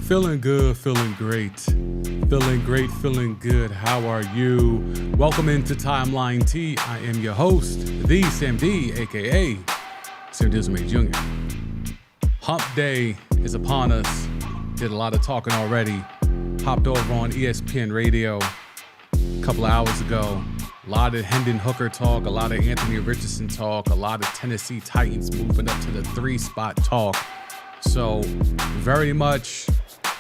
Feeling good, feeling great. Feeling great, feeling good. How are you? Welcome into Timeline T. I am your host, the Sam D, aka Sam Disney Jr. Hump Day is upon us. Did a lot of talking already. Hopped over on ESPN Radio a couple of hours ago. A lot of Hendon Hooker talk, a lot of Anthony Richardson talk, a lot of Tennessee Titans moving up to the 3-spot talk. So very much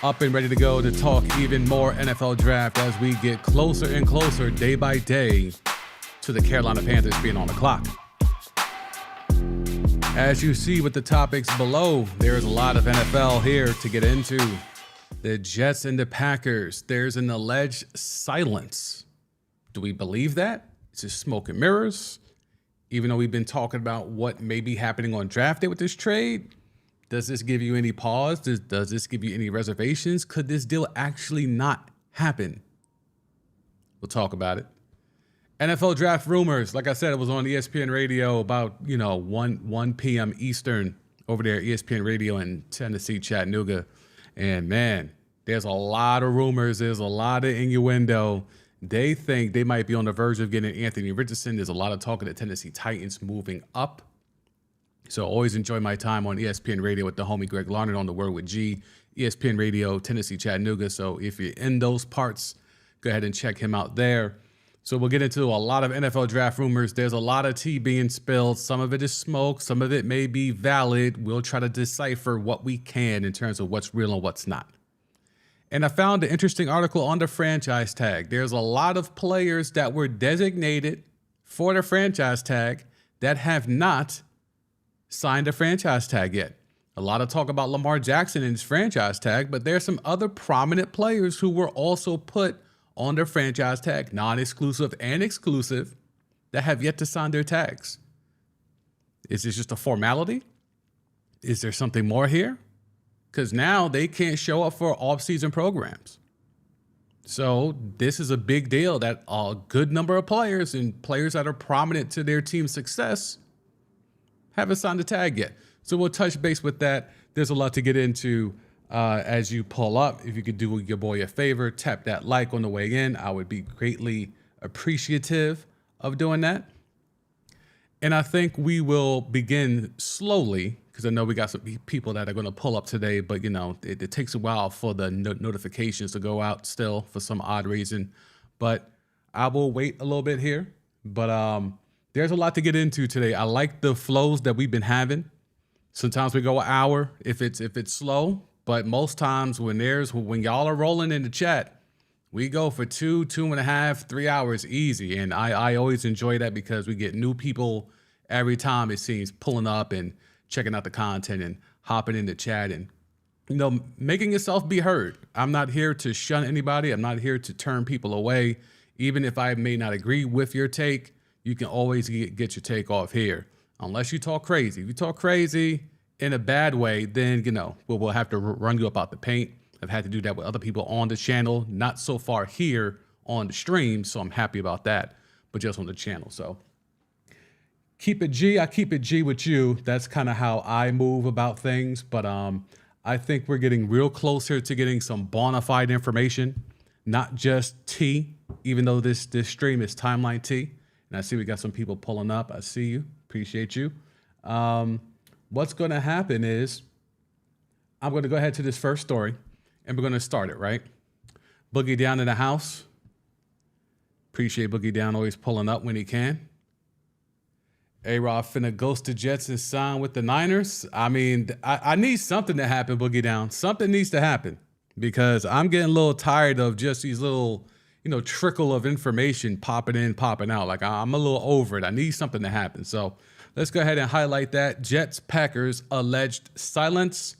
up and ready to go to talk even more NFL draft as we get closer and closer day by day to the Carolina Panthers being on the clock. As you see with the topics below, there's a lot of NFL here to get into. The Jets and the Packers, there's an alleged silence. Do we believe that? It's just smoke and mirrors. Even though we've been talking about what may be happening on draft day with this trade, does this give you any pause? Does this give you any reservations? Could this deal actually not happen? We'll talk about it. NFL draft rumors. Like I said, it was on ESPN Radio about 1 p.m. Eastern over there, ESPN Radio in Tennessee, Chattanooga. And man, there's a lot of rumors. There's a lot of innuendo. They think they might be on the verge of getting Anthony Richardson. There's a lot of talk of the Tennessee Titans moving up. So always enjoy my time on ESPN Radio with the homie Greg Larned on the Word with G, ESPN Radio, Tennessee, Chattanooga. So if you're in those parts, go ahead and check him out there. So we'll get into a lot of NFL draft rumors. There's a lot of tea being spilled. Some of it is smoke. Some of it may be valid. We'll try to decipher what we can in terms of what's real and what's not. And I found an interesting article on the franchise tag. There's a lot of players that were designated for the franchise tag that have not signed a franchise tag yet. A lot of talk about Lamar Jackson and his franchise tag, but there's some other prominent players who were also put on their franchise tag, non-exclusive and exclusive, that have yet to sign their tags. Is this just a formality? Is there something more here? Because now they can't show up for off-season programs. So this is a big deal that a good number of players and players that are prominent to their team's success haven't signed the tag yet. So we'll touch base with that. There's a lot to get into as you pull up. If you could do your boy a favor, tap that like on the way in. I would be greatly appreciative of doing that. And I think we will begin slowly because I know we got some people that are going to pull up today, but it takes a while for the notifications to go out still for some odd reason. But I will wait a little bit here. But there's a lot to get into today. I like the flows that we've been having. Sometimes we go an hour if it's slow, but most times when y'all are rolling in the chat, we go for 2.5, 3 hours easy. And I always enjoy that because we get new people every time, it seems, pulling up and checking out the content and hopping in the chat and making yourself be heard. I'm not here to shun anybody. I'm not here to turn people away. Even if I may not agree with your take, you can always get your take off here, unless you talk crazy. If you talk crazy in a bad way, then, we'll have to run you up out the paint. I've had to do that with other people on the channel, not so far here on the stream, so I'm happy about that, but just on the channel. So keep it G. I keep it G with you. That's kind of how I move about things, but I think we're getting real closer to getting some bona fide information, not just T, even though this stream is Timeline T. And I see we got some people pulling up. I see you. Appreciate you. What's going to happen is I'm going to go ahead to this first story, and we're going to start it, right? Boogie Down in the house. Appreciate Boogie Down always pulling up when he can. A-Rod finna ghost the Jets and sign with the Niners. I mean, I need something to happen, Boogie Down. Something needs to happen because I'm getting a little tired of just these little trickle of information popping in, popping out. Like I'm a little over it. I need something to happen. So let's go ahead and highlight that. Jets, Packers, alleged silence.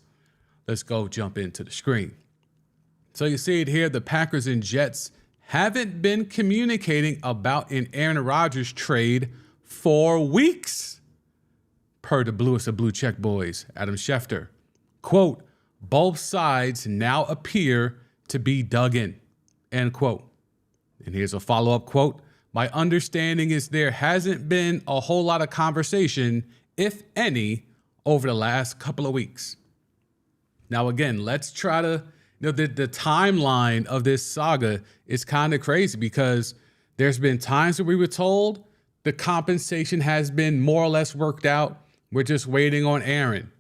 Let's go jump into the screen. So you see it here. The Packers and Jets haven't been communicating about an Aaron Rodgers trade for weeks, per the bluest of blue check boys, Adam Schefter. Quote, both sides now appear to be dug in, end quote. And here's a follow-up quote. My understanding is there hasn't been a whole lot of conversation, if any, over the last couple of weeks. Now, again, let's try to The timeline of this saga is kind of crazy because there's been times that we were told the compensation has been more or less worked out. We're just waiting on Aaron.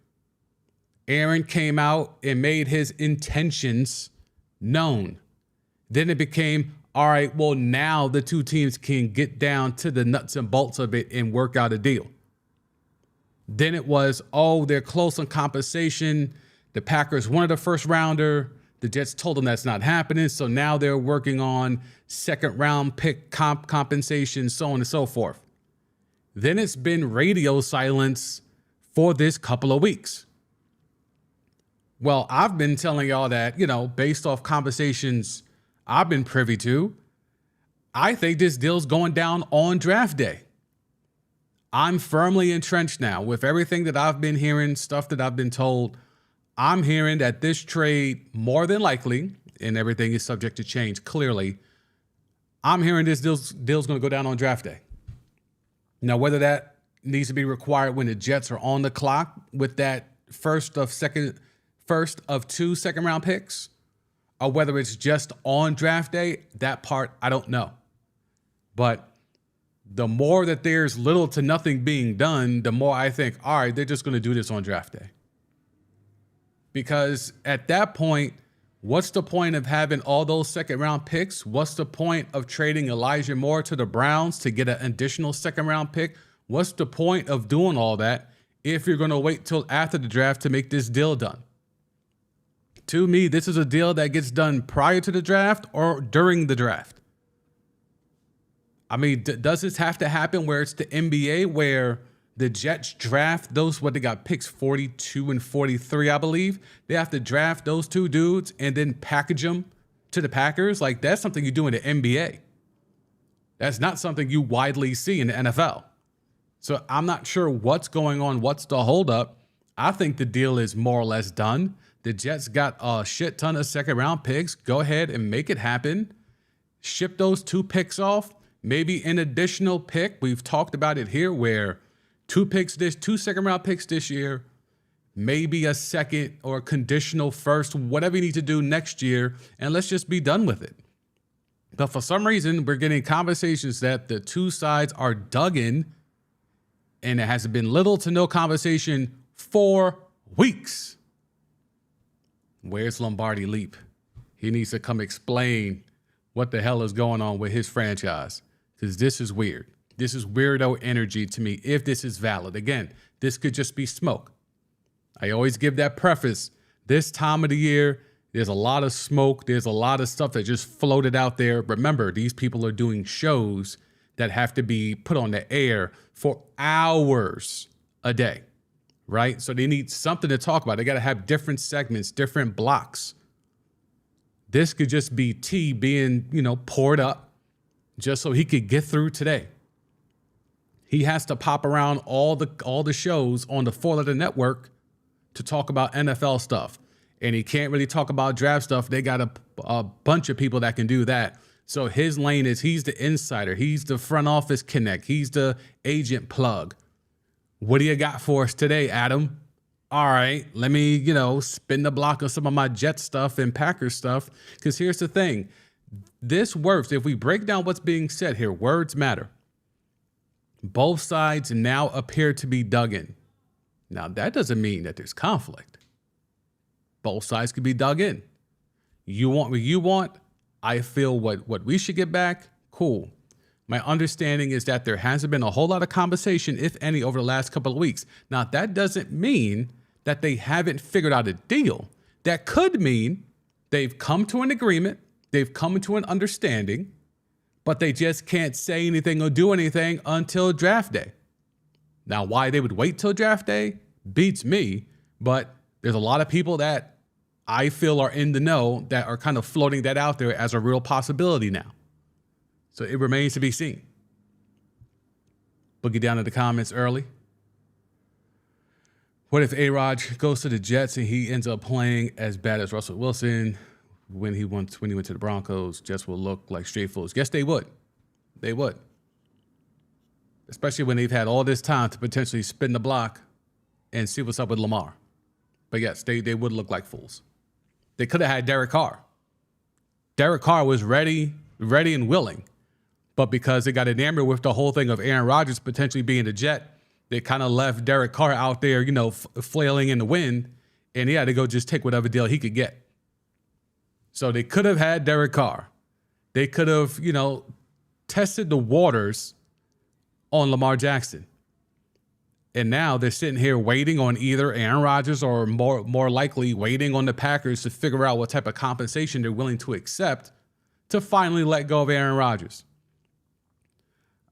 Aaron came out and made his intentions known. Then it became, all right, well, now the two teams can get down to the nuts and bolts of it and work out a deal. Then it was, oh, they're close on compensation. The Packers wanted a first rounder. The Jets told them that's not happening. So now they're working on second round pick compensation, so on and so forth. Then it's been radio silence for this couple of weeks. Well, I've been telling y'all that, based off conversations I've been privy to, I think this deal's going down on draft day. I'm firmly entrenched now with everything that I've been hearing, stuff that I've been told. I'm hearing that this trade, more than likely, and everything is subject to change, clearly, I'm hearing this deal's going to go down on draft day. Now, whether that needs to be required when the Jets are on the clock with that first of two second-round picks, or whether it's just on draft day, that part, I don't know. But the more that there's little to nothing being done, the more I think, all right, they're just going to do this on draft day. Because at that point, what's the point of having all those second-round picks? What's the point of trading Elijah Moore to the Browns to get an additional second-round pick? What's the point of doing all that if you're going to wait till after the draft to make this deal done? To me, this is a deal that gets done prior to the draft or during the draft. I mean, does this have to happen where it's the NBA, where the Jets draft those, what they got, picks 42 and 43, I believe? They have to draft those two dudes and then package them to the Packers? Like, that's something you do in the NBA. That's not something you widely see in the NFL. So I'm not sure what's going on, what's the holdup. I think the deal is more or less done. The Jets got a shit ton of second-round picks. Go ahead and make it happen. Ship those two picks off. Maybe an additional pick. We've talked about it here where two second-round picks this year, maybe a second or conditional first, whatever you need to do next year, and let's just be done with it. But for some reason, we're getting conversations that the two sides are dug in, and there has been little to no conversation for weeks. Where's Lombardi Leap? He needs to come explain what the hell is going on with his franchise, because this is weird. This is weirdo energy to me, if this is valid. Again, this could just be smoke. I always give that preface. This time of the year, there's a lot of smoke. There's a lot of stuff that just floated out there. Remember, these people are doing shows that have to be put on the air for hours a day. Right? So they need something to talk about. They got to have different segments, different blocks. This could just be tea being, poured up just so he could get through today. He has to pop around all the shows on the 4-letter network to talk about NFL stuff. And he can't really talk about draft stuff. They got a bunch of people that can do that. So his lane is, he's the insider. He's the front office connect. He's the agent plug. What do you got for us today, Adam? All right, let me, spin the block on some of my Jet stuff and Packers stuff. Because here's the thing. This works. If we break down what's being said here, words matter. Both sides now appear to be dug in. Now, that doesn't mean that there's conflict. Both sides could be dug in. You want what you want. I feel what we should get back. Cool. My understanding is that there hasn't been a whole lot of conversation, if any, over the last couple of weeks. Now, that doesn't mean that they haven't figured out a deal. That could mean they've come to an agreement, they've come to an understanding, but they just can't say anything or do anything until draft day. Now, why they would wait till draft day beats me, but there's a lot of people that I feel are in the know that are kind of floating that out there as a real possibility now. So it remains to be seen. Boogie down in the comments early. What if A-Rod goes to the Jets and he ends up playing as bad as Russell Wilson when he went to the Broncos? Jets will look like straight fools. Yes, they would. They would. Especially when they've had all this time to potentially spin the block and see what's up with Lamar. But yes, they would look like fools. They could have had Derek Carr. Derek Carr was ready and willing. But because they got enamored with the whole thing of Aaron Rodgers potentially being the Jet, they kind of left Derek Carr out there, flailing in the wind, and he had to go just take whatever deal he could get. So they could have had Derek Carr. They could have, tested the waters on Lamar Jackson. And now they're sitting here waiting on either Aaron Rodgers or more likely waiting on the Packers to figure out what type of compensation they're willing to accept to finally let go of Aaron Rodgers.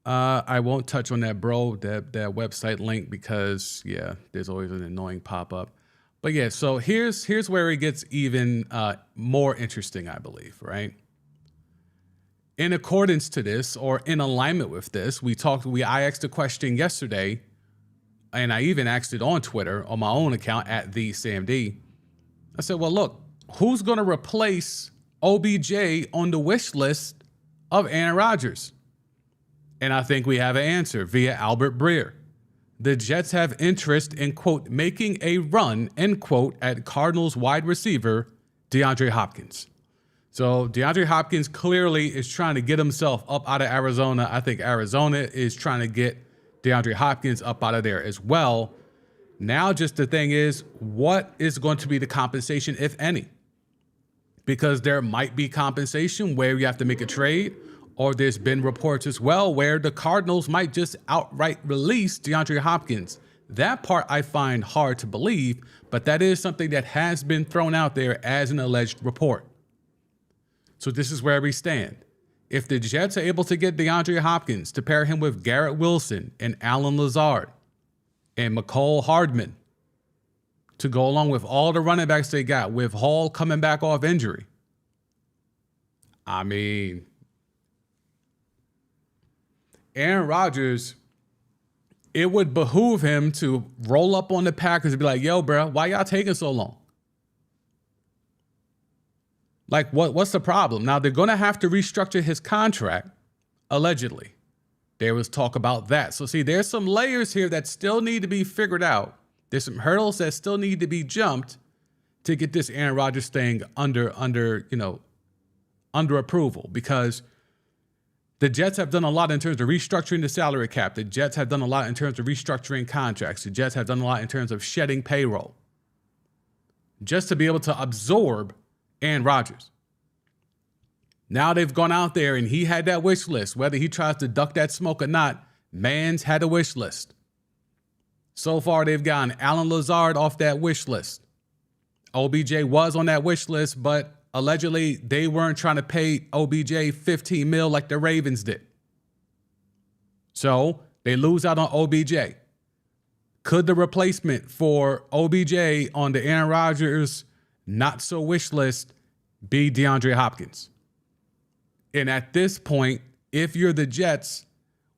I won't touch on that, bro, that website link because, there's always an annoying pop-up. But, so here's where it gets even more interesting, I believe, right? In accordance to this, or in alignment with this, I asked a question yesterday, and I even asked it on Twitter on my own account at @TheSamD. I said, well, look, who's going to replace OBJ on the wish list of Aaron Rodgers? And I think we have an answer via Albert Breer. The Jets have interest in, quote, making a run, end quote, at Cardinals wide receiver DeAndre Hopkins. So DeAndre Hopkins clearly is trying to get himself up out of Arizona. I think Arizona is trying to get DeAndre Hopkins up out of there as well. Now just the thing is, what is going to be the compensation, if any? Because there might be compensation where you have to make a trade, or there's been reports as well where the Cardinals might just outright release DeAndre Hopkins. That part I find hard to believe, but that is something that has been thrown out there as an alleged report. So this is where we stand. If the Jets are able to get DeAndre Hopkins to pair him with Garrett Wilson and Allen Lazard and McCole Hardman to go along with all the running backs they got, with Hall coming back off injury, I mean, Aaron Rodgers, it would behoove him to roll up on the Packers and be like, yo, bro, why y'all taking so long? Like, what's the problem? Now, they're going to have to restructure his contract, allegedly. There was talk about that. So, see, there's some layers here that still need to be figured out. There's some hurdles that still need to be jumped to get this Aaron Rodgers thing under approval, because the Jets have done a lot in terms of restructuring the salary cap. The Jets have done a lot in terms of restructuring contracts. The Jets have done a lot in terms of shedding payroll just to be able to absorb Aaron Rodgers. Now they've gone out there and he had that wish list. Whether he tries to duck that smoke or not, man's had a wish list. So far, they've gotten Allen Lazard off that wish list. OBJ was on that wish list, but allegedly they weren't trying to pay OBJ $15 million like the Ravens did. So they lose out on OBJ. Could the replacement for OBJ on the Aaron Rodgers not so wish list be DeAndre Hopkins? And at this point, if you're the Jets,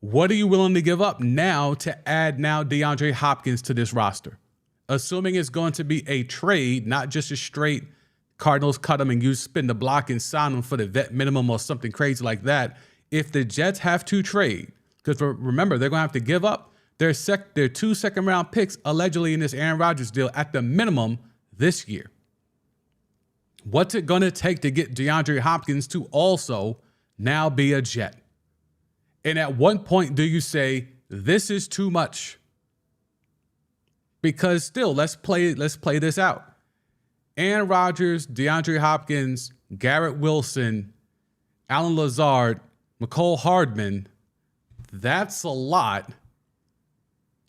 what are you willing to give up now to add now DeAndre Hopkins to this roster? Assuming it's going to be a trade, not just a straight Cardinals cut him and you spin the block and sign him for the vet minimum or something crazy like that. If the Jets have to trade, because remember, they're going to have to give up their 2 second-round picks allegedly in this Aaron Rodgers deal at the minimum this year. What's it going to take to get DeAndre Hopkins to also now be a Jet? And at what point do you say, this is too much? Because still, let's play this out. Aaron Rodgers, DeAndre Hopkins, Garrett Wilson, Allen Lazard, McCole Hardman, that's a lot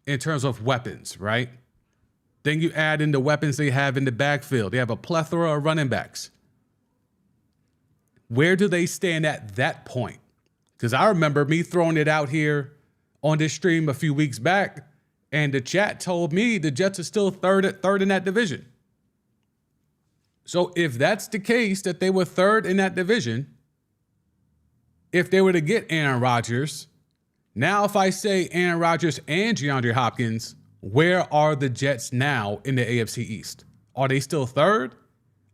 in terms of weapons, right? Then you add in the weapons they have in the backfield. They have a plethora of running backs. Where do they stand at that point? Because I remember me throwing it out here on this stream a few weeks back, and the chat told me the Jets are still third in that division. So if that's the case, that they were third in that division, if they were to get Aaron Rodgers, now if I say Aaron Rodgers and DeAndre Hopkins, where are the Jets now in the AFC East? Are they still third?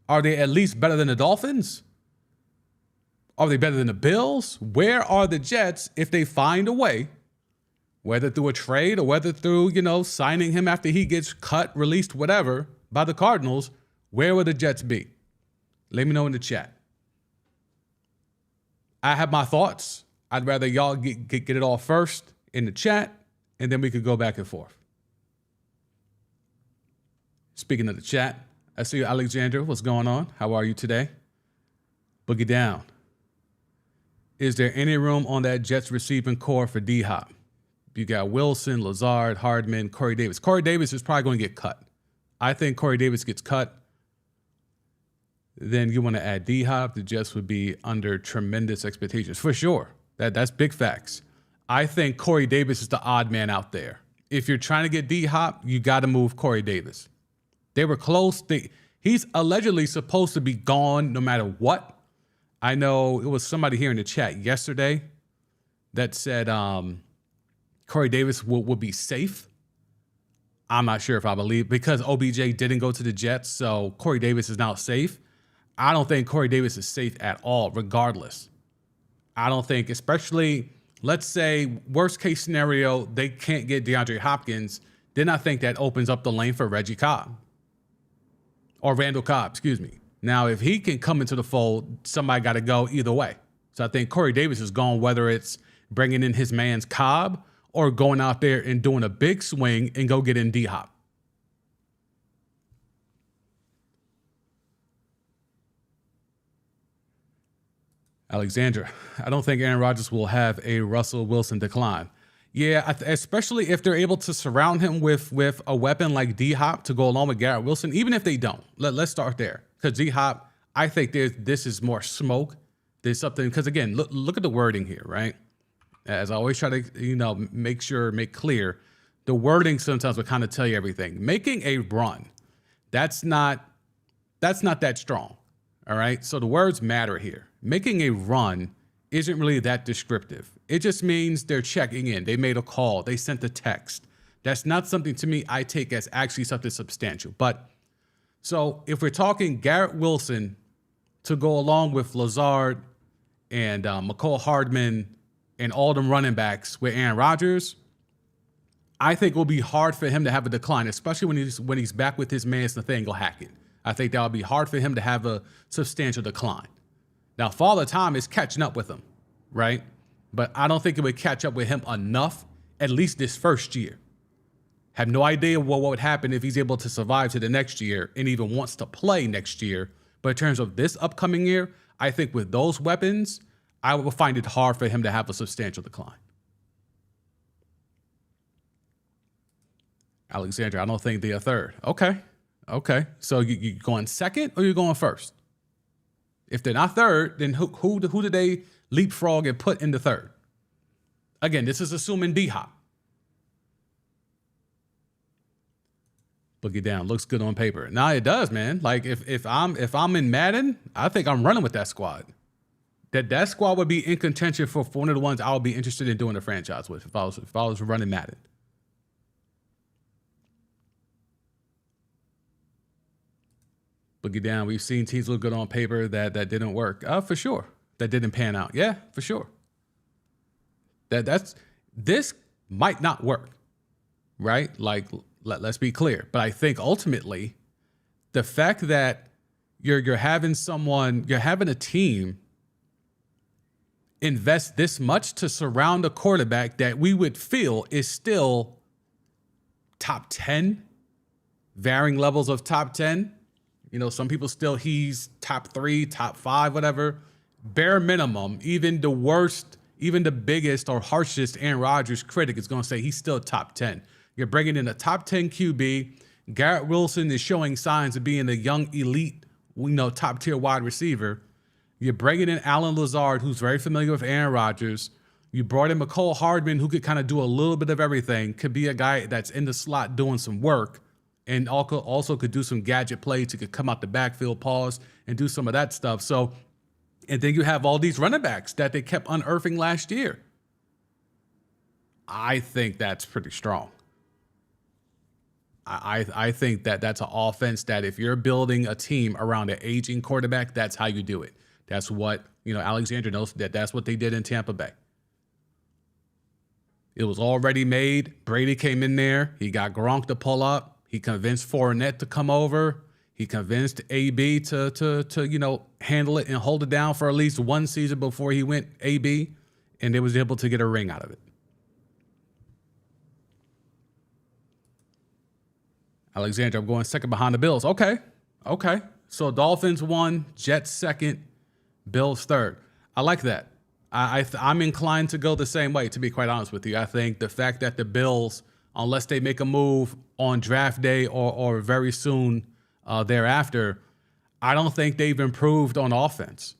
Are they at least better than the Dolphins? Are they better than the Bills? Where are the Jets if they find a way, whether through a trade or whether through, signing him after he gets cut, released, whatever, by the Cardinals? Where would the Jets be? Let me know in the chat. I have my thoughts. I'd rather y'all get it all first in the chat, and then we could go back and forth. Speaking of the chat, I see you, Alexandra. What's going on? How are you today? Boogie down. Is there any room on that Jets receiving core for D-Hop? You got Wilson, Lazard, Hardman, Corey Davis. Corey Davis is probably going to get cut. I think Corey Davis gets cut. Then you want to add D-Hop. The Jets would be under tremendous expectations. For sure. That's big facts. I think Corey Davis is the odd man out there. If you're trying to get D-Hop, you got to move Corey Davis. They were close. He's allegedly supposed to be gone no matter what. I know it was somebody here in the chat yesterday that said Corey Davis will be safe. I'm not sure if I believe, because OBJ didn't go to the Jets, so Corey Davis is now safe. I don't think Corey Davis is safe at all, regardless. I don't think, especially, let's say, worst case scenario, they can't get DeAndre Hopkins, then I think that opens up the lane for Reggie Cobb. Or Randall Cobb, excuse me. Now, if he can come into the fold, somebody got to go either way. So I think Corey Davis is gone, whether it's bringing in his man's Cobb or going out there and doing a big swing and go get in D-Hop. Alexandra, I don't think Aaron Rodgers will have a Russell Wilson decline. Yeah, especially if they're able to surround him with a weapon like D-Hop to go along with Garrett Wilson, even if they don't. Let's start there. Because D-Hop, I think this is more smoke. There's something, because again, look at the wording here, right? As I always try to, make clear, the wording sometimes will kind of tell you everything. Making a run, that's not that strong, all right? So the words matter here. Making a run isn't really that descriptive. It just means they're checking in. They made a call. They sent a text. That's not something to me I take as actually something substantial. But so if we're talking Garrett Wilson to go along with Lazard and McCole Hardman and all them running backs with Aaron Rodgers, I think it will be hard for him to have a decline, especially when he's back with his man Nathaniel Hackett. I think that would be hard for him to have a substantial decline. Now, Father Time is catching up with him, right? But I don't think it would catch up with him enough, at least this first year. Have no idea what would happen if he's able to survive to the next year and even wants to play next year. But in terms of this upcoming year, I think with those weapons, I would find it hard for him to have a substantial decline. Alexandra, I don't think they're third. Okay. So you going second or you going first? If they're not third, then who do they leapfrog and put in the third? Again, this is assuming D-Hop. Boogie down. Looks good on paper. Nah, it does, man. Like if I'm in Madden, I think I'm running with that squad. That squad would be in contention for one of the ones I would be interested in doing a franchise with if I was running Madden. Boogie down. We've seen teams look good on paper that didn't work. For sure. That didn't pan out. Yeah, for sure. This might not work, right? Like, let's be clear. But I think ultimately, the fact that you're having a team invest this much to surround a quarterback that we would feel is still top 10, varying levels of top 10. Some people still, he's top 3, top 5, whatever. Bare minimum, even the worst, even the biggest or harshest Aaron Rodgers critic is going to say he's still top 10. You're bringing in a top 10 QB. Garrett Wilson is showing signs of being a young elite, top tier wide receiver. You're bringing in Alan Lazard, who's very familiar with Aaron Rodgers. You brought in McCole Hardman, who could kind of do a little bit of everything. Could be a guy that's in the slot doing some work. And also could do some gadget plays. He could come out the backfield, pause, and do some of that stuff. So, and then you have all these running backs that they kept unearthing last year. I think that's pretty strong. I think that's an offense that if you're building a team around an aging quarterback, that's how you do it. That's what, Alexandra knows that's what they did in Tampa Bay. It was already made. Brady came in there. He got Gronk to pull up. He convinced Fournette to come over. He convinced AB to handle it and hold it down for at least one season before he went AB, and they was able to get a ring out of it. Alexander, I'm going second behind the Bills. Okay. So Dolphins 1, Jets 2nd, Bills 3rd. I like that. I'm inclined to go the same way, to be quite honest with you. I think the fact that the Bills, unless they make a move on draft day or very soon thereafter, I don't think they've improved on offense.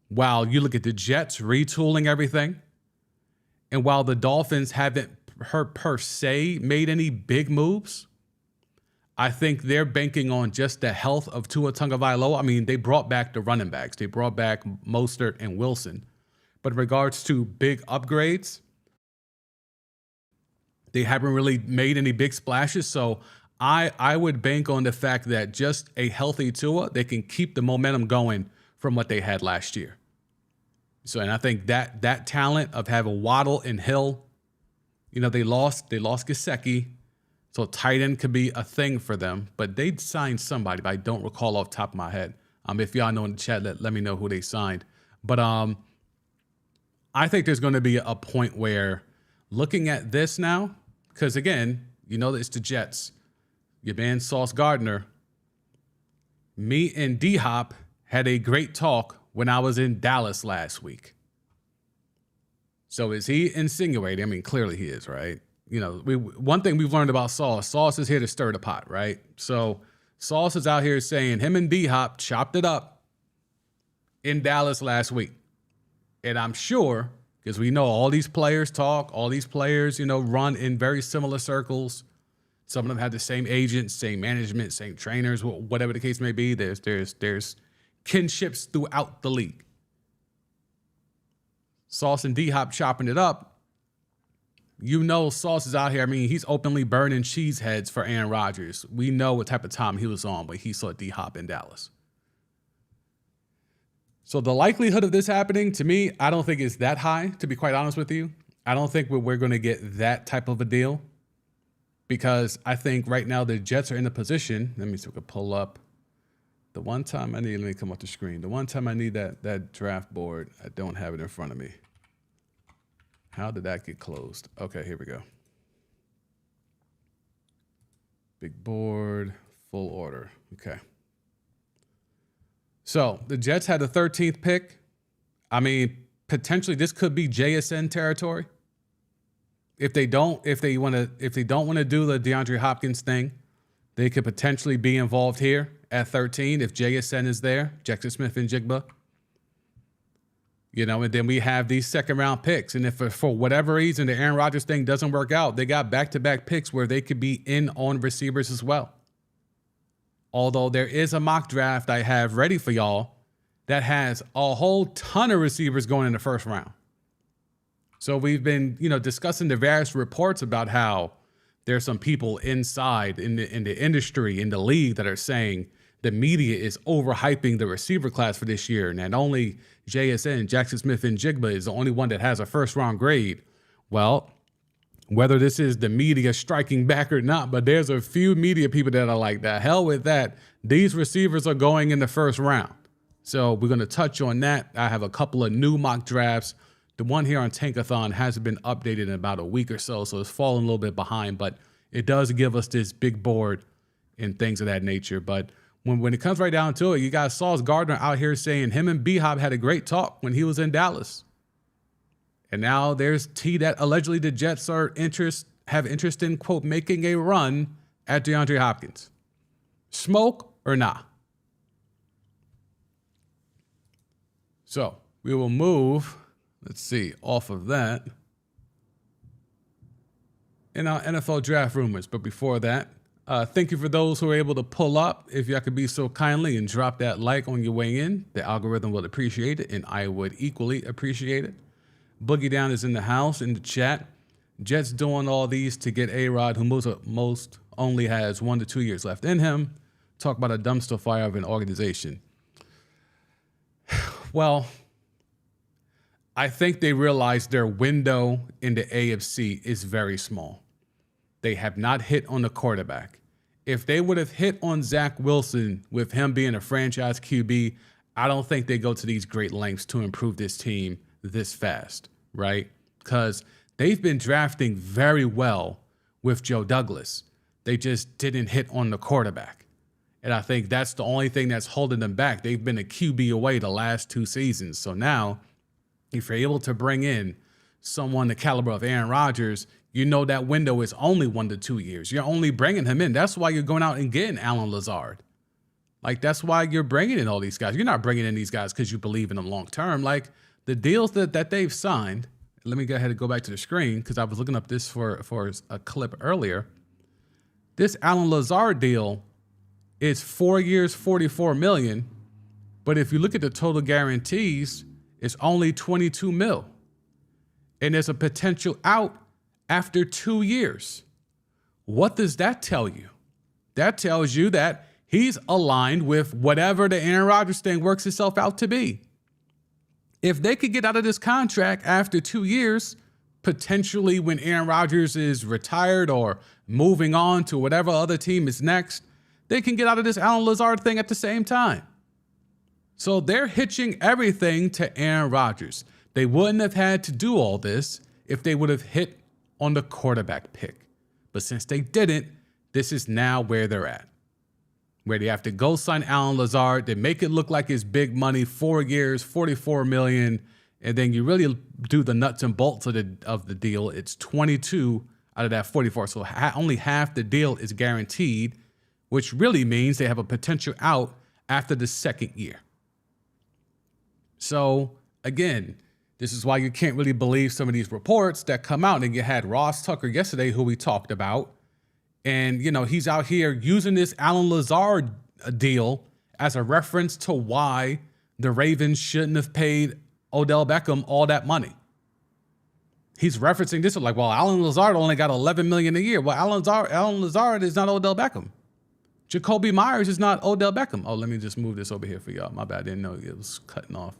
While you look at the Jets retooling everything, and while the Dolphins haven't per se made any big moves, I think they're banking on just the health of Tua Tagovailoa. I mean, they brought back the running backs. They brought back Mostert and Wilson. But in regards to big upgrades, they haven't really made any big splashes. So I would bank on the fact that just a healthy Tua, they can keep the momentum going from what they had last year. So, and I think that talent of having Waddle and Hill, they lost Gesicki. So tight end could be a thing for them, but they signed somebody, but I don't recall off the top of my head. If y'all know in the chat, let me know who they signed. But I think there's going to be a point where looking at this now, because again, it's the Jets. Your man Sauce Gardner, me and D-Hop had a great talk when I was in Dallas last week. So is he insinuating? I mean, clearly he is, right? One thing we've learned about Sauce is here to stir the pot, right? So Sauce is out here saying him and D-Hop chopped it up in Dallas last week. And I'm sure, because we know all these players talk, all these players, run in very similar circles. Some of them have the same agents, same management, same trainers, whatever the case may be. There's kinships throughout the league. Sauce and D-Hop chopping it up. Sauce is out here. I mean, he's openly burning cheese heads for Aaron Rodgers. We know what type of time he was on when he saw D-Hop in Dallas. So the likelihood of this happening, to me, I don't think is that high, to be quite honest with you. I don't think we're going to get that type of a deal, because I think right now the Jets are in a position. Let me see if we can pull up. The one time I need, let me come off the screen. The one time I need that draft board, I don't have it in front of me. How did that get closed? Okay, here we go. Big board, full order. Okay. So the Jets had the 13th pick. I mean, potentially this could be JSN territory. If they don't want to do the DeAndre Hopkins thing, they could potentially be involved here at 13 if JSN is there, Jackson Smith and Jigba. And then we have these second-round picks. And if for whatever reason the Aaron Rodgers thing doesn't work out, they got back-to-back picks where they could be in on receivers as well. Although there is a mock draft I have ready for y'all that has a whole ton of receivers going in the first round. So we've been, discussing the various reports about how there's some people inside in the industry, in the league, that are saying the media is overhyping the receiver class for this year. And only JSN, Jackson Smith and Jigba, is the only one that has a first-round grade. Well, whether this is the media striking back or not, but there's a few media people that are like, the hell with that. These receivers are going in the first round. So we're going to touch on that. I have a couple of new mock drafts. The one here on Tankathon hasn't been updated in about a week or so it's fallen a little bit behind, but it does give us this big board and things of that nature. But when it comes right down to it, you got Sauce Gardner out here saying him and B-Hop had a great talk when he was in Dallas. And now there's T that allegedly the Jets have interest in, quote, making a run at DeAndre Hopkins. Smoke or nah? So we will move, let's see, off of that in our NFL draft rumors. But before that, thank you for those who are able to pull up. If y'all could be so kindly and drop that like on your way in, the algorithm will appreciate it, and I would equally appreciate it. Boogie Down is in the house, in the chat. Jets doing all these to get A-Rod, who most only has 1 to 2 years left in him. Talk about a dumpster fire of an organization. Well, I think they realize their window in the AFC is very small. They have not hit on the quarterback. If they would have hit on Zach Wilson with him being a franchise QB, I don't think they go to these great lengths to improve this team this fast, right? Because they've been drafting very well with Joe Douglas. They just didn't hit on the quarterback. And I think that's the only thing that's holding them back. They've been a QB away the last 2 seasons. So now, if you're able to bring in someone the caliber of Aaron Rodgers, you know that window is only 1 to 2 years. You're only bringing him in. That's why you're going out and getting Allen Lazard. Like, that's why you're bringing in all these guys. You're not bringing in these guys because you believe in them long term. Like, the deals that they've signed, let me go ahead and go back to the screen because I was looking up this for a clip earlier. This Allen Lazard deal is 4 years, $44 million. But if you look at the total guarantees, it's only $22 million. And there's a potential out after 2 years. What does that tell you? That tells you that he's aligned with whatever the Aaron Rodgers thing works itself out to be. If they could get out of this contract after 2 years, potentially when Aaron Rodgers is retired or moving on to whatever other team is next, they can get out of this Allen Lazard thing at the same time. So they're hitching everything to Aaron Rodgers. They wouldn't have had to do all this if they would have hit on the quarterback pick. But since they didn't, this is now where they're at. Where they have to go sign Allen Lazard. They make it look like it's big money, 4 years, $44 million. And then you really do the nuts and bolts of the deal. It's 22 out of that 44. So only half the deal is guaranteed, which really means they have a potential out after the second year. So again, this is why you can't really believe some of these reports that come out. And you had Ross Tucker yesterday, who we talked about. And, you know, he's out here using this Allen Lazard deal as a reference to why the Ravens shouldn't have paid Odell Beckham all that money. He's referencing this like, well, Allen Lazard only got $11 million a year. Well, Allen Lazard is not Odell Beckham. Jacoby Myers is not Odell Beckham. Oh, let me just move this over here for y'all. My bad. I didn't know it was cutting off.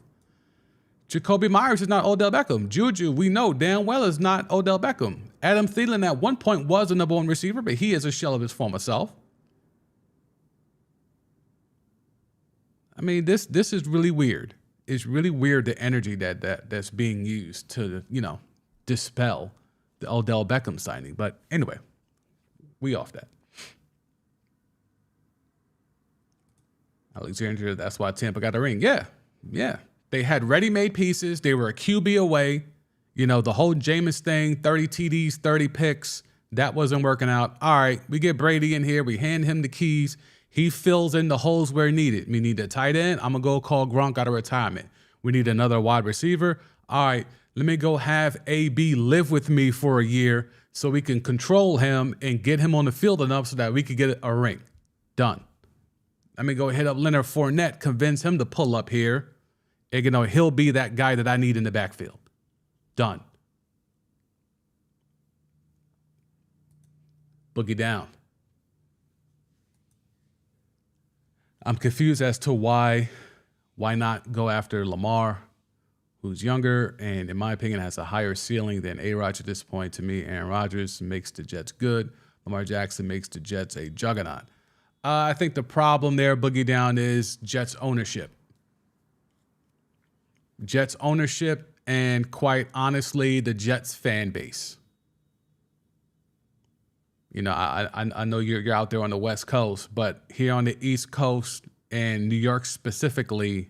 Jacoby Myers is not Odell Beckham. Juju, we know damn well, is not Odell Beckham. Adam Thielen at one point was a number 1 receiver, but he is a shell of his former self. I mean, this is really weird. It's really weird, the energy that's being used to, you know, dispel the Odell Beckham signing. But anyway, we off that. Alexandria, that's why Tampa got a ring. Yeah. They had ready-made pieces. They were a QB away. You know, the whole Jameis thing, 30 TDs, 30 picks, that wasn't working out. All right, we get Brady in here. We hand him the keys. He fills in the holes where needed. We need a tight end. I'm going to go call Gronk out of retirement. We need another wide receiver. All right, let me go have AB live with me for a year so we can control him and get him on the field enough so that we could get a ring. Done. Let me go hit up Leonard Fournette, convince him to pull up here. And, you know, he'll be that guy that I need in the backfield. Done. Boogie down. I'm confused as to why not go after Lamar, who's younger and, in my opinion, has a higher ceiling than A-Rod at this point. To me, Aaron Rodgers makes the Jets good. Lamar Jackson makes the Jets a juggernaut. I think the problem there, Boogie down, is Jets ownership. Jets ownership and, quite honestly, the Jets fan base. You know, I know you're out there on the West Coast, but here on the East Coast and New York specifically,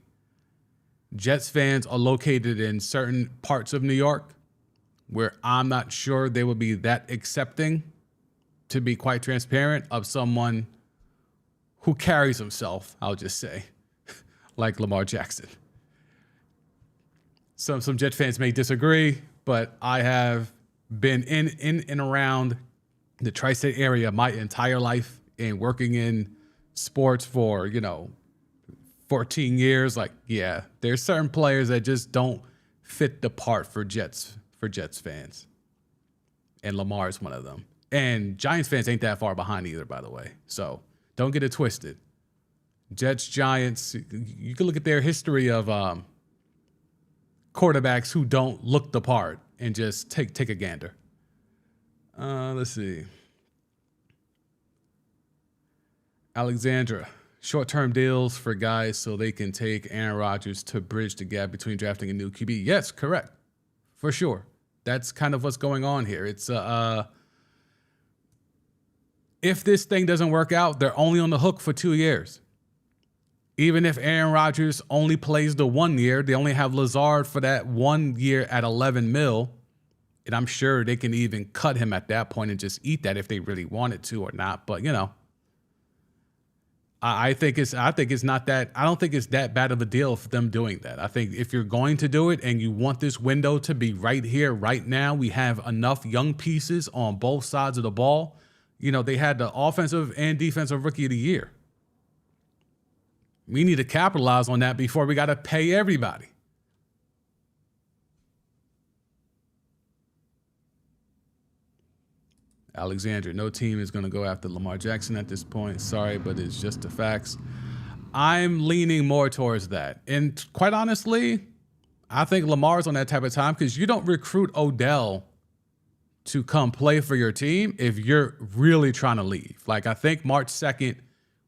Jets fans are located in certain parts of New York where I'm not sure they would be that accepting, to be quite transparent, of someone who carries himself, I'll just say, like Lamar Jackson. Some Jet fans may disagree, but I have been in and around the tri-state area my entire life and working in sports for, you know, 14 years. Like, yeah, there's certain players that just don't fit the part for Jets fans. And Lamar is one of them. And Giants fans ain't that far behind either, by the way. So don't get it twisted. Jets, Giants, you can look at their history of quarterbacks who don't look the part and just take a gander. Let's see. Alexandra, short-term deals for guys so they can take Aaron Rodgers to bridge the gap between drafting a new QB. Yes, correct. For sure. That's kind of what's going on here. It's if this thing doesn't work out, they're only on the hook for 2 years. Even if Aaron Rodgers only plays the 1 year, they only have Lazard for that 1 year at $11 million. And I'm sure they can even cut him at that point and just eat that if they really wanted to or not. But, you know, I think it's not that. I don't think it's that bad of a deal for them doing that. I think if you're going to do it and you want this window to be right here, right now, we have enough young pieces on both sides of the ball. You know, they had the offensive and defensive rookie of the year. We need to capitalize on that before we got to pay everybody. Alexandra, no team is going to go after Lamar Jackson at this point. Sorry, but it's just the facts. I'm leaning more towards that. And quite honestly, I think Lamar's on that type of time because you don't recruit Odell to come play for your team if you're really trying to leave. Like, I think March 2nd,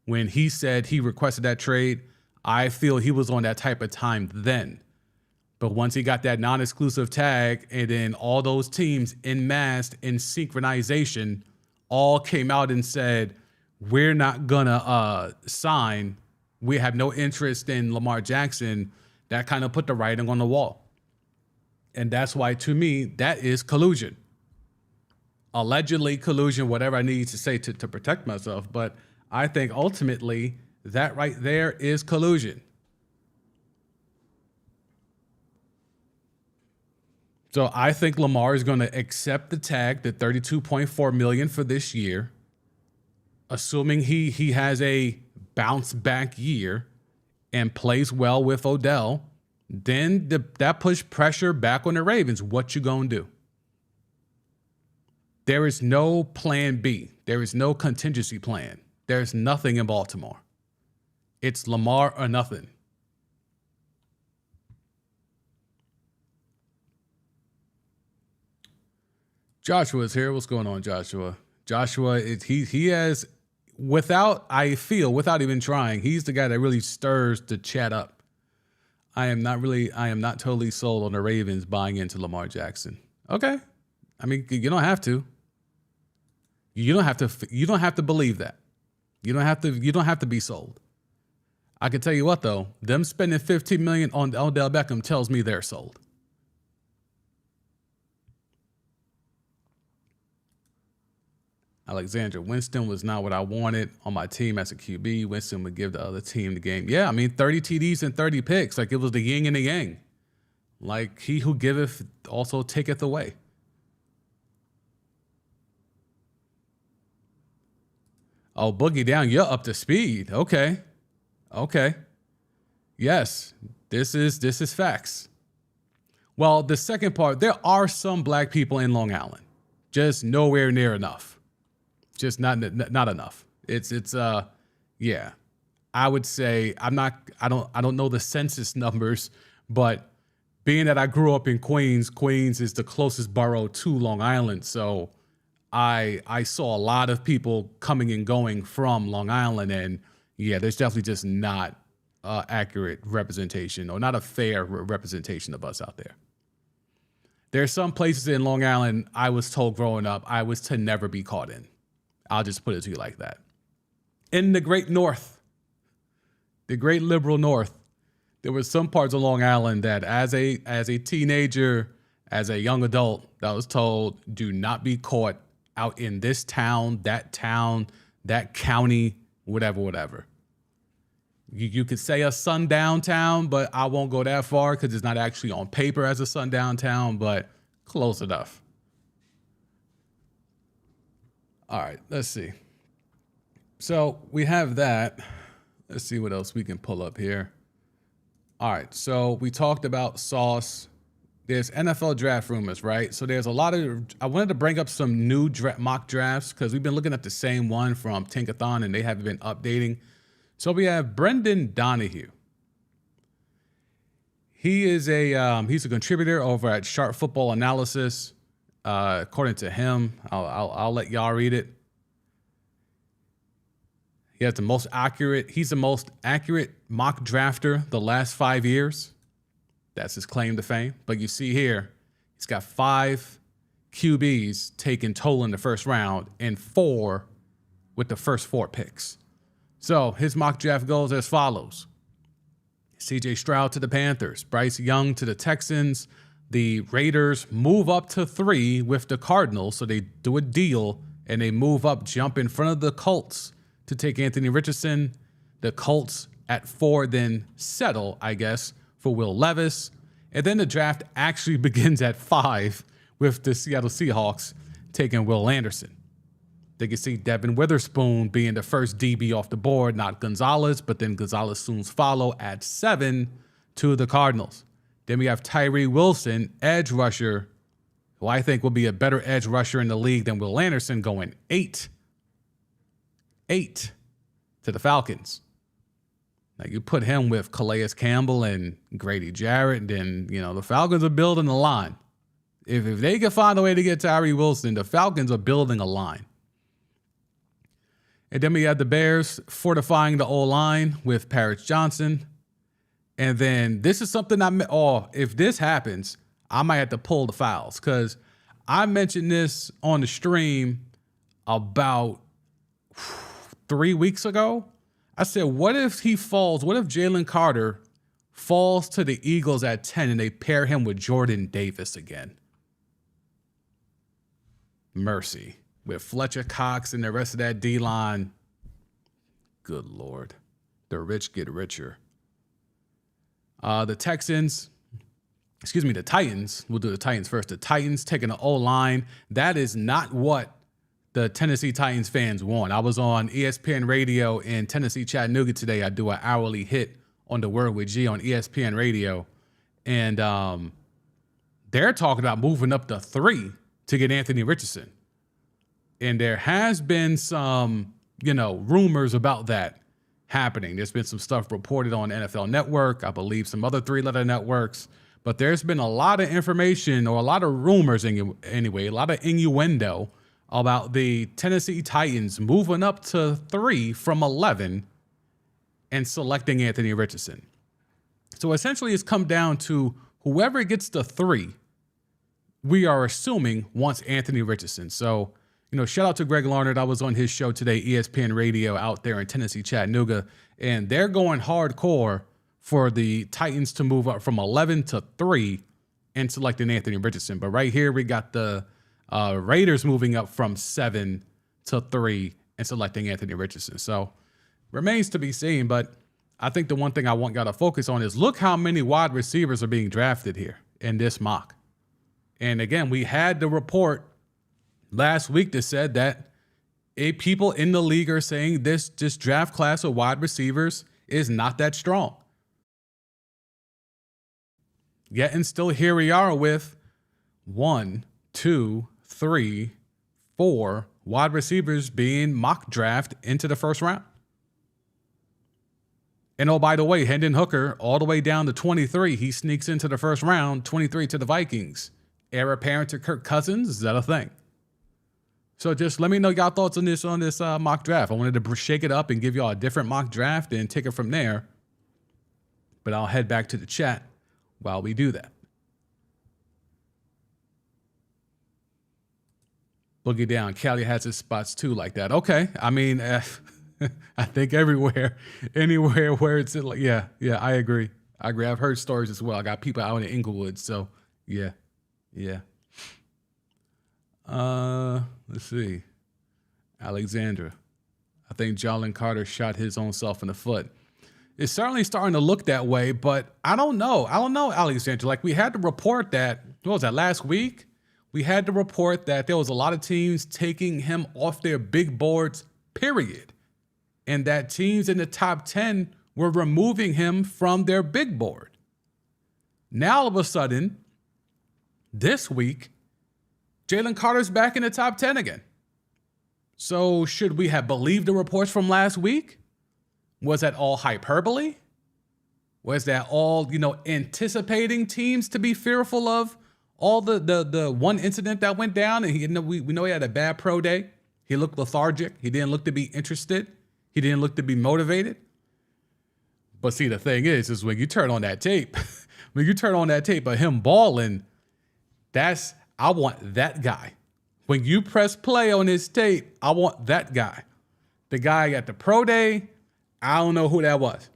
when he said he requested that trade, I feel he was on that type of time then. But once he got that non-exclusive tag and then all those teams en masse in synchronization all came out and said, we're not going to sign. We have no interest in Lamar Jackson. That kind of put the writing on the wall. And that's why, to me, that is collusion. Allegedly collusion, whatever I need to say to protect myself. But I think ultimately that right there is collusion. So I think Lamar is going to accept the tag, the $32.4 million for this year, assuming he has a bounce back year and plays well with Odell. Then that puts pressure back on the Ravens. What you going to do? There is no plan B. There is no contingency plan. There's nothing in Baltimore. It's Lamar or nothing. Joshua's here. What's going on, Joshua? Joshua, he has, without even trying, he's the guy that really stirs the chat up. I am not totally sold on the Ravens buying into Lamar Jackson. Okay. I mean, you don't have to. You don't have to believe that. You don't have to be sold. I can tell you what though, them spending $15 million on Odell Beckham tells me they're sold. Alexandra, Winston was not what I wanted on my team as a QB. Winston would give the other team the game. Yeah, I mean, 30 TDs and 30 picks. Like, it was the yin and the yang. Like, he who giveth also taketh away. Oh, Boogie Down, you're up to speed. Okay. Yes, this is facts. Well, the second part, there are some black people in Long Island. Just nowhere near enough. Just not enough. Yeah. I would say I don't know the census numbers, but being that I grew up in Queens is the closest borough to Long Island. So I saw a lot of people coming and going from Long Island, and yeah, there's definitely just not accurate representation or not a fair representation of us out there. There's some places in Long Island I was told growing up I was to never be caught in. I'll just put it to you like that. In the great North, the great liberal North, there were some parts of Long Island that as a teenager, as a young adult, that was told, do not be caught out in this town, that county, whatever. You could say a sundown town, but I won't go that far because it's not actually on paper as a sundown town, but close enough. All right, let's see. So we have that. Let's see what else we can pull up here. All right, so we talked about Sauce. There's NFL draft rumors, right? So there's a lot of, I wanted to bring up some new mock drafts because we've been looking at the same one from Tinkathon and they haven't been updating. So we have Brendan Donahue. He's a contributor over at Sharp Football Analysis. According to him, I'll let y'all read it. He has the most accurate. He's the most accurate mock drafter the last 5 years. That's his claim to fame. But you see here, he's got 5 QBs taken total in the first round and 4 with the first 4 picks. So his mock draft goes as follows. CJ Stroud to the Panthers, Bryce Young to the Texans. The Raiders move up to 3 with the Cardinals. So they do a deal and they move up, jump in front of the Colts to take Anthony Richardson. The Colts at 4 then settle, I guess, for Will Levis. And then the draft actually begins at 5 with the Seattle Seahawks taking Will Anderson. They can see Devin Witherspoon being the first DB off the board, not Gonzalez, but then Gonzalez soon follow at 7 to the Cardinals. Then we have Tyree Wilson, edge rusher, who I think will be a better edge rusher in the league than Will Anderson, going 8 to the Falcons. Now you put him with Calais Campbell and Grady Jarrett, then, the Falcons are building a line. If they can find a way to get Tyree Wilson, the Falcons are building a line. And then we have the Bears fortifying the O-line with Paris Johnson. And then this is something if this happens, I might have to pull the fouls, because I mentioned this on the stream about 3 weeks ago. I said, what if Jalen Carter falls to the Eagles at 10 and they pair him with Jordan Davis again? Mercy. With Fletcher Cox and the rest of that D-line. Good Lord. The rich get richer. The Titans, we'll do the Titans first. The Titans taking the O-line. That is not what the Tennessee Titans fans want. I was on ESPN Radio in Tennessee, Chattanooga today. I do an hourly hit on the Word with G on ESPN Radio. And they're talking about moving up to 3 to get Anthony Richardson. And there has been some, rumors about that happening. There's been some stuff reported on NFL Network, I believe some other 3-letter networks. But there's been a lot of information, or a lot of rumors anyway, a lot of innuendo about the Tennessee Titans moving up to 3 from 11 and selecting Anthony Richardson. So essentially it's come down to whoever gets to 3, we are assuming wants Anthony Richardson. So, shout out to Greg Larnard. I was on his show today, ESPN Radio, out there in Tennessee, Chattanooga, and they're going hardcore for the Titans to move up from 11 to 3 and selecting Anthony Richardson. But right here, we got the Raiders moving up from 7 to 3 and selecting Anthony Richardson. So remains to be seen, but I think the one thing I want y'all to focus on is look how many wide receivers are being drafted here in this mock. And again, we had the report last week that said that people in the league are saying this draft class of wide receivers is not that strong. Yet and still here we are with 1, 2, 3, 4 wide receivers being mock draft into the first round. And oh, by the way, Hendon Hooker, all the way down to 23, he sneaks into the first round, 23 to the Vikings. Heir apparent to Kirk Cousins, is that a thing? So just let me know y'all thoughts on this mock draft. I wanted to shake it up and give y'all a different mock draft and take it from there. But I'll head back to the chat while we do that. Boogie down. Cali has his spots too like that. Okay. I mean, I think anywhere where it's like, yeah, I agree. I've heard stories as well. I got people out in Inglewood. So yeah. Let's see. Alexandra. I think Jalen Carter shot his own self in the foot. It's certainly starting to look that way, but I don't know, Alexandra. Like, we had to report that, what was that, last week? We had to report that there was a lot of teams taking him off their big boards, period. And that teams in the top 10 were removing him from their big board. Now, all of a sudden, this week, Jalen Carter's back in the top 10 again. So should we have believed the reports from last week? Was that all hyperbole? Was that all, anticipating teams to be fearful of all the one incident that went down? And we know he had a bad pro day. He looked lethargic. He didn't look to be interested. He didn't look to be motivated. But see, the thing is when you turn on that tape, when you turn on that tape of him balling, I want that guy. When you press play on his tape, I want that guy. The guy at the pro day, I don't know who that was.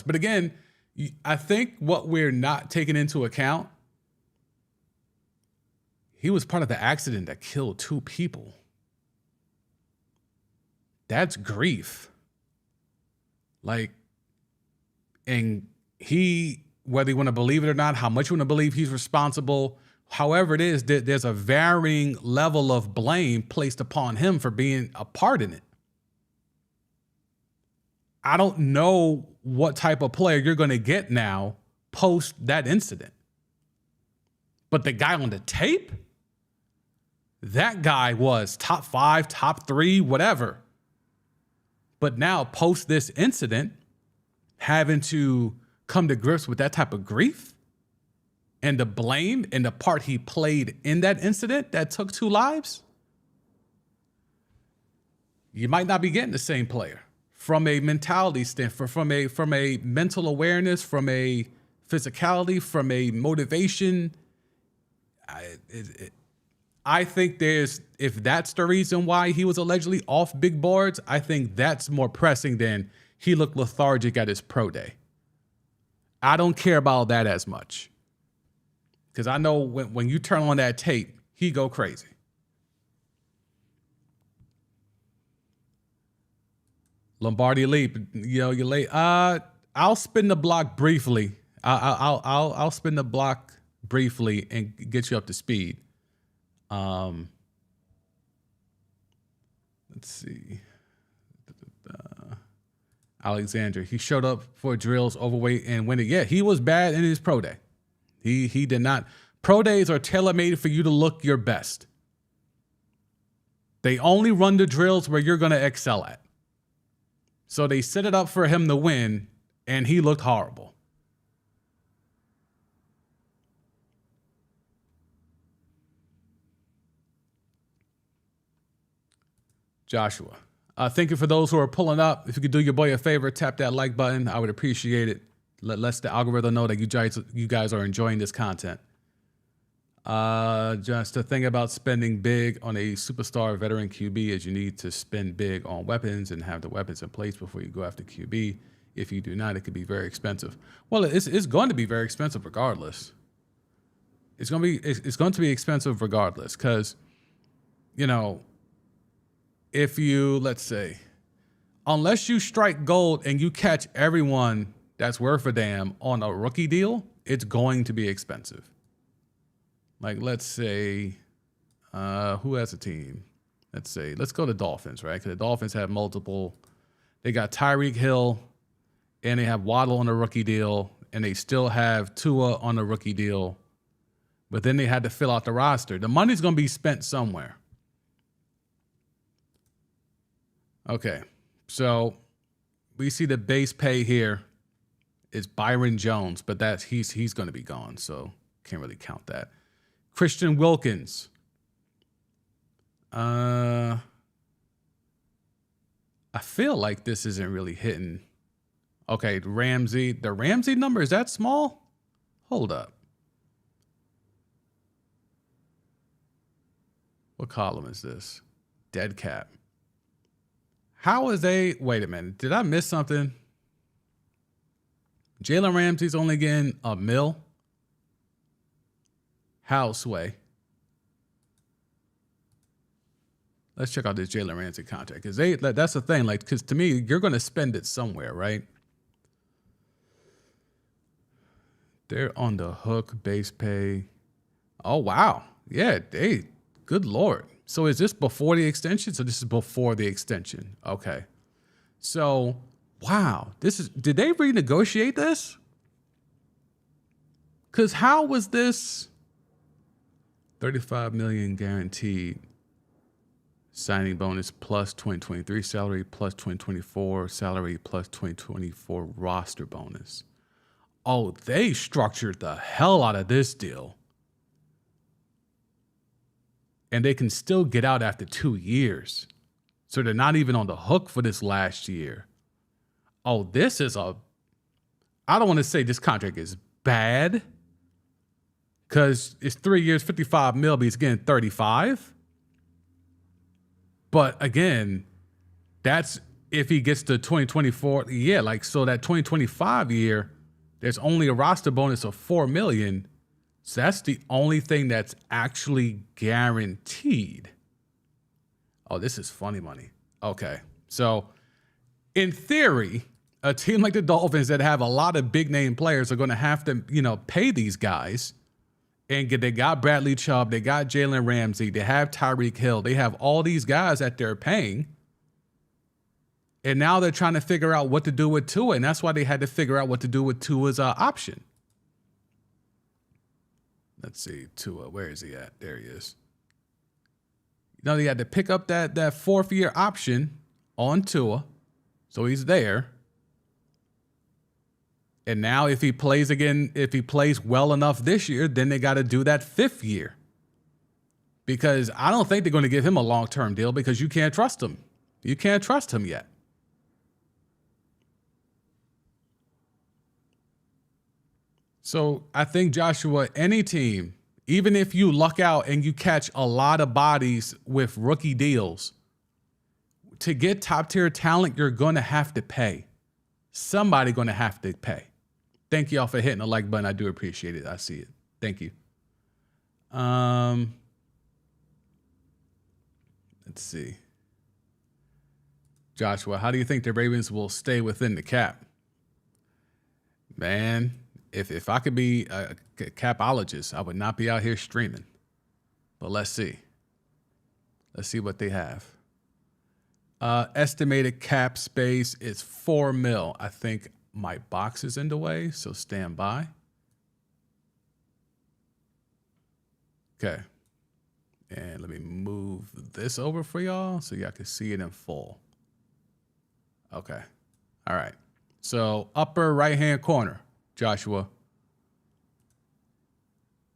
But again, I think what we're not taking into account, he was part of the accident that killed 2 people. That's grief. And he, whether you want to believe it or not, how much you want to believe he's responsible, however it is, there's a varying level of blame placed upon him for being a part in it. I don't know what type of player you're going to get now post that incident. But the guy on the tape, that guy was top 5, top 3, whatever. But now post this incident, having to come to grips with that type of grief and the blame and the part he played in that incident that took 2 lives, you might not be getting the same player from a mentality standpoint, from a mental awareness, from a physicality, from a motivation. I think if that's the reason why he was allegedly off big boards, I think that's more pressing than he looked lethargic at his pro day. I don't care about that as much. Because I know when you turn on that tape, he go crazy. Lombardi Leap, you're late. I'll spin the block briefly. I'll spin the block briefly and get you up to speed. Let's see. Alexander, he showed up for drills, overweight, and winning. Yeah, he was bad in his pro day. He did not. Pro days are tailor-made for you to look your best. They only run the drills where you're going to excel at. So they set it up for him to win, and he looked horrible. Joshua, thank you for those who are pulling up. If you could do your boy a favor, tap that like button. I would appreciate it. Let the algorithm know that you guys are enjoying this content. Just the thing about spending big on a superstar veteran QB is you need to spend big on weapons and have the weapons in place before you go after QB. If you do not, it could be very expensive. Well, it's going to be very expensive regardless. It's going to be expensive regardless because, if you, let's say, unless you strike gold and you catch everyone that's worth a damn on a rookie deal, it's going to be expensive. Like, let's say, who has a team? Let's go to Dolphins, right? Because the Dolphins have multiple. They got Tyreek Hill, and they have Waddle on a rookie deal, and they still have Tua on a rookie deal. But then they had to fill out the roster. The money's going to be spent somewhere. Okay, so we see the base pay here is Byron Jones, but he's going to be gone, so can't really count that. Christian Wilkins. I feel like this isn't really hitting. Okay, Ramsey. The Ramsey number, is that small? Hold up. What column is this? Dead cap. How is wait a minute, did I miss something? Jalen Ramsey's only getting $1 million. How, Sway? Let's check out this Jalen Ramsey contract. Because that's the thing, because to me, you're going to spend it somewhere, right? They're on the hook, base pay. Oh, wow. Yeah, good Lord. So is this before the extension? So this is before the extension. Okay. So, wow. Did they renegotiate this? Because how was this $35 million guaranteed signing bonus plus 2023 salary plus 2024 salary plus 2024 roster bonus? Oh, they structured the hell out of this deal. And they can still get out after 2 years. So they're not even on the hook for this last year. Oh, this is I don't want to say this contract is bad because it's 3 years, 55 mil, but he's getting 35. But again, that's if he gets to 2024. Yeah, like, so that 2025 year, there's only a roster bonus of $4 million. So that's the only thing that's actually guaranteed. Oh, this is funny money. Okay. So in theory, a team like the Dolphins that have a lot of big name players are going to have to, pay these guys. And they got Bradley Chubb, they got Jalen Ramsey, they have Tyreek Hill, they have all these guys that they're paying. And now they're trying to figure out what to do with Tua, and that's why they had to figure out what to do with Tua's option. Let's see, Tua, where is he at? There he is. They had to pick up that fourth-year option on Tua, so he's there. And now if he plays well enough this year, then they got to do that 5th year. Because I don't think they're going to give him a long-term deal because you can't trust him. You can't trust him yet. So I think, Joshua, any team, even if you luck out and you catch a lot of bodies with rookie deals, to get top-tier talent, you're going to have to pay. Somebody going to have to pay. Thank y'all for hitting the like button. I do appreciate it. I see it. Thank you. Let's see. Joshua, how do you think the Ravens will stay within the cap? Man, if I could be a capologist, I would not be out here streaming. But let's see. Let's see what they have. Estimated cap space is $4 million. I think my box is in the way, so stand by. Okay. And let me move this over for y'all so y'all can see it in full. Okay. All right. So upper right-hand corner, Joshua.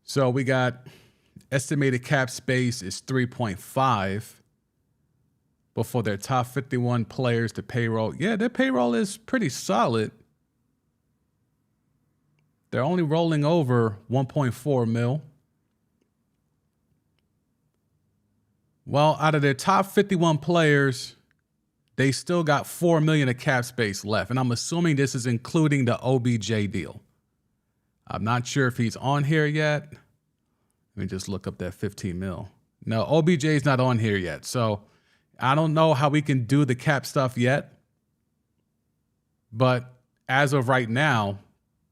So we got estimated cap space is 3.5. But for their top 51 players, the payroll, their payroll is pretty solid. They're only rolling over 1.4 mil. Well, out of their top 51 players, they still got $4 million of cap space left. And I'm assuming this is including the OBJ deal. I'm not sure if he's on here yet. Let me just look up that 15 mil. No, OBJ is not on here yet. So I don't know how we can do the cap stuff yet. But as of right now,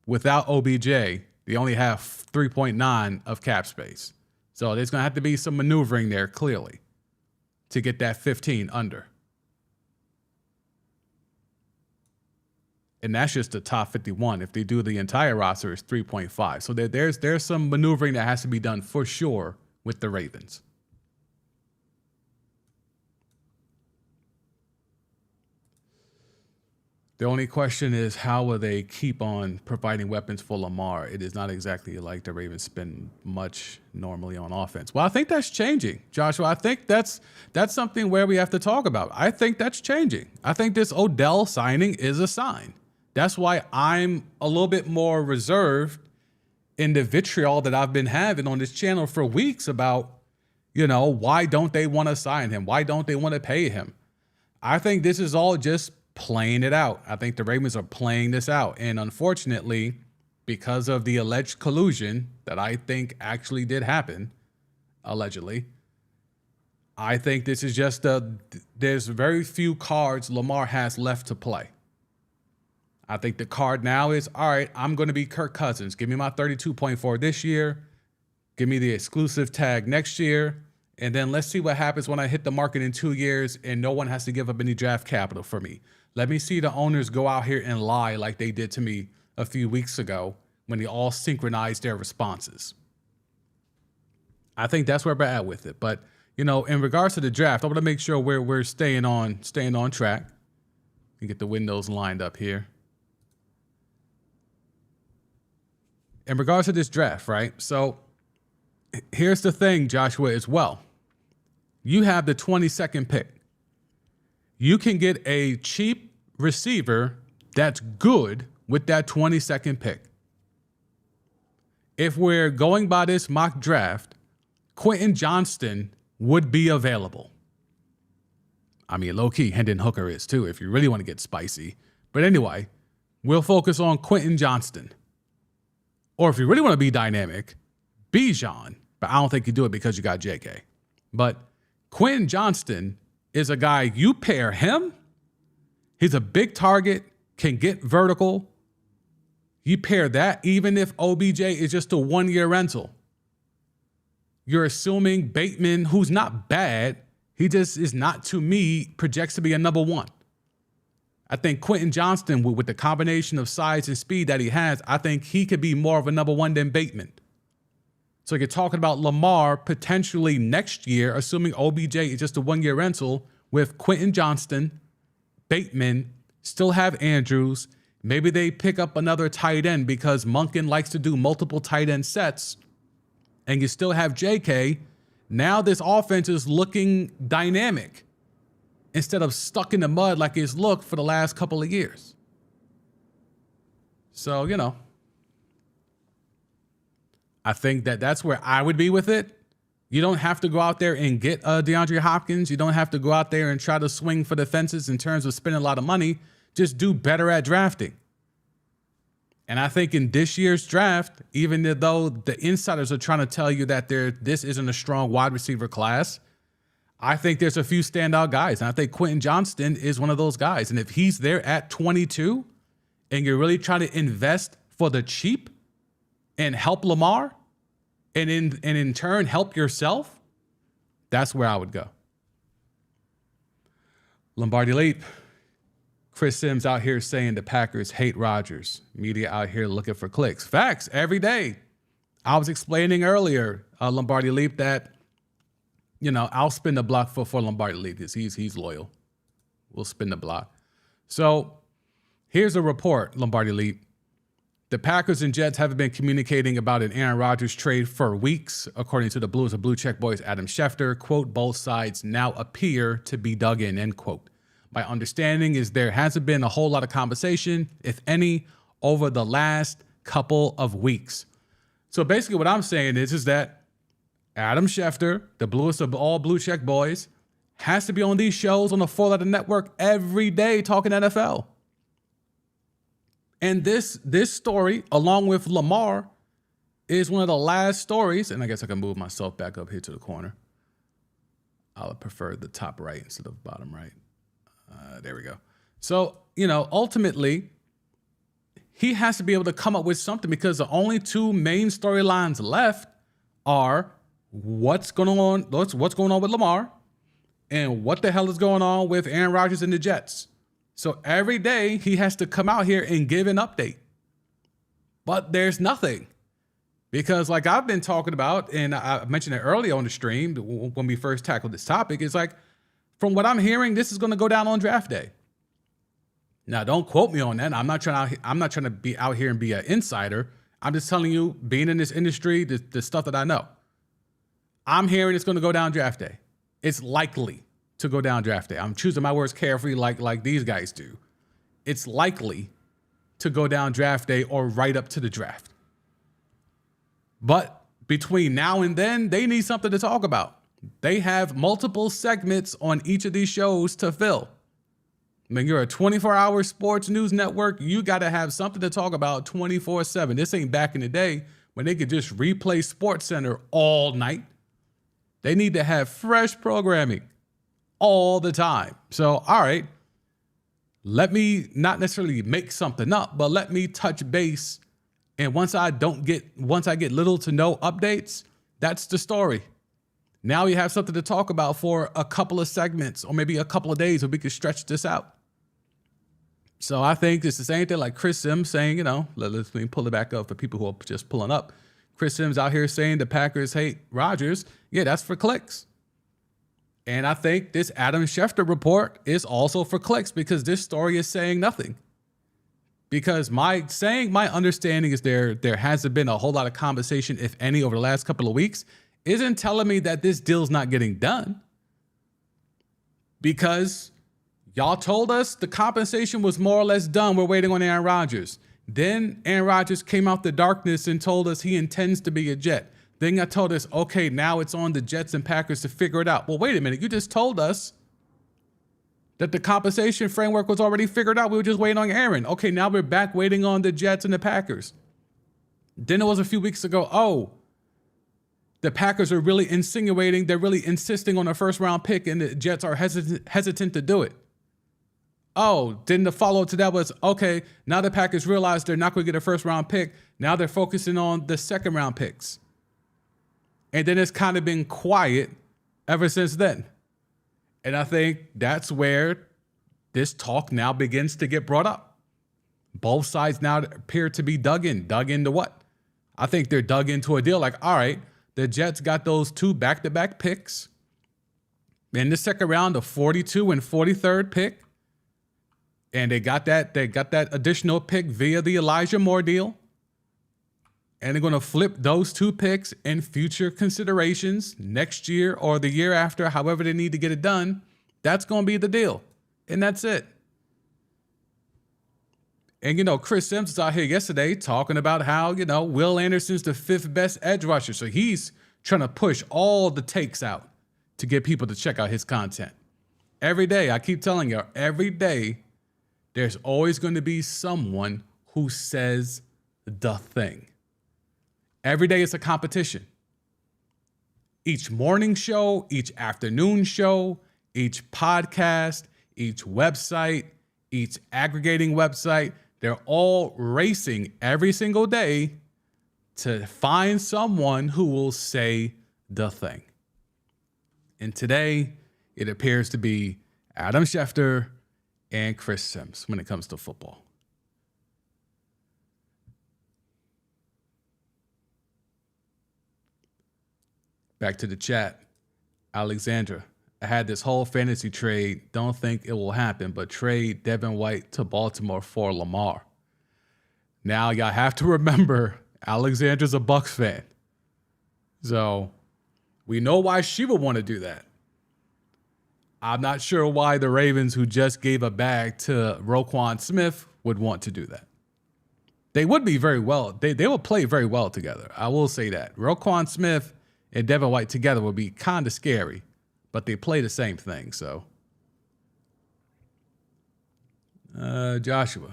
without OBJ, they only have 3.9 of cap space. So there's going to have to be some maneuvering there, clearly, to get that 15 under. And that's just the top 51. If they do the entire roster, it's 3.5. So there's some maneuvering that has to be done for sure with the Ravens. The only question is, how will they keep on providing weapons for Lamar? It is not exactly like the Ravens spend much normally on offense. Well, I think that's changing, Joshua. I think that's something where we have to talk about. I think that's changing. I think this Odell signing is a sign. That's why I'm a little bit more reserved in the vitriol that I've been having on this channel for weeks about, why don't they want to sign him? Why don't they want to pay him? I think this is all just playing it out. I think the Ravens are playing this out. And unfortunately, because of the alleged collusion that I think actually did happen, allegedly, I think this is just there's very few cards Lamar has left to play. I think the card now is, all right, I'm going to be Kirk Cousins. Give me my 32.4 this year. Give me the exclusive tag next year. And then let's see what happens when I hit the market in 2 years and no one has to give up any draft capital for me. Let me see the owners go out here and lie like they did to me a few weeks ago when they all synchronized their responses. I think that's where we're at with it. But, in regards to the draft, I want to make sure we're staying on track. And get the windows lined up here. In regards to this draft, right? So here's the thing, Joshua, as well. You have the 22nd pick. you can get a cheap receiver that's good with that 22nd pick. If we're going by this mock draft, Quentin Johnston would be available. I mean, low-key, Hendon Hooker is too, if you really want to get spicy. But anyway, we'll focus on Quentin Johnston. Or if you really want to be dynamic, Bijan. But I don't think you do it because you got JK. But Quentin Johnston is a guy, you pair him, he's a big target, can get vertical. You pair that, even if OBJ is just a 1-year rental. You're assuming Bateman, who's not bad, he just is not, to me, projects to be a number one. I think Quentin Johnston, with the combination of size and speed that he has, I think he could be more of a number one than Bateman. So you're talking about Lamar potentially next year, assuming OBJ is just a 1-year rental, with Quentin Johnston, Bateman, still have Andrews. Maybe they pick up another tight end because Monken likes to do multiple tight end sets, and you still have JK. Now this offense is looking dynamic instead of stuck in the mud like it's looked for the last couple of years. So, I think that's where I would be with it. You don't have to go out there and get DeAndre Hopkins. You don't have to go out there and try to swing for the fences in terms of spending a lot of money. Just do better at drafting. And I think in this year's draft, even though the insiders are trying to tell you that this isn't a strong wide receiver class, I think there's a few standout guys. And I think Quentin Johnston is one of those guys. And if he's there at 22 and you're really trying to invest for the cheap and help Lamar and in turn help yourself, that's where I would go. Lombardi Leap. Chris Sims out here saying the Packers hate Rodgers. Media out here looking for clicks. Facts every day. I was explaining earlier, Lombardi Leap, that, I'll spin the block for Lombardi Leap because he's loyal. We'll spin the block. So here's a report, Lombardi Leap. The Packers and Jets haven't been communicating about an Aaron Rodgers trade for weeks, according to the Blues of Blue Check Boys Adam Schefter. Quote, both sides now appear to be dug in, end quote. My understanding is there hasn't been a whole lot of conversation, if any, over the last couple of weeks. So basically what I'm saying is that Adam Schefter, the bluest of all Blue Check Boys, has to be on these shows on the 4-letter network every day talking NFL. And this story, along with Lamar, is one of the last stories, and I guess I can move myself back up here to the corner. I would prefer the top right instead of bottom right. There we go. So, ultimately, he has to be able to come up with something because the only two main storylines left are what's going on with Lamar and what the hell is going on with Aaron Rodgers and the Jets. So every day he has to come out here and give an update. But there's nothing. Because like I've been talking about, and I mentioned it earlier on the stream when we first tackled this topic, it's like, from what I'm hearing, this is going to go down on draft day. Now, don't quote me on that. I'm not trying to be out here and be an insider. I'm just telling you, being in this industry, the stuff that I know. I'm hearing it's going to go down draft day. It's likely to go down draft day. I'm choosing my words carefully like these guys do. It's likely to go down draft day or right up to the draft. But between now and then, they need something to talk about. They have multiple segments on each of these shows to fill. When you're a 24-hour sports news network, you got to have something to talk about 24/7. This ain't back in the day when they could just replay SportsCenter all night. They need to have fresh programming all the time. So, all right, let me not necessarily make something up, but let me touch base. And once I get little to no updates, that's the story. Now we have something to talk about for a couple of segments or maybe a couple of days where we can stretch this out. So I think it's the same thing like Chris Sims saying, let me pull it back up for people who are just pulling up. Chris Sims out here saying the Packers hate Rodgers. Yeah, that's for clicks. And I think this Adam Schefter report is also for clicks because this story is saying nothing. Because my understanding is there hasn't been a whole lot of conversation, if any, over the last couple of weeks, isn't telling me that this deal's not getting done. Because Y'all told us the compensation was more or less done. We're waiting on Aaron Rodgers. Then Aaron Rodgers came out the darkness and told us he intends to be a Jet. Then y'all told us, okay, now it's on the Jets and Packers to figure it out. Well, wait a minute. You just told us that the compensation framework was already figured out. We were just waiting on Aaron. Okay, now we're back waiting on the Jets and the Packers. Then it was a few weeks ago, oh, the Packers are really insinuating, they're really insisting on a first-round pick, and the Jets are hesitant to do it. Oh, then the follow-up to that was, okay, now the Packers realize they're not going to get a first-round pick. Now they're focusing on the second-round picks. And then it's kind of been quiet ever since then. And I think that's where this talk now begins to get brought up. Both sides now appear to be dug into what? I think they're dug into a deal like, all right, the Jets got those 2 back-to-back picks in the second round, the 42 and 43rd pick. And they got that additional pick via the Elijah Moore deal. And they're going to flip those 2 picks in future considerations next year or the year after, however they need to get it done. That's going to be the deal. And that's it. And, Chris Sims was out here yesterday talking about how, Will Anderson's the 5th best edge rusher. So he's trying to push all the takes out to get people to check out his content. Every day, I keep telling you, every day, there's always going to be someone who says the thing. Every day it's a competition. Each morning show, each afternoon show, each podcast, each website, each aggregating website, they're all racing every single day to find someone who will say the thing. And today, it appears to be Adam Schefter and Chris Sims when it comes to football. Back to the chat. Alexandra, I had this whole fantasy trade. Don't think it will happen, but trade Devin White to Baltimore for Lamar. Now, y'all have to remember, Alexandra's a Bucs fan. So we know why she would want to do that. I'm not sure why the Ravens, who just gave a bag to Roquan Smith, would want to do that. They would be very well. They will play very well together. I will say that. Roquan Smith and Devin White together would be kind of scary, but they play the same thing. So, Joshua,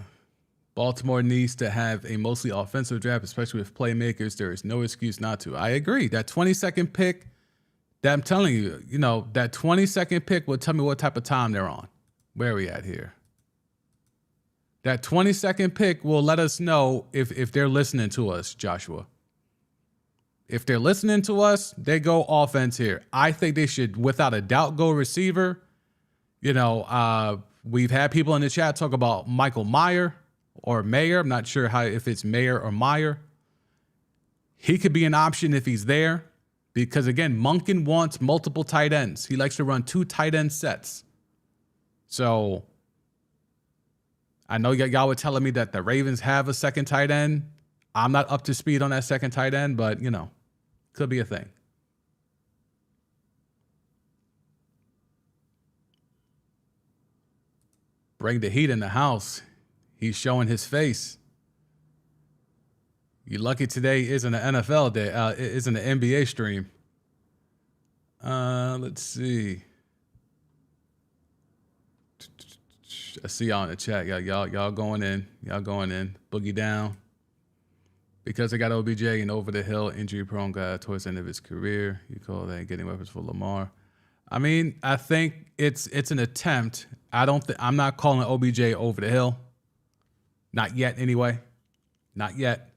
Baltimore needs to have a mostly offensive draft, especially with playmakers. There is no excuse not to. I agree. That 22nd pick, that I'm telling you, that 22nd pick will tell me what type of time they're on. Where are we at here? That 22nd pick will let us know if they're listening to us, Joshua. If they're listening to us, they go offense here. I think they should, without a doubt, go receiver. We've had people in the chat talk about Michael Mayer or Mayer. I'm not sure if it's Mayer or Meyer. He could be an option if he's there because, again, Monken wants multiple tight ends. He likes to run 2 tight end sets. So I know y'all were telling me that the Ravens have a second tight end. I'm not up to speed on that second tight end, but, could be a thing. Bring the heat in the house. He's showing his face. You're lucky today isn't an NFL day, isn't an NBA stream. Let's see. I see y'all in the chat. Y'all going in. Y'all going in. Boogie down. Because they got OBJ and over the hill, injury-prone guy towards the end of his career. You call that getting weapons for Lamar. I mean, I think it's an attempt. I'm not calling OBJ over the hill. Not yet, anyway. Not yet.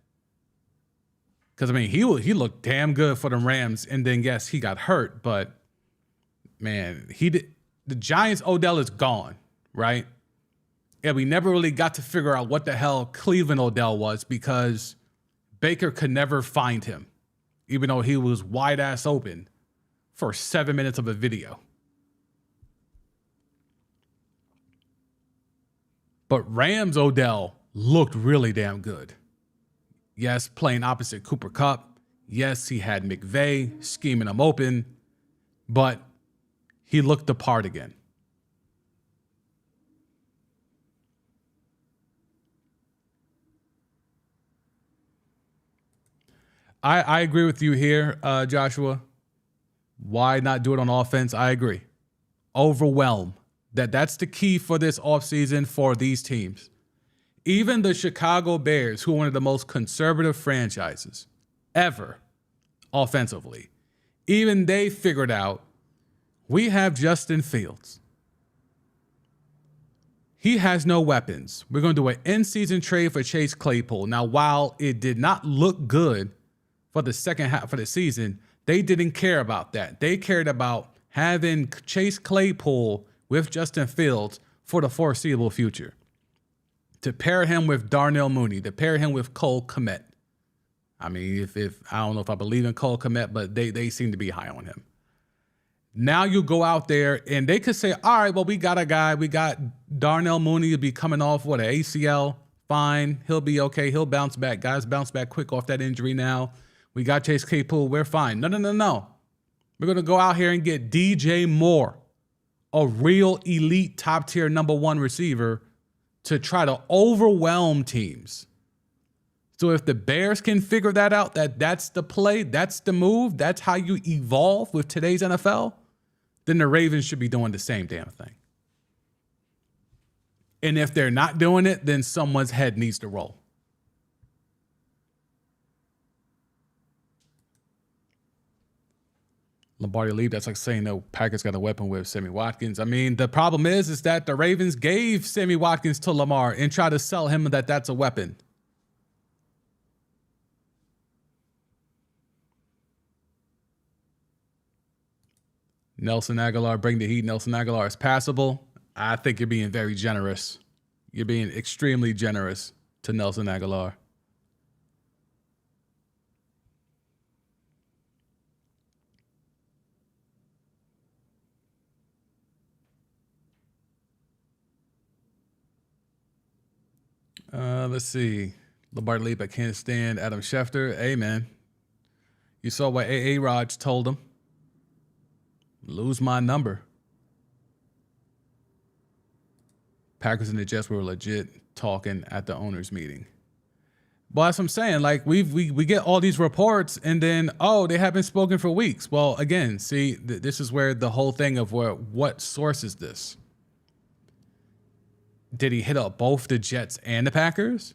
Because, he looked damn good for the Rams, and then, yes, he got hurt. But, man, the Giants' Odell is gone, right? And we never really got to figure out what the hell Cleveland Odell was because Baker could never find him, even though he was wide-ass open for 7 minutes of a video. But Rams Odell looked really damn good. Yes, playing opposite Cooper Kupp. Yes, he had McVay scheming him open, but he looked the part again. I agree with you here, Joshua. Why not do it on offense? I agree. Overwhelm. That's the key for this offseason for these teams. Even the Chicago Bears, who are one of the most conservative franchises ever offensively, even they figured out we have Justin Fields. He has no weapons. We're going to do an in-season trade for Chase Claypool. Now, while it did not look good for the second half of the season, they didn't care about that. They cared about having Chase Claypool with Justin Fields for the foreseeable future. To pair him with Darnell Mooney, to pair him with Cole Kmet. I mean, if I don't know if I believe in Cole Kmet, but they seem to be high on him. Now you go out there and they could say, all right, well, we got a guy. We got Darnell Mooney to be coming off, an ACL. Fine. He'll be okay. He'll bounce back. Guys bounce back quick off that injury now. We got Chase Claypool. We're fine. No. We're going to go out here and get DJ Moore, a real elite top tier #1 receiver to try to overwhelm teams. So if the Bears can figure that out, that's the play, that's the move, that's how you evolve with today's NFL, then the Ravens should be doing the same damn thing. And if they're not doing it, then someone's head needs to roll. Lombardi Leap, that's like saying the Packers got a weapon with Sammy Watkins. I mean, the problem is that the Ravens gave Sammy Watkins to Lamar and tried to sell him that that's a weapon. Nelson Aguilar, bring the heat. Nelson Aguilar is passable. I think you're being very generous. You're being extremely generous to Nelson Aguilar. Let's see. Lombardi Leap, I can't stand Adam Schefter. Hey, man. You saw what A.A. Raj told him. Lose my number. Packers and the Jets were legit talking at the owners' meeting. Well, that's what I'm saying. Like, we get all these reports, and then, they haven't spoken for weeks. Well, again, see, this is where the whole thing of what source is this? Did he hit up both the Jets and the Packers?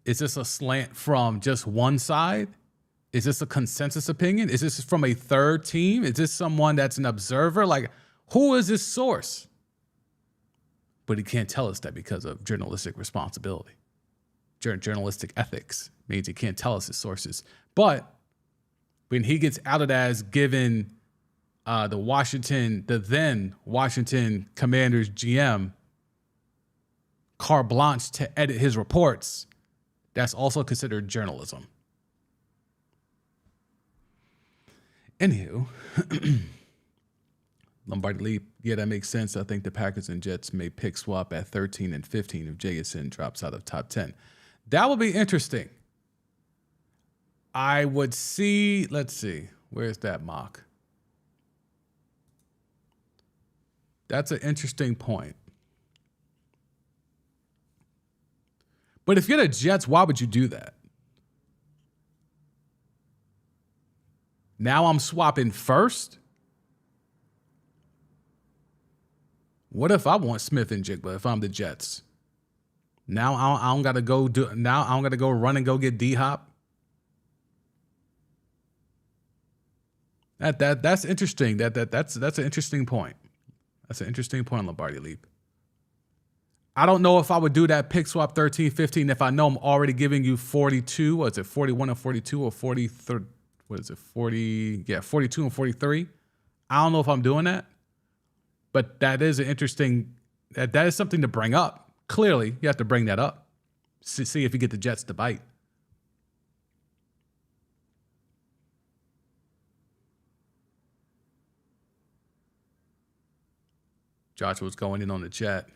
Is this a slant from just one side? Is this a consensus opinion? Is this from a third team? Is this someone that's an observer? Like, who is this source? But he can't tell us that because of journalistic responsibility. Journalistic ethics means he can't tell us his sources. But when he gets outed as giving the then Washington Commanders GM carte blanche to edit his reports, that's also considered journalism. Anywho, Lombardi Leap, yeah, that makes sense. I think the Packers and Jets may pick swap at 13 and 15 if Jason drops out of top 10. That would be interesting. I would see, let's see, where's that mock? That's an interesting point. But if you're the Jets, why would you do that? Now I'm swapping first? What if I want Smith and Jigba if I'm the Jets? Now I don't gotta go run and go get D-Hop. That's interesting. That's an interesting point. That's an interesting point on Lombardi Leap. I don't know if I would do that pick swap 13-15 if I know I'm already giving you 42. Was it 41 and 42 or 43? What is it? 40? Yeah, 42 and 43. I don't know if I'm doing that. But that is an interesting, that is something to bring up. Clearly, you have to bring that up. See if you get the Jets to bite. Joshua's going in on the chat.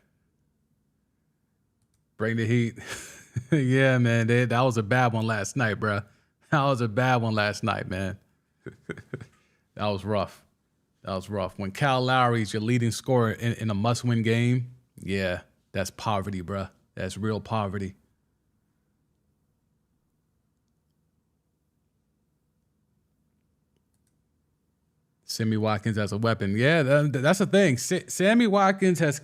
Bring the heat. Yeah, man. That was a bad one last night, bro. That was a bad one last night, man. That was rough. That was rough. When Kyle Lowry's your leading scorer in a must-win game, yeah, that's poverty, bro. That's real poverty. Sammy Watkins as a weapon. Yeah, that's the thing. Sammy Watkins has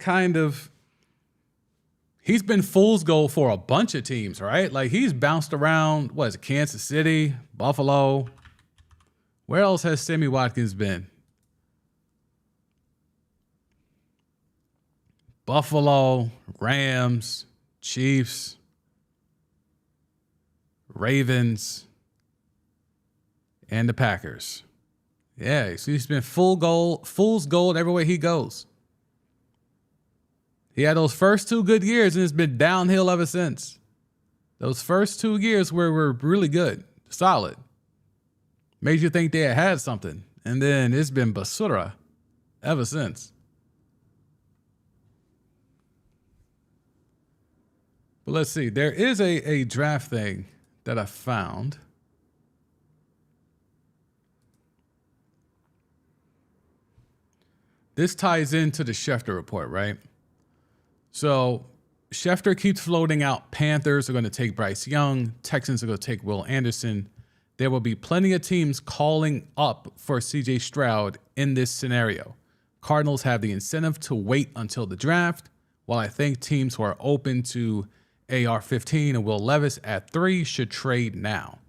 he's been fool's gold for a bunch of teams, right? Like he's bounced around, what is it, Kansas City, Buffalo. Where else has Sammy Watkins been? Buffalo, Rams, Chiefs, Ravens, and the Packers. Yeah, so he's been fool's gold everywhere he goes. He had those first 2 good years, and it's been downhill ever since. Those first 2 years were really good, solid. Made you think they had something. And then it's been basura ever since. But let's see. There is a draft thing that I found. This ties into the Schefter report, right? So Schefter keeps floating out Panthers are going to take Bryce Young. Texans are going to take Will Anderson. There will be plenty of teams calling up for CJ Stroud in this scenario. Cardinals have the incentive to wait until the draft, while I think teams who are open to AR-15 and Will Levis at 3 should trade now.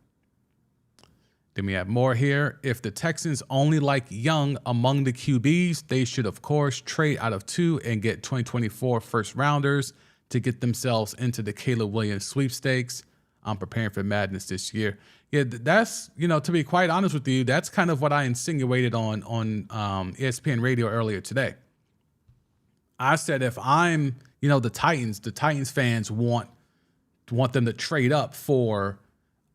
Then we have more here. If the Texans only like Young among the QBs, they should, of course, trade out of 2 and get 2024 first rounders to get themselves into the Caleb Williams sweepstakes. I'm preparing for madness this year. Yeah, that's, to be quite honest with you, that's kind of what I insinuated on ESPN radio earlier today. I said if I'm, the Titans fans want them to trade up for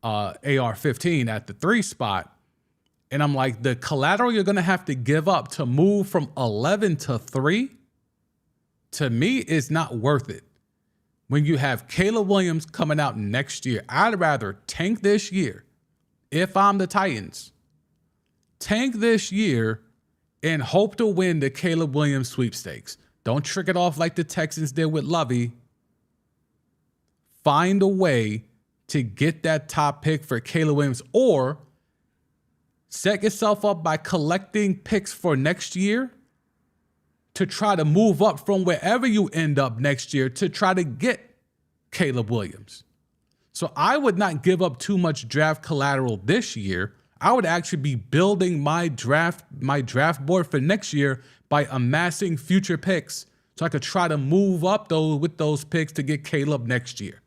AR-15 at the 3 spot. And I'm like, the collateral you're going to have to give up to move from 11 to 3, to me, is not worth it. When you have Caleb Williams coming out next year, I'd rather tank this year. If I'm the Titans, tank this year and hope to win the Caleb Williams sweepstakes. Don't trick it off like the Texans did with Lovey. Find a way to get that top pick for Caleb Williams, or set yourself up by collecting picks for next year to try to move up from wherever you end up next year to try to get Caleb Williams. So I would not give up too much draft collateral this year. I would actually be building my draft board for next year by amassing future picks so I could try to move up with those picks to get Caleb next year.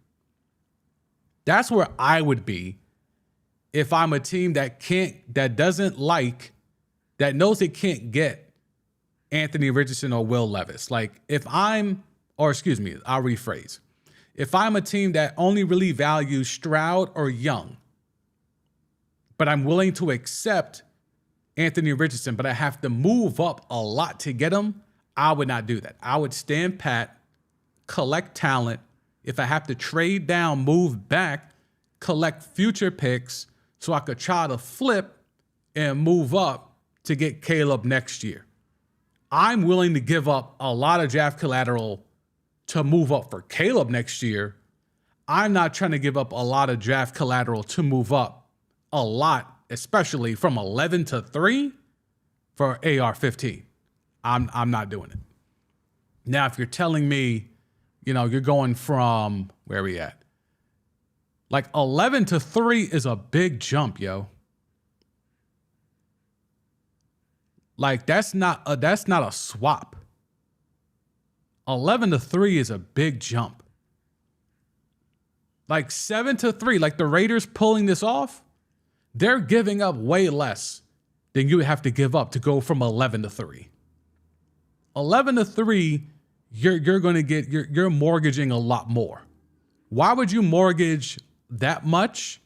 That's where I would be if I'm a team that knows it can't get Anthony Richardson or Will Levis. I'll rephrase. If I'm a team that only really values Stroud or Young, but I'm willing to accept Anthony Richardson, but I have to move up a lot to get him, I would not do that. I would stand pat, collect talent. If I have to trade down, move back, collect future picks so I could try to flip and move up to get Caleb next year. I'm willing to give up a lot of draft collateral to move up for Caleb next year. I'm not trying to give up a lot of draft collateral to move up a lot, especially from 11 to 3 for AR-15. I'm not doing it. Now, if you're telling me, you're going from, where are we at? Like 11 to 3 is a big jump, yo. Like that's not a swap. 11 to 3 is a big jump. Like 7 to 3, like the Raiders pulling this off, they're giving up way less than you would have to give up to go from 11 to 3. 11 to 3, you're going to get, you're mortgaging a lot more. Why would you mortgage that much?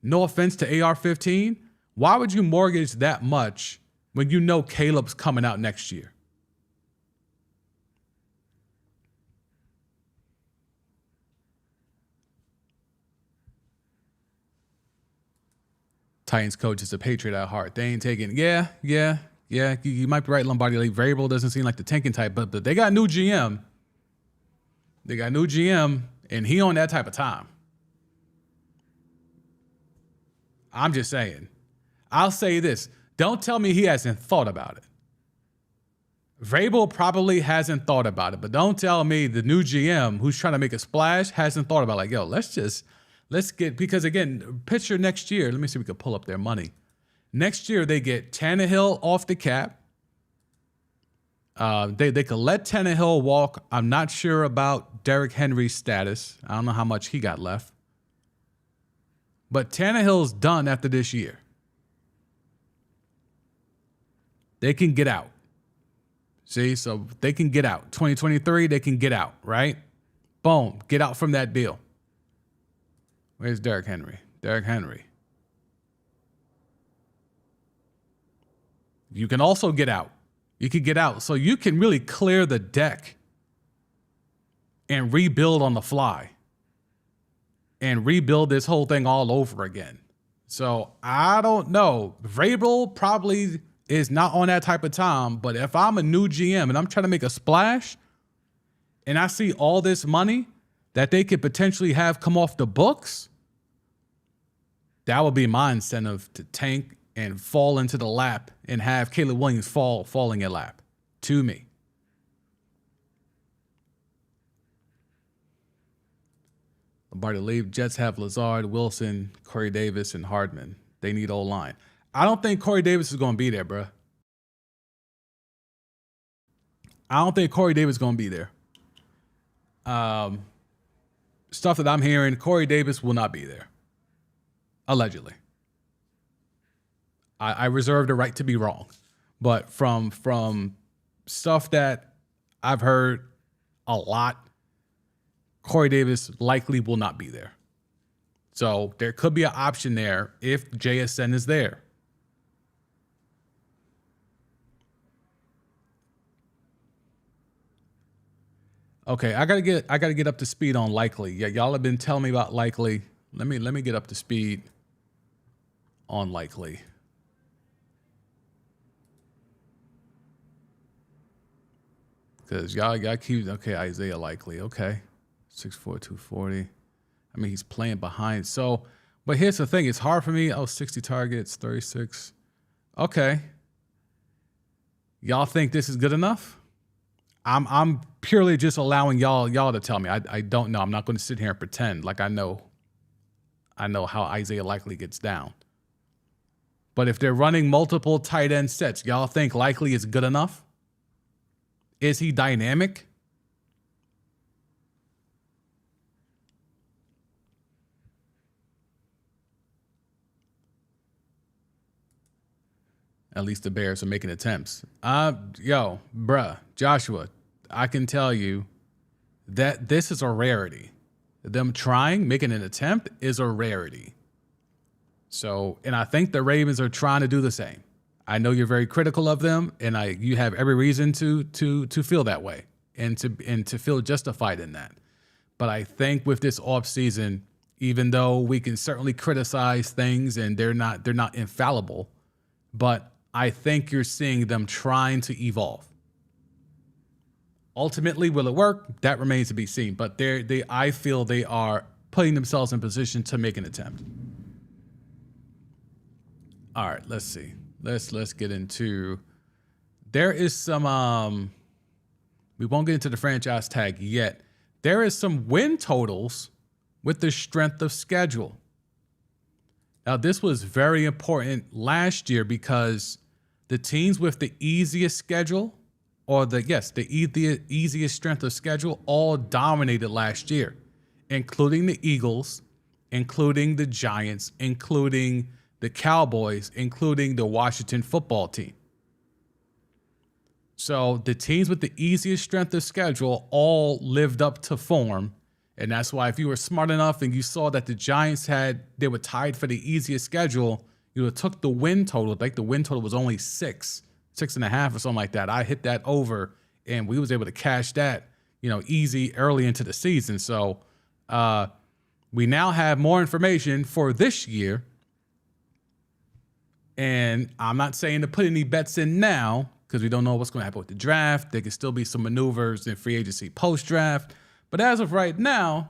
No offense to AR-15. Why would you mortgage that much when you know Caleb's coming out next year? Titans coach is a Patriot at heart. They ain't taking, yeah. You might be right, Lombardi. Like, Vrabel doesn't seem like the tanking type, but they got new GM. They got new GM, and he on that type of time. I'm just saying. I'll say this. Don't tell me he hasn't thought about it. Vrabel probably hasn't thought about it, but don't tell me the new GM who's trying to make a splash hasn't thought about, like, yo, let's get, because again, picture next year. Let me see if we can pull up their money. Next year, they get Tannehill off the cap. They could let Tannehill walk. I'm not sure about Derrick Henry's status. I don't know how much he got left. But Tannehill's done after this year. They can get out. See, so they can get out. 2023, they can get out, right? Boom, get out from that deal. Where's Derrick Henry? Derrick Henry. You can also get out. You can get out. So you can really clear the deck and rebuild on the fly and rebuild this whole thing all over again. So I don't know. Vrabel probably is not on that type of time, but if I'm a new GM and I'm trying to make a splash and I see all this money that they could potentially have come off the books, that would be my incentive to tank and fall into the lap and have Caleb Williams fall in your lap to me. Lombardi leave. Jets have Lazard, Wilson, Corey Davis, and Hardman. They need O-line. I don't think Corey Davis is going to be there, bro. I don't think Corey Davis is going to be there. Stuff that I'm hearing, Corey Davis will not be there. Allegedly. I reserve the right to be wrong. But from stuff that I've heard a lot, Corey Davis likely will not be there. So there could be an option there if JSN is there. Okay, I gotta get up to speed on Likely. Yeah, y'all have been telling me about Likely. Let me get up to speed on Likely. Because y'all keep, okay, Isaiah Likely, okay. 6'4", 240. I mean, he's playing behind. So, but here's the thing. It's hard for me. Oh, 60 targets, 36. Okay. Y'all think this is good enough? I'm purely just allowing y'all to tell me. I don't know. I'm not going to sit here and pretend like I know how Isaiah Likely gets down. But if they're running multiple tight end sets, y'all think Likely is good enough? Is he dynamic? At least the Bears are making attempts. Yo, bruh, Joshua, I can tell you that this is a rarity. Them making an attempt is a rarity. So, and I think the Ravens are trying to do the same. I know you're very critical of them, and you have every reason to feel that way and to feel justified in that. But I think with this offseason, even though we can certainly criticize things and they're not infallible, but I think you're seeing them trying to evolve. Ultimately, will it work? That remains to be seen. But I feel they are putting themselves in position to make an attempt. All right, let's see. Let's get into. There is some. We won't get into the franchise tag yet. There is some win totals with the strength of schedule. Now, this was very important last year because the teams with the easiest schedule, or the easiest strength of schedule, all dominated last year, including the Eagles, including the Giants, including the Cowboys, including the Washington football team. So the teams with the easiest strength of schedule all lived up to form. And that's why if you were smart enough and you saw that the Giants they were tied for the easiest schedule, you took the win total. Like the win total was only 6.5 or something like that. I hit that over and we was able to cash that, easy early into the season. So we now have more information for this year. And I'm not saying to put any bets in now because we don't know what's going to happen with the draft. There could still be some maneuvers in free agency post-draft. But as of right now,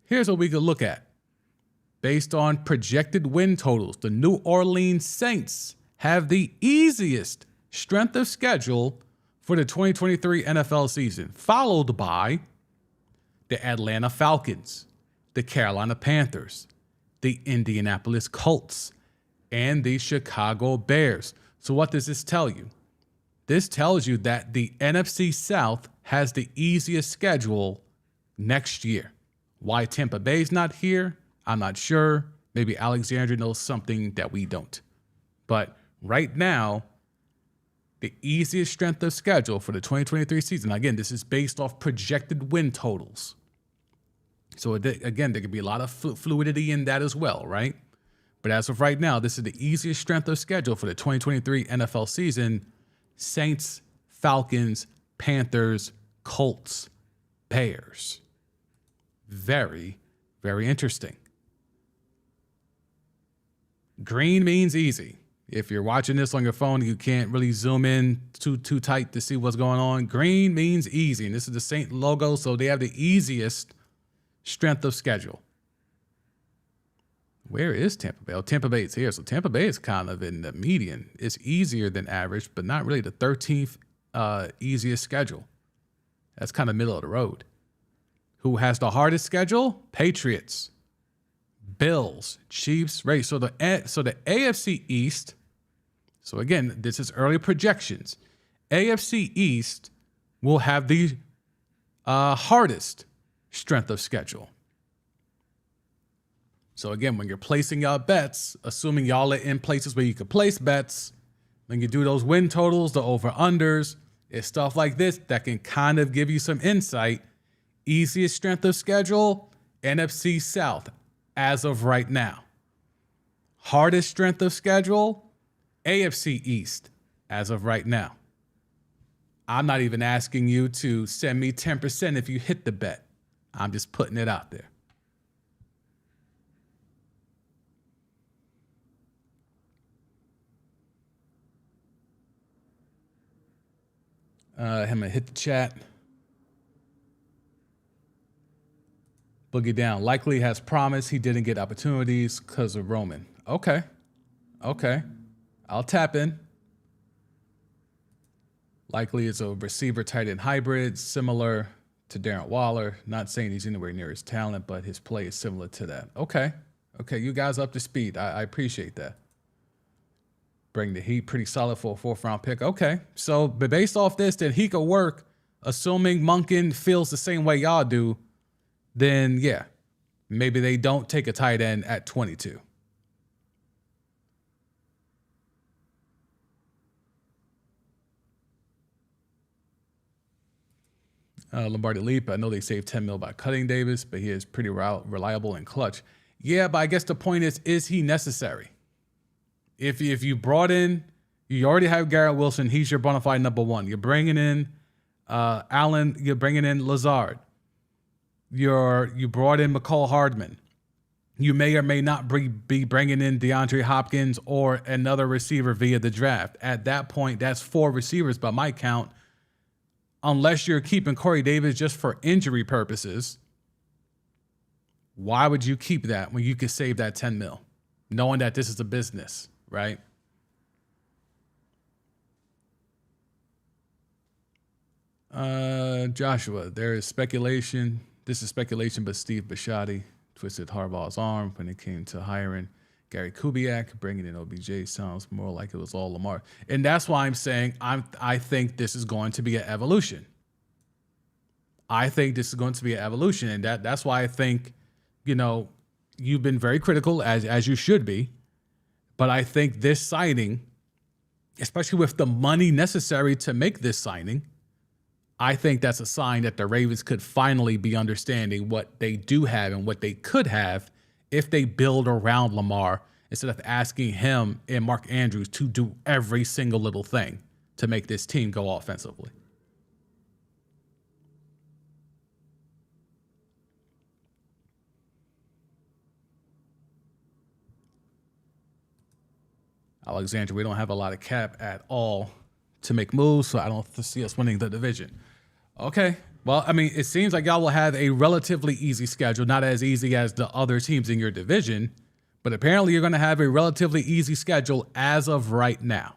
here's what we could look at. Based on projected win totals, the New Orleans Saints have the easiest strength of schedule for the 2023 NFL season, followed by the Atlanta Falcons, the Carolina Panthers, the Indianapolis Colts, and the Chicago Bears. So what does this tell you? This tells you that the NFC South has the easiest schedule next year. Why Tampa Bay's not here, I'm not sure. Maybe Alexandria knows something that we don't. But right now, the easiest strength of schedule for the 2023 season, again, this is based off projected win totals. So again, there could be a lot of fluidity in that as well, right? But as of right now, this is the easiest strength of schedule for the 2023 NFL season. Saints, Falcons, Panthers, Colts, Bears. Very, very interesting. Green means easy. If you're watching this on your phone, you can't really zoom in too tight to see what's going on. Green means easy. And this is the Saint logo, so they have the easiest strength of schedule. Where is Tampa Bay? Oh, Tampa Bay is here. So Tampa Bay is kind of in the median. It's easier than average, but not really the 13th easiest schedule. That's kind of middle of the road. Who has the hardest schedule? Patriots, Bills, Chiefs, Rays. So the AFC East. So again, this is early projections. AFC East will have the hardest strength of schedule. So again, when you're placing y'all bets, assuming y'all are in places where you can place bets, when you do those win totals, the over-unders, it's stuff like this that can kind of give you some insight. Easiest strength of schedule, NFC South, as of right now. Hardest strength of schedule, AFC East, as of right now. I'm not even asking you to send me 10% if you hit the bet. I'm just putting it out there. I'm going to hit the chat. Boogie down. Likely has promised he didn't get opportunities because of Roman. Okay. I'll tap in. Likely is a receiver tight end hybrid, similar to Darren Waller. Not saying he's anywhere near his talent, but his play is similar to that. Okay, you guys up to speed. I appreciate that. Bring the heat, pretty solid for a 4th round pick. Okay, so but based off this, then he could work, assuming Monken feels the same way y'all do, then yeah, maybe they don't take a tight end at 22. Lombardi Leap, I know they saved $10 million by cutting Davis, but he is pretty reliable and clutch. Yeah, but I guess the point is he necessary? If you brought in, you already have Garrett Wilson. He's your bona fide number one. You're bringing in Allen. You're bringing in Lazard. You brought in McCall Hardman. You may or may not be bringing in DeAndre Hopkins or another receiver via the draft. At that point, that's 4 receivers by my count. Unless you're keeping Corey Davis just for injury purposes, why would you keep that when you could save that $10 million, knowing that this is a business, right? Joshua, there is speculation. This is speculation, but Steve Bisciotti twisted Harbaugh's arm when it came to hiring Gary Kubiak. Bringing in OBJ sounds more like it was all Lamar. And that's why I'm saying I think this is going to be an evolution. I think this is going to be an evolution. And that's why I think, you've been very critical, as you should be. But I think this signing, especially with the money necessary to make this signing, I think that's a sign that the Ravens could finally be understanding what they do have and what they could have if they build around Lamar instead of asking him and Mark Andrews to do every single little thing to make this team go offensively. Alexandria, we don't have a lot of cap at all to make moves, so I don't see us winning the division. Okay. Well, I mean, it seems like y'all will have a relatively easy schedule, not as easy as the other teams in your division, But apparently you're going to have a relatively easy schedule as of right now,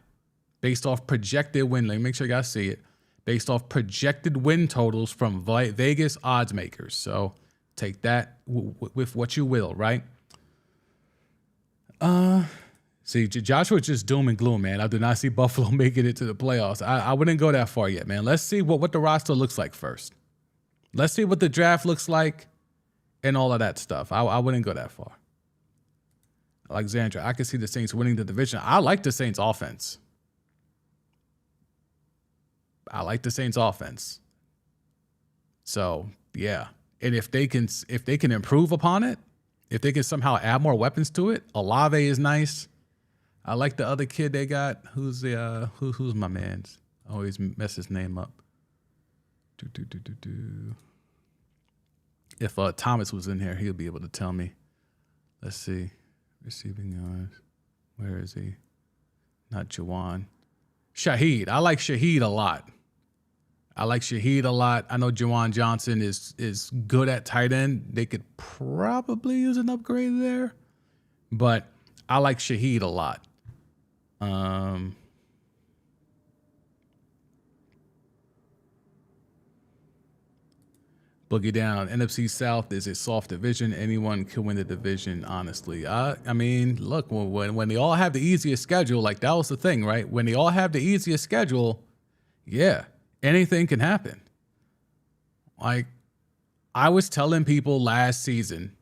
based off projected win. Let me make sure you guys see it. Based off projected win totals from Vegas odds makers. So take that with what you will, right? See, Joshua just doom and gloom, man. I do not see Buffalo making it to the playoffs. I wouldn't go that far yet, man. Let's see what the roster looks like first. Let's see what the draft looks like and all of that stuff. I wouldn't go that far. Alexandra, I can see the Saints winning the division. I like the Saints offense. So, yeah. And if they can improve upon it, if they can somehow add more weapons to it, Olave is nice. I like the other kid they got. Who's my man's? I always mess his name up. If Thomas was in here, he'll be able to tell me. Let's see. Receiving yards. Where is he? Not Jawan. Shaheed. I like Shaheed a lot. I know Jawan Johnson is good at tight end. They could probably use an upgrade there. But I like Shaheed a lot. Boogie down. NFC South is a soft division. Anyone can win the division, honestly. I mean, look, when they all have the easiest schedule, like that was the thing, right? When they all have the easiest schedule, yeah, anything can happen. Like, I was telling people last season,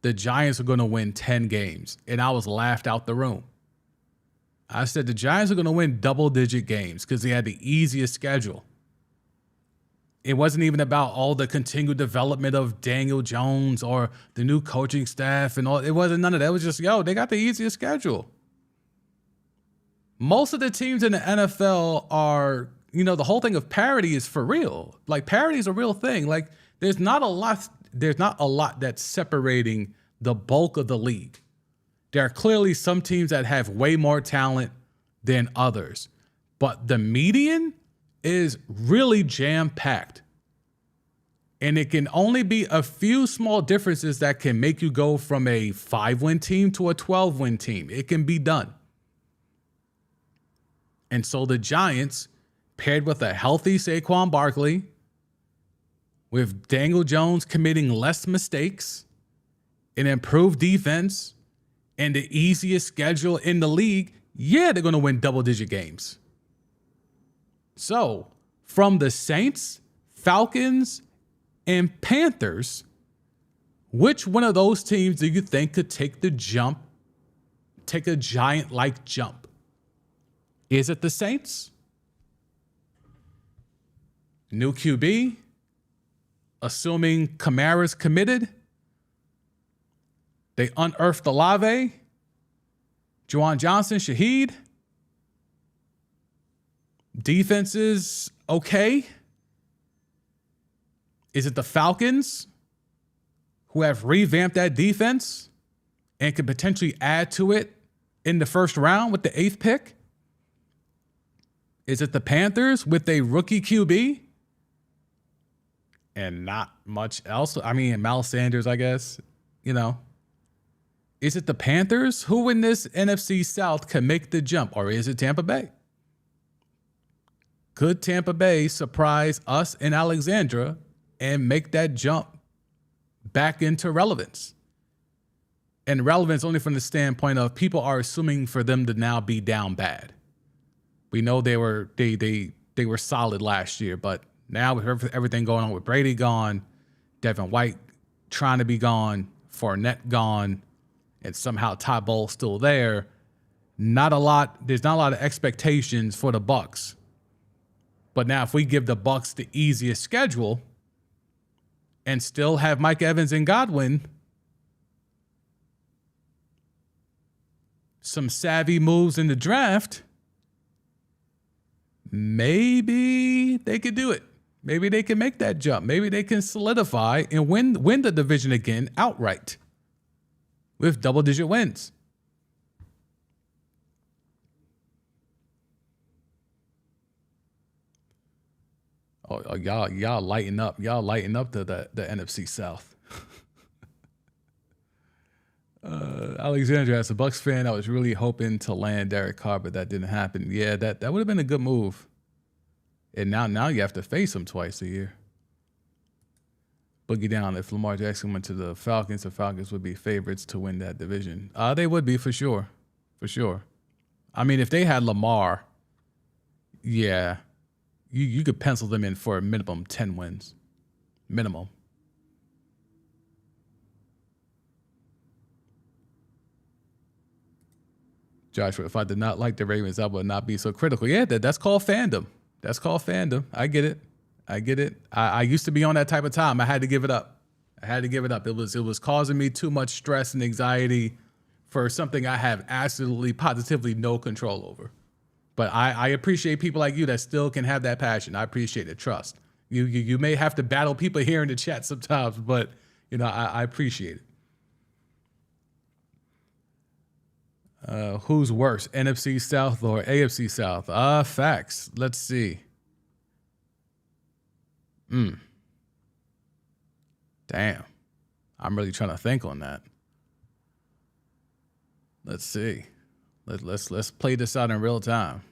the Giants are going to win 10 games, and I was laughed out the room. I said the Giants are going to win double-digit games because they had the easiest schedule. It wasn't even about all the continued development of Daniel Jones or the new coaching staff and all. It wasn't none of that. It was just, they got the easiest schedule. Most of the teams in the NFL are, the whole thing of parity is for real. Like, parity is a real thing. Like, there's not a lot that's separating the bulk of the league. There are clearly some teams that have way more talent than others, but the median is really jam-packed. And it can only be a few small differences that can make you go from a 5-win team to a 12-win team. It can be done. And so the Giants, paired with a healthy Saquon Barkley, with Daniel Jones committing less mistakes, an improved defense, and the easiest schedule in the league, they're going to win double-digit games. So, from the Saints, Falcons, and Panthers, which one of those teams do you think could take the jump, take a giant-like jump? Is it the Saints? New QB? Assuming Kamara's committed? They unearthed Olave, Juwan Johnson, Shaheed. Defense is okay. Is it the Falcons who have revamped that defense and could potentially add to it in the first round with the 8th pick? Is it the Panthers with a rookie QB and not much else? I mean, Miles Sanders, I guess, Is it the Panthers who in this NFC South can make the jump, or is it Tampa Bay? Could Tampa Bay surprise us in Alexandra and make that jump back into relevance? And relevance only from the standpoint of people are assuming for them to now be down bad. We know they were solid last year, but now with everything going on with Brady gone, Devin White trying to be gone, Fournette gone, and somehow Todd Bowles still there, there's not a lot of expectations for the Bucs. But now if we give the Bucs the easiest schedule and still have Mike Evans and Godwin, some savvy moves in the draft, maybe they could do it. Maybe they can make that jump. Maybe they can solidify and win the division again outright with double-digit wins. Oh, y'all lighten up. Y'all lighten up to the NFC South. Alexandra, as a Bucks fan, I was really hoping to land Derek Carr, but that didn't happen. Yeah, that would have been a good move. And now you have to face him twice a year. Boogie down. If Lamar Jackson went to the Falcons would be favorites to win that division. They would be for sure. For sure. I mean, if they had Lamar, yeah, you could pencil them in for a minimum 10 wins. Minimum. Joshua, if I did not like the Ravens, I would not be so critical. Yeah, that's called fandom. That's called fandom. I get it. I used to be on that type of time. I had to give it up. It was causing me too much stress and anxiety for something I have absolutely, positively no control over. But I appreciate people like you that still can have that passion. I appreciate it. Trust. You may have to battle people here in the chat sometimes, but I appreciate it. Who's worse, NFC South or AFC South? Facts. Let's see. Damn. I'm really trying to think on that. Let's see. Let's play this out in real time.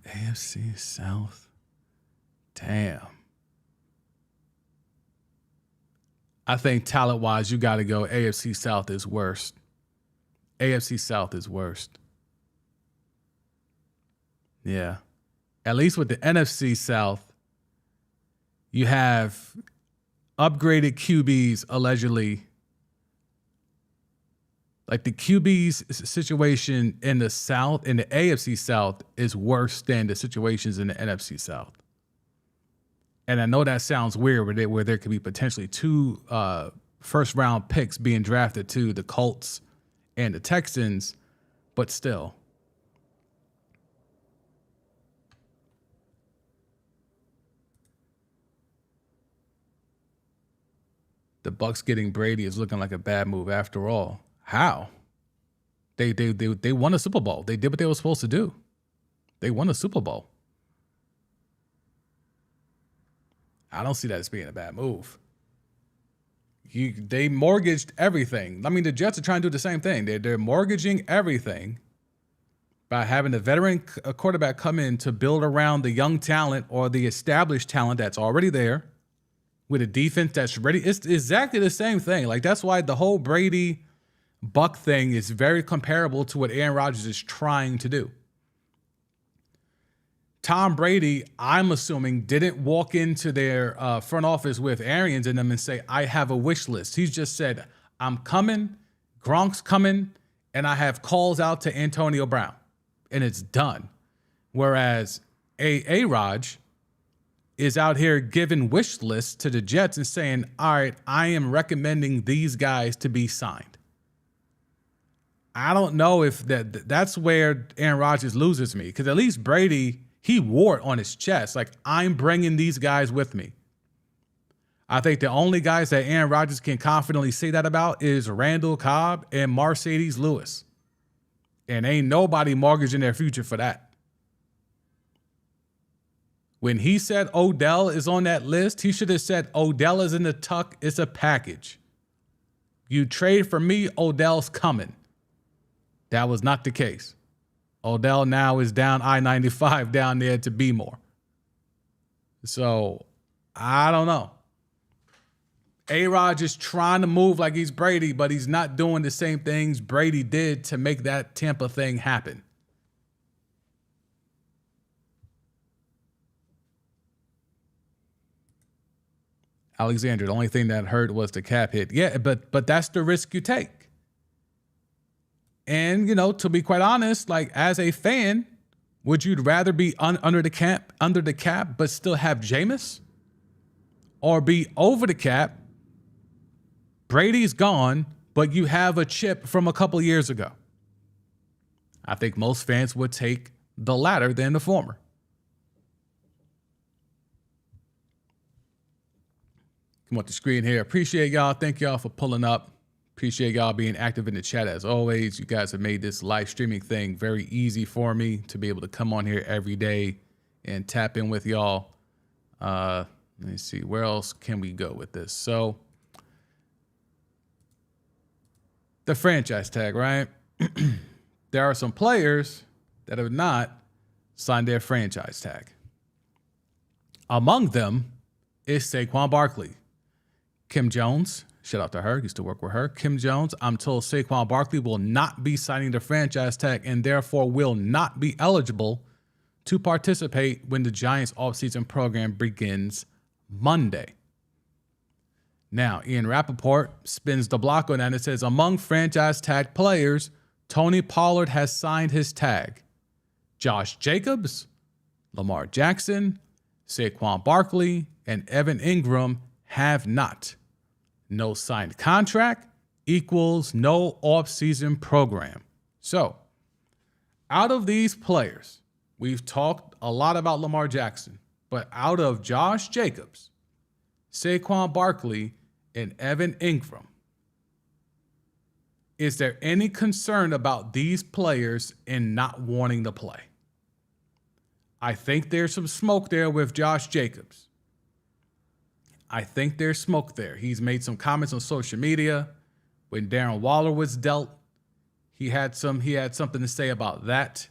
AFC South. Damn. I think talent-wise, you got to go AFC South is worst. AFC South is worst. Yeah. At least with the NFC South, you have upgraded QBs allegedly. Like the QB's situation in the South, in the AFC South, is worse than the situations in the NFC South. And I know that sounds weird where there could be potentially two first-round picks being drafted to the Colts and the Texans, but still. The Bucks getting Brady is looking like a bad move after all. How? They won a Super Bowl. They did what they were supposed to do. They won a Super Bowl. I don't see that as being a bad move. They mortgaged everything. I mean, the Jets are trying to do the same thing. They're mortgaging everything by having a veteran quarterback come in to build around the young talent or the established talent that's already there with a defense that's ready. It's exactly the same thing. Like, that's why the whole Brady Buck thing is very comparable to what Aaron Rodgers is trying to do. Tom Brady, I'm assuming, didn't walk into their front office with Arians in them and say, I have a wish list. He's just said, I'm coming, Gronk's coming, and I have calls out to Antonio Brown. And it's done. Whereas A-Raj is out here giving wish lists to the Jets and saying, all right, I am recommending these guys to be signed. I don't know if that's where Aaron Rodgers loses me, because at least Brady, he wore it on his chest. Like, I'm bringing these guys with me. I think the only guys that Aaron Rodgers can confidently say that about is Randall Cobb and Mercedes Lewis. And ain't nobody mortgaging their future for that. When he said Odell is on that list, he should have said Odell is in the tuck. It's a package. You trade for me, Odell's coming. That was not the case. Odell now is down I-95 down there to Bmore. So, I don't know. A-Rod is trying to move like he's Brady, but he's not doing the same things Brady did to make that Tampa thing happen. Alexander, the only thing that hurt was the cap hit. Yeah, but that's the risk you take. And, to be quite honest, like, as a fan, would you rather be under the cap, but still have Jameis? Or be over the cap, Brady's gone, but you have a chip from a couple years ago? I think most fans would take the latter than the former. Come on the screen here. Appreciate y'all. Thank y'all for pulling up. Appreciate y'all being active in the chat as always. You guys have made this live streaming thing very easy for me to be able to come on here every day and tap in with y'all. Let me see. Where else can we go with this? So the franchise tag, right? There are some players that have not signed their franchise tag. Among them is Saquon Barkley. Kim Jones, shout out to her, used to work with her. Kim Jones, I'm told Saquon Barkley will not be signing the franchise tag and therefore will not be eligible to participate when the Giants offseason program begins Monday. Now, Ian Rappaport spins the block on that and it says, among franchise tag players, Tony Pollard has signed his tag. Josh Jacobs, Lamar Jackson, Saquon Barkley, and Evan Ingram have not. No signed contract equals no offseason program. So, out of these players, we've talked a lot about Lamar Jackson, but out of Josh Jacobs, Saquon Barkley, and Evan Ingram, is there any concern about these players in not wanting to play? I think there's some smoke there with Josh Jacobs. I think there's smoke there. He's made some comments on social media. When Darren Waller was dealt, he had something to say about that.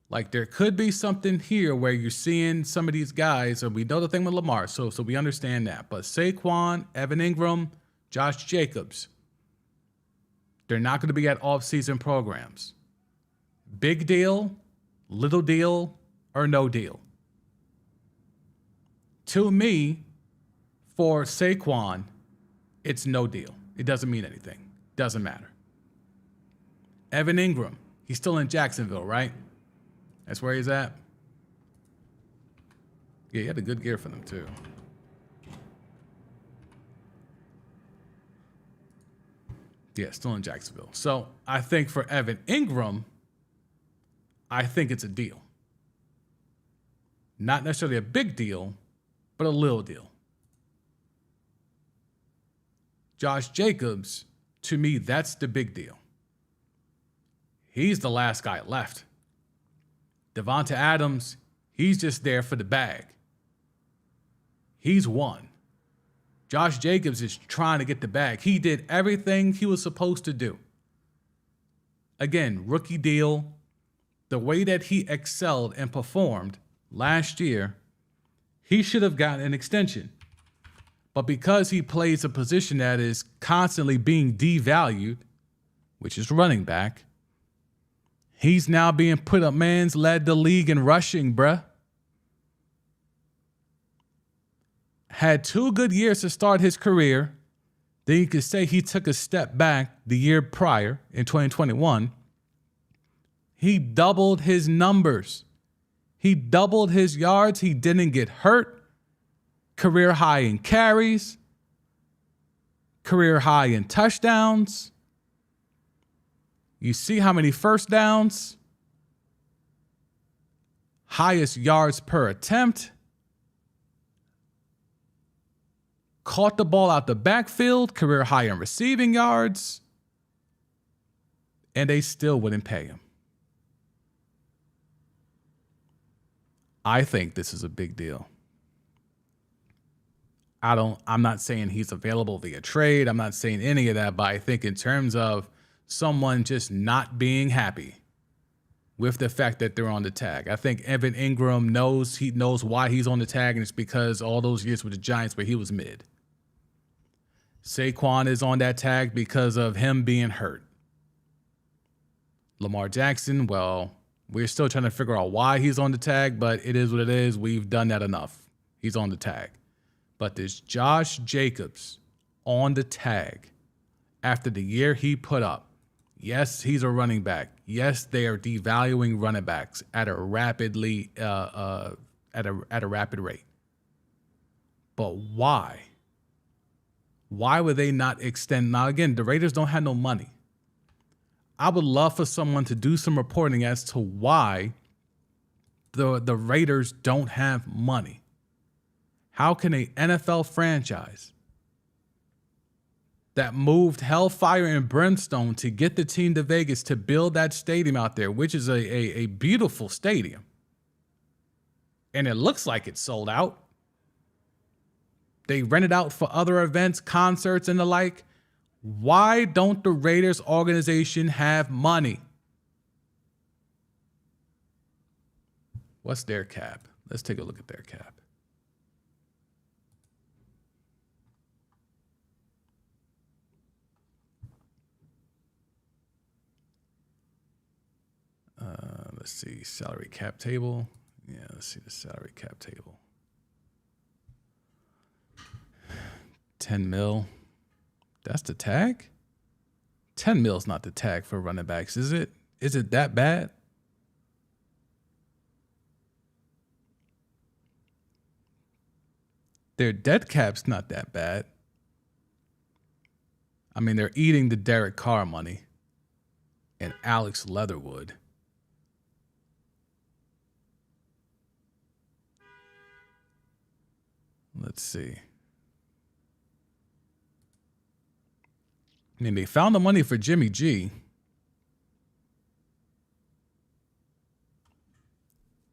Like there could be something here where you're seeing some of these guys, and we know the thing with Lamar, so we understand that. But Saquon, Evan Ingram, Josh Jacobs, they're not going to be at off-season programs. Big deal, little deal, or no deal. To me, for Saquon, it's no deal. It doesn't mean anything. Doesn't matter. Evan Ingram, he's still in Jacksonville, right? That's where he's at. Yeah, he had a good gear for them, too. Yeah, still in Jacksonville. So I think for Evan Ingram, I think it's a deal. Not necessarily a big deal, but a little deal. Josh Jacobs, to me, that's the big deal. He's the last guy left. Devonta Adams, he's just there for the bag. He's won. Josh Jacobs is trying to get the bag. He did everything he was supposed to do. Again, rookie deal. The way that he excelled and performed last year, he should have gotten an extension. But because he plays a position that is constantly being devalued, which is running back, he's now being put up. Man's led the league in rushing, bruh. Had 2 good years to start his career. Then you could say he took a step back the year prior in 2021. He doubled his numbers. He doubled his yards. He didn't get hurt. Career high in carries. Career high in touchdowns. You see how many first downs? Highest yards per attempt. Caught the ball out the backfield. Career high in receiving yards. And they still wouldn't pay him. I think this is a big deal. I'm not saying he's available via trade. I'm not saying any of that, but I think in terms of someone just not being happy with the fact that they're on the tag. I think Evan Ingram knows why he's on the tag, and it's because all those years with the Giants where he was mid. Saquon is on that tag because of him being hurt. Lamar Jackson, well, we're still trying to figure out why he's on the tag, but it is what it is. We've done that enough. He's on the tag. But this Josh Jacobs on the tag after the year he put up. Yes, he's a running back. Yes, they are devaluing running backs at a rapid rate. But why? Why would they not extend? Now, again, the Raiders don't have no money. I would love for someone to do some reporting as to why the Raiders don't have money. How can an NFL franchise that moved hellfire and brimstone to get the team to Vegas to build that stadium out there, which is a beautiful stadium, and it looks like it's sold out. They rent it out for other events, concerts, and the like. Why don't the Raiders organization have money? What's their cap? Let's take a look at their cap. Let's see, salary cap table. Yeah, let's see the salary cap table. 10 mil. That's the tag? 10 mil's not the tag for running backs, is it? Is it that bad? Their dead cap's not that bad. I mean, they're eating the Derek Carr money and Alex Leatherwood. Let's see. I mean, they found the money for Jimmy G.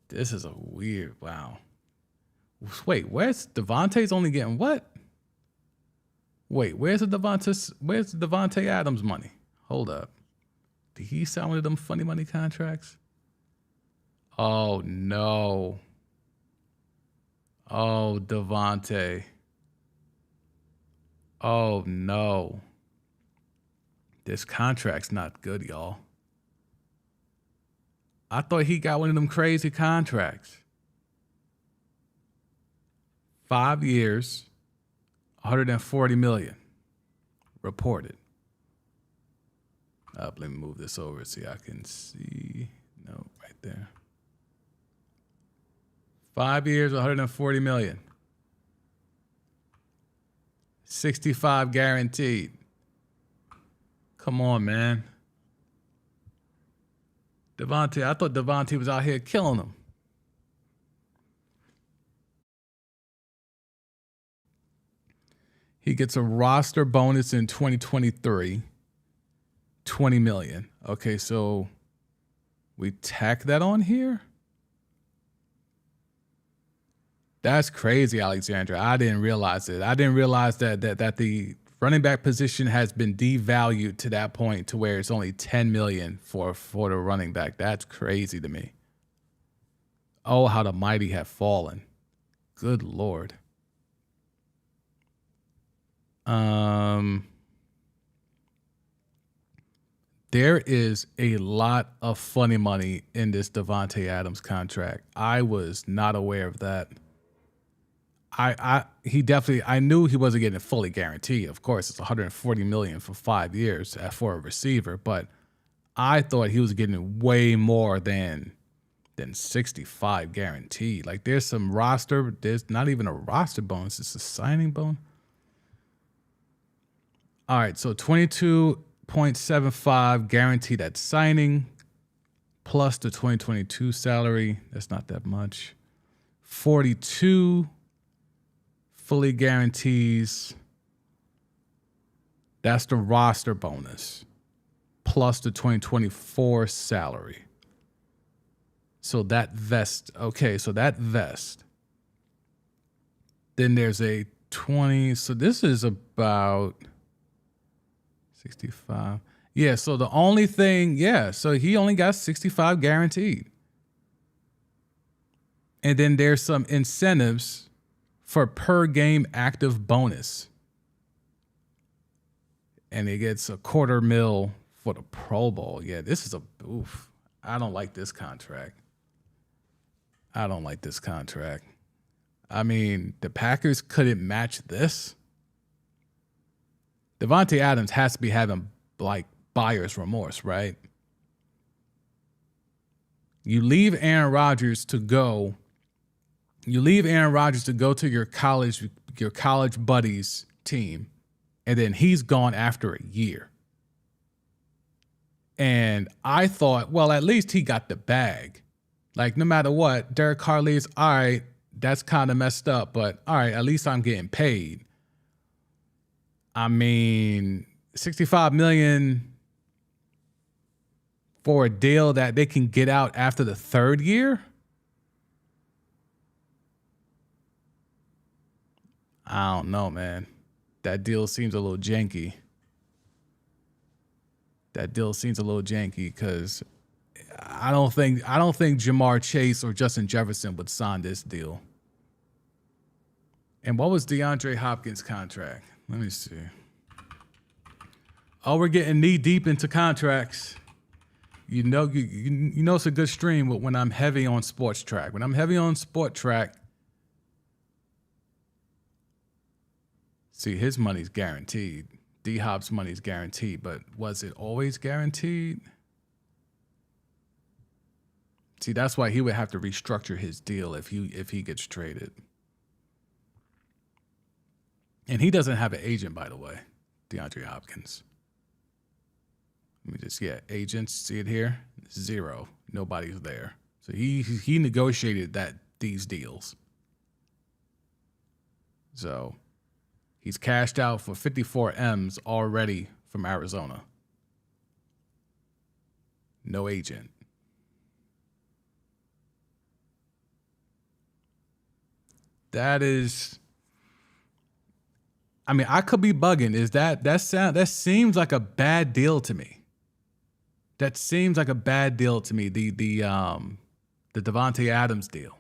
This is a weird, wow. Wait, where's Devontae's only getting what? Wait, where's the Devontae Adams money? Hold up. Did he sign one of them funny money contracts? Oh, no. Oh, Devontae. Oh, no. This contract's not good, y'all. I thought he got one of them crazy contracts. 5 years, $140 million reported. Let me move this over so I can see. No, right there. 5 years, $140 million. 65 guaranteed. Come on, man. Devontae, I thought Devontae was out here killing them. He gets a roster bonus in 2023, $20 million. Okay, so we tack that on here? That's crazy, Alexandra. I didn't realize it. I didn't realize that the running back position has been devalued to that point to where it's only $10 million for the running back. That's crazy to me. Oh, how the mighty have fallen. Good Lord. There is a lot of funny money in this Devontae Adams contract. I was not aware of that. I knew he wasn't getting fully guaranteed. Of course, it's $140 million for 5 years for a receiver, but I thought he was getting way more than 65 guaranteed. Like there's not even a roster bonus, it's a signing bonus. All right, so 22.75 guaranteed at signing, plus the 2022 salary. That's not that much. 42 fully guarantees. That's the roster bonus, plus the 2024 salary. So that vest. Okay, so that vest. Then there's a 20. So this is about 65. Yeah, so the only thing, so he only got 65 guaranteed. And then there's some incentives for per game active bonus. And he gets $250,000 for the Pro Bowl. Yeah, this is oof. I don't like this contract. I mean, the Packers couldn't match this. Devontae Adams has to be having like buyer's remorse, right? You leave Aaron Rodgers to go to your college buddies team, and then he's gone after a year. And I thought, well, at least he got the bag. Like, no matter what, Derek Carr leaves, all right, that's kind of messed up, but all right, at least I'm getting paid. I mean, $65 million for a deal that they can get out after the third year? I don't know, man. That deal seems a little janky. That deal seems a little janky because I don't think Jamar Chase or Justin Jefferson would sign this deal. And what was DeAndre Hopkins' contract? Let me see. Oh, we're getting knee deep into contracts. You know it's a good stream when I'm heavy on sports track. When I'm heavy on sport track, see, his money's guaranteed. D-Hop's money's guaranteed, but was it always guaranteed? See, that's why he would have to restructure his deal if he gets traded. And he doesn't have an agent, by the way, DeAndre Hopkins. Let me just, agents, see it here? 0. Nobody's there. So he negotiated these deals. So he's cashed out for 54 M's already from Arizona. No agent. That is, I mean, I could be bugging. Is that seems like a bad deal to me. That seems like a bad deal to me. The Davante Adams deal.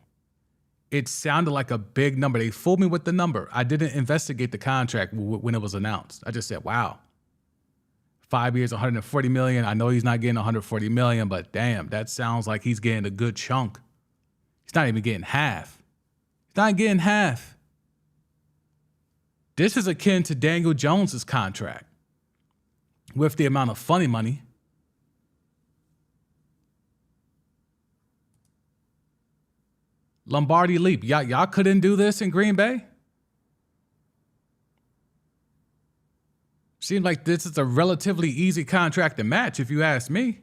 It sounded like a big number. They fooled me with the number. I didn't investigate the contract when it was announced. I just said, wow. 5 years, $140 million. I know he's not getting $140 million, but damn, that sounds like he's getting a good chunk. He's not even getting half. He's not getting half. This is akin to Daniel Jones's contract with the amount of funny money. Lombardi Leap. Y'all couldn't do this in Green Bay? Seems like this is a relatively easy contract to match, if you ask me.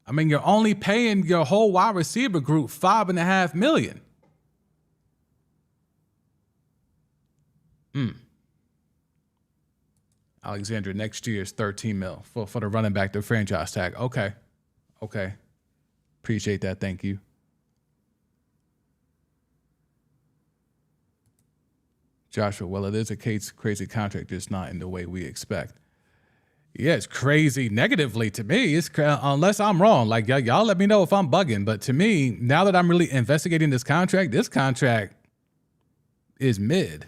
I mean, you're only paying your whole wide receiver group $5.5 million. Alexander next year is $13 million for the running back, the franchise tag. Okay. Appreciate that. Thank you. Joshua, well, it is a crazy contract, just not in the way we expect. Yeah, it's crazy negatively to me. It's unless I'm wrong. Like, y'all let me know if I'm bugging. But to me, now that I'm really investigating this contract is mid.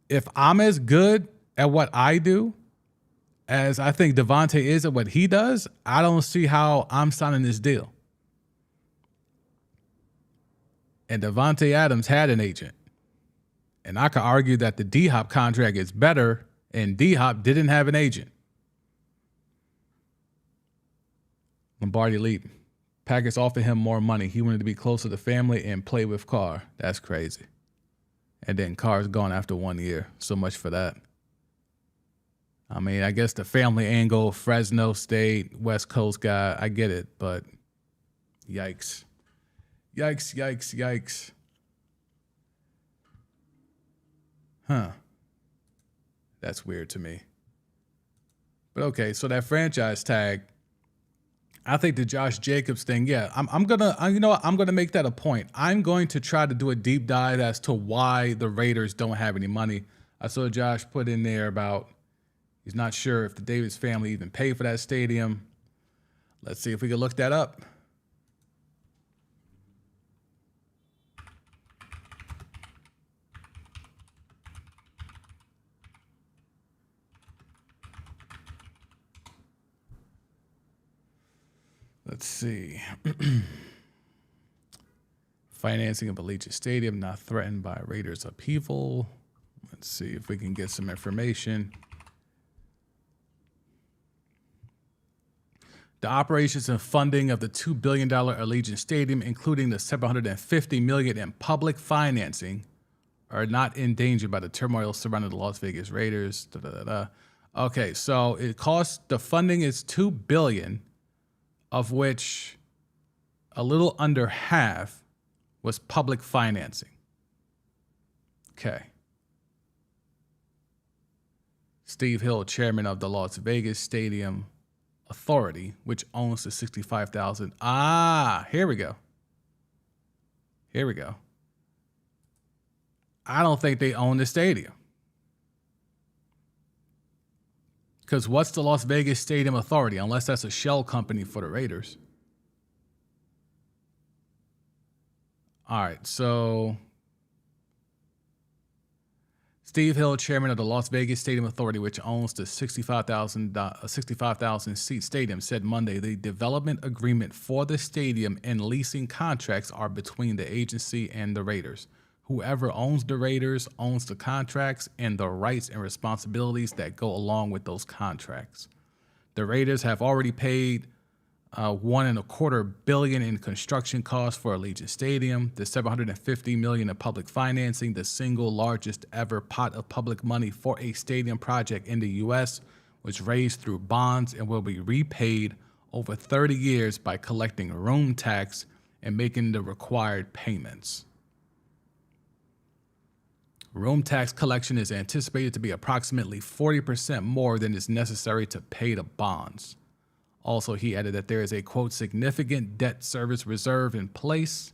If I'm as good at what I do as I think Davante is at what he does, I don't see how I'm signing this deal. And Davante Adams had an agent. And I could argue that the D-Hop contract is better, and D-Hop didn't have an agent. Lombardi Leap. Packers offered him more money. He wanted to be closer to family and play with Carr. That's crazy. And then Carr's gone after 1 year. So much for that. I mean, I guess the family angle, Fresno State, West Coast guy, I get it, but yikes. Yikes. Huh. That's weird to me. But okay, so that franchise tag, I think the Josh Jacobs thing, yeah, I'm gonna make that a point. I'm going to try to do a deep dive as to why the Raiders don't have any money. I saw Josh put in there about he's not sure if the Davis family even paid for that stadium. Let's see if we can look that up. Let's see. Financing of Allegiant Stadium not threatened by Raiders upheaval. Let's see if we can get some information. The operations and funding of the $2 billion Allegiant Stadium, including the $750 million in public financing, are not endangered by the turmoil surrounding the Las Vegas Raiders. Okay, so it costs, the funding is $2 billion, of which a little under half was public financing. Okay. Steve Hill, chairman of the Las Vegas Stadium Authority, which owns the 65,000. Here we go. I don't think they own the stadium. Because what's the Las Vegas Stadium Authority, unless that's a shell company for the Raiders? All right, so Steve Hill, chairman of the Las Vegas Stadium Authority, which owns the 65,000 seat stadium, said Monday the development agreement for the stadium and leasing contracts are between the agency and the Raiders. Whoever owns the Raiders owns the contracts and the rights and responsibilities that go along with those contracts. The Raiders have already paid $1.25 billion in construction costs for Allegiant Stadium, the $750 million in public financing, the single largest ever pot of public money for a stadium project in the U.S., was raised through bonds and will be repaid over 30 years by collecting room tax and making the required payments. Room tax collection is anticipated to be approximately 40% more than is necessary to pay the bonds. Also, he added that there is a, quote, significant debt service reserve in place.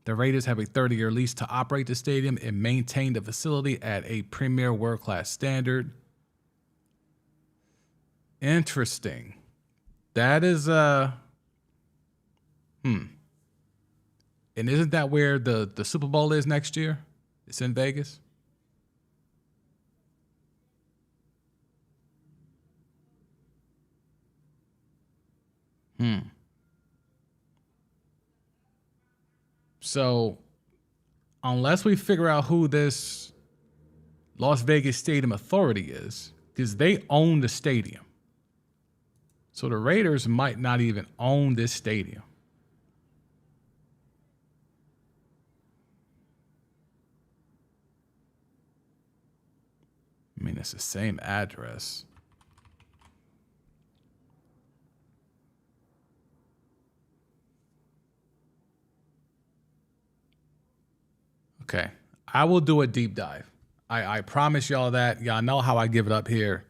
The Raiders have a 30-year lease to operate the stadium and maintain the facility at a premier world-class standard. Interesting. That is, And isn't that where the Super Bowl is next year? It's in Vegas? So, unless we figure out who this Las Vegas Stadium Authority is, because they own the stadium. So the Raiders might not even own this stadium. I mean, it's the same address. Okay, I will do a deep dive. I promise y'all that. Y'all know how I give it up here.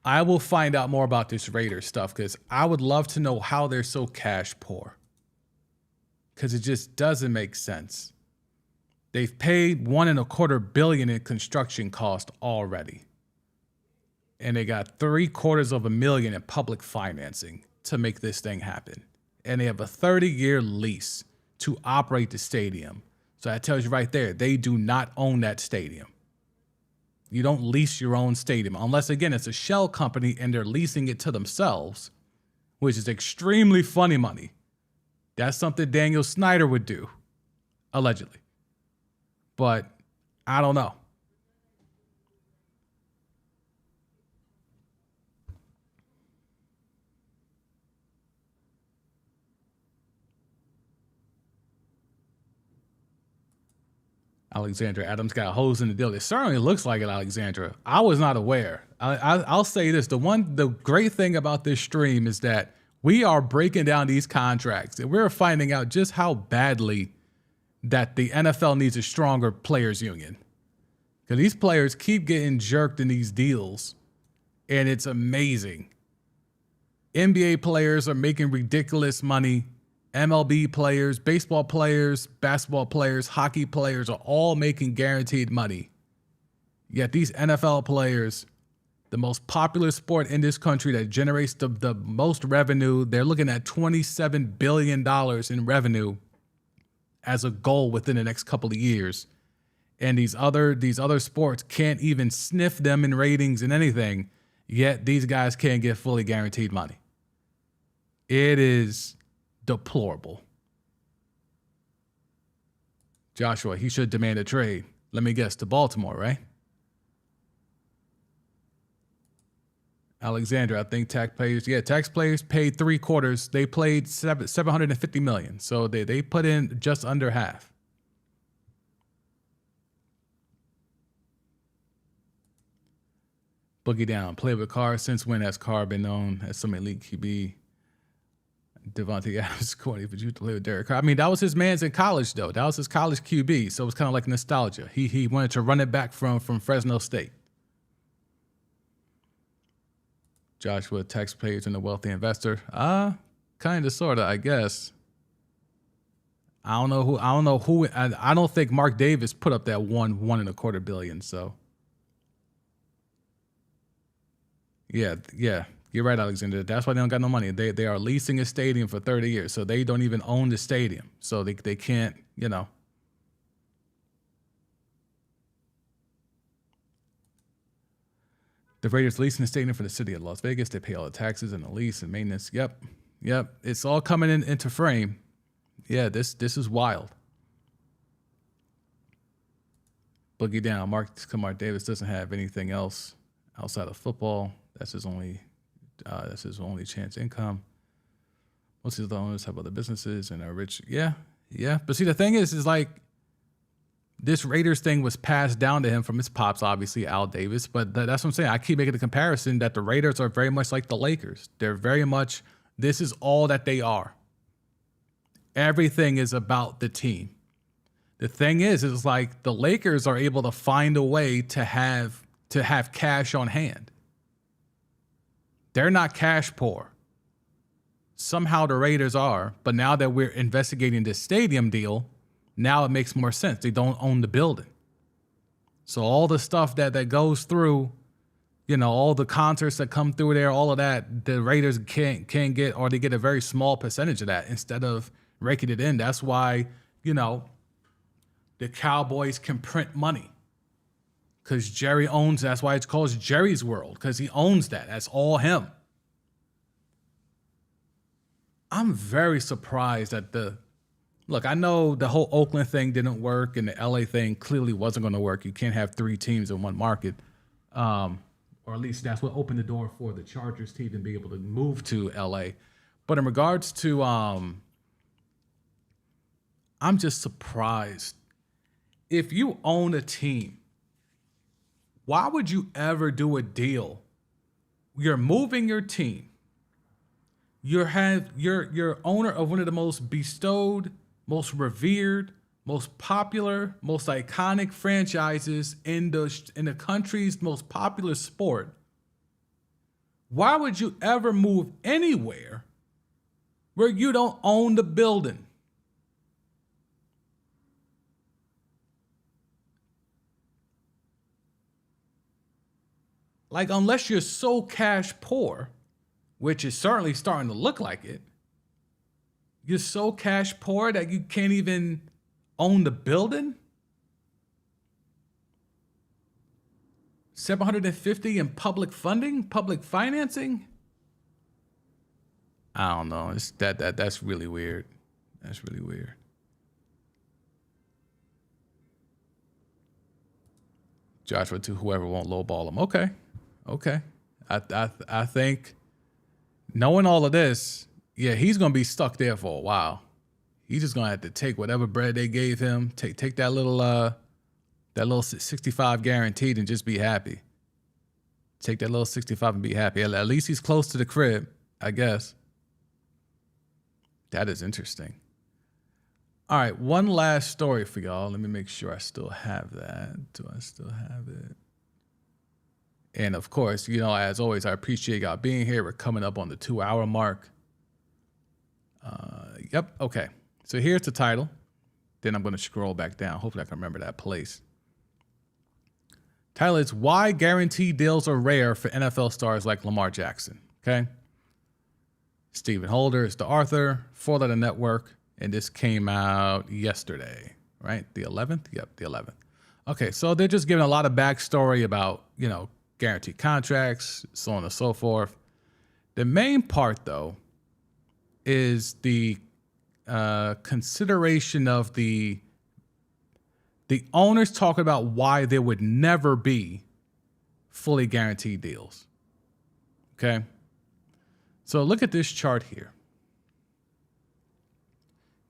I will find out more about this Raiders stuff because I would love to know how they're so cash poor. Because it just doesn't make sense. They've paid $1.25 billion in construction cost already. And they got $750,000 in public financing to make this thing happen. And they have a 30-year lease to operate the stadium. So that tells you right there, they do not own that stadium. You don't lease your own stadium unless, again, it's a shell company and they're leasing it to themselves, which is extremely funny money. That's something Daniel Snyder would do, allegedly. But I don't know. Alexandra Adams got holes in the deal. It certainly looks like it, Alexandra. I was not aware. I'll say this. The great thing about this stream is that we are breaking down these contracts and we're finding out just how badly that the NFL needs a stronger players union. Because these players keep getting jerked in these deals and it's amazing. NBA players are making ridiculous money. MLB players, baseball players, basketball players, hockey players are all making guaranteed money. Yet these NFL players, the most popular sport in this country that generates the most revenue, they're looking at $27 billion in revenue as a goal within the next couple of years. And these other sports can't even sniff them in ratings and anything, yet these guys can't get fully guaranteed money. It is deplorable. Joshua, he should demand a trade. Let me guess, to Baltimore, right? Alexandra, I think taxpayers paid 3/4. They played $750 million. So they put in just under half. Boogie down. Play with Carr. Since when has Carr been known as some elite QB? Devontae Adams corny, but you to play with Derek Carr. I mean, that was his man's in college, though. That was his college QB, so it was kind of like nostalgia. He wanted to run it back from Fresno State. Joshua, taxpayers and a wealthy investor. Kind of, sort of, I guess. I don't know who. I don't think Mark Davis put up that $1.25 billion. So, Yeah. You're right, Alexander. That's why they don't got no money. They are leasing a stadium for 30 years, so they don't even own the stadium. So they can't, The Raiders leasing the stadium for the city of Las Vegas. They pay all the taxes and the lease and maintenance. Yep. It's all coming into frame. Yeah, this is wild. Boogie down. Marcus Kamar Davis doesn't have anything else outside of football. That's his only chance income. Most of the owners have other businesses and are rich. Yeah. But see, the thing is like this Raiders thing was passed down to him from his pops, obviously, Al Davis. But that's what I'm saying. I keep making the comparison that the Raiders are very much like the Lakers. They're very much, this is all that they are. Everything is about the team. The thing is like the Lakers are able to find a way to have cash on hand. They're not cash poor. Somehow the Raiders are, but now that we're investigating this stadium deal, now it makes more sense. They don't own the building. So all the stuff that goes through, all the concerts that come through there, all of that, the Raiders can't get, or they get a very small percentage of that instead of raking it in. That's why, the Cowboys can print money. Because Jerry owns, that's why it's called Jerry's World, because he owns that. That's all him. I'm very surprised at look, I know the whole Oakland thing didn't work and the LA thing clearly wasn't going to work. You can't have 3 teams in one market. Or at least that's what opened the door for the Chargers to even be able to move to LA. But in regards to, I'm just surprised. If you own a team, why would you ever do a deal? You're moving your team. You're owner of one of the most bestowed, most revered, most popular, most iconic franchises in the country's most popular sport. Why would you ever move anywhere where you don't own the building? Like, unless you're so cash poor, which is certainly starting to look like it, you're so cash poor that you can't even own the building? $750 in public funding, public financing? I don't know. It's that's really weird. That's really weird. Joshua to whoever won't lowball him. Okay. I think knowing all of this, yeah, he's gonna be stuck there for a while. He's just gonna have to take whatever bread they gave him, take that little 65 guaranteed and just be happy. Take that little 65 and be happy. At least he's close to the crib, I guess. That is interesting. All right, one last story for y'all. Let me make sure I still have that. Do I still have it? And of course, as always, I appreciate y'all being here. We're coming up on the 2-hour mark. Yep. Okay. So here's the title. Then I'm going to scroll back down. Hopefully I can remember that place. Title is Why Guaranteed Deals Are Rare for NFL Stars Like Lamar Jackson. Okay. Stephen Holder is the author, 4-letter network. And this came out yesterday, right? The 11th? Yep, the 11th. Okay, so they're just giving a lot of backstory about, guaranteed contracts, so on and so forth. The main part, though, is the consideration of the owners talking about why there would never be fully guaranteed deals. Okay? So look at this chart here.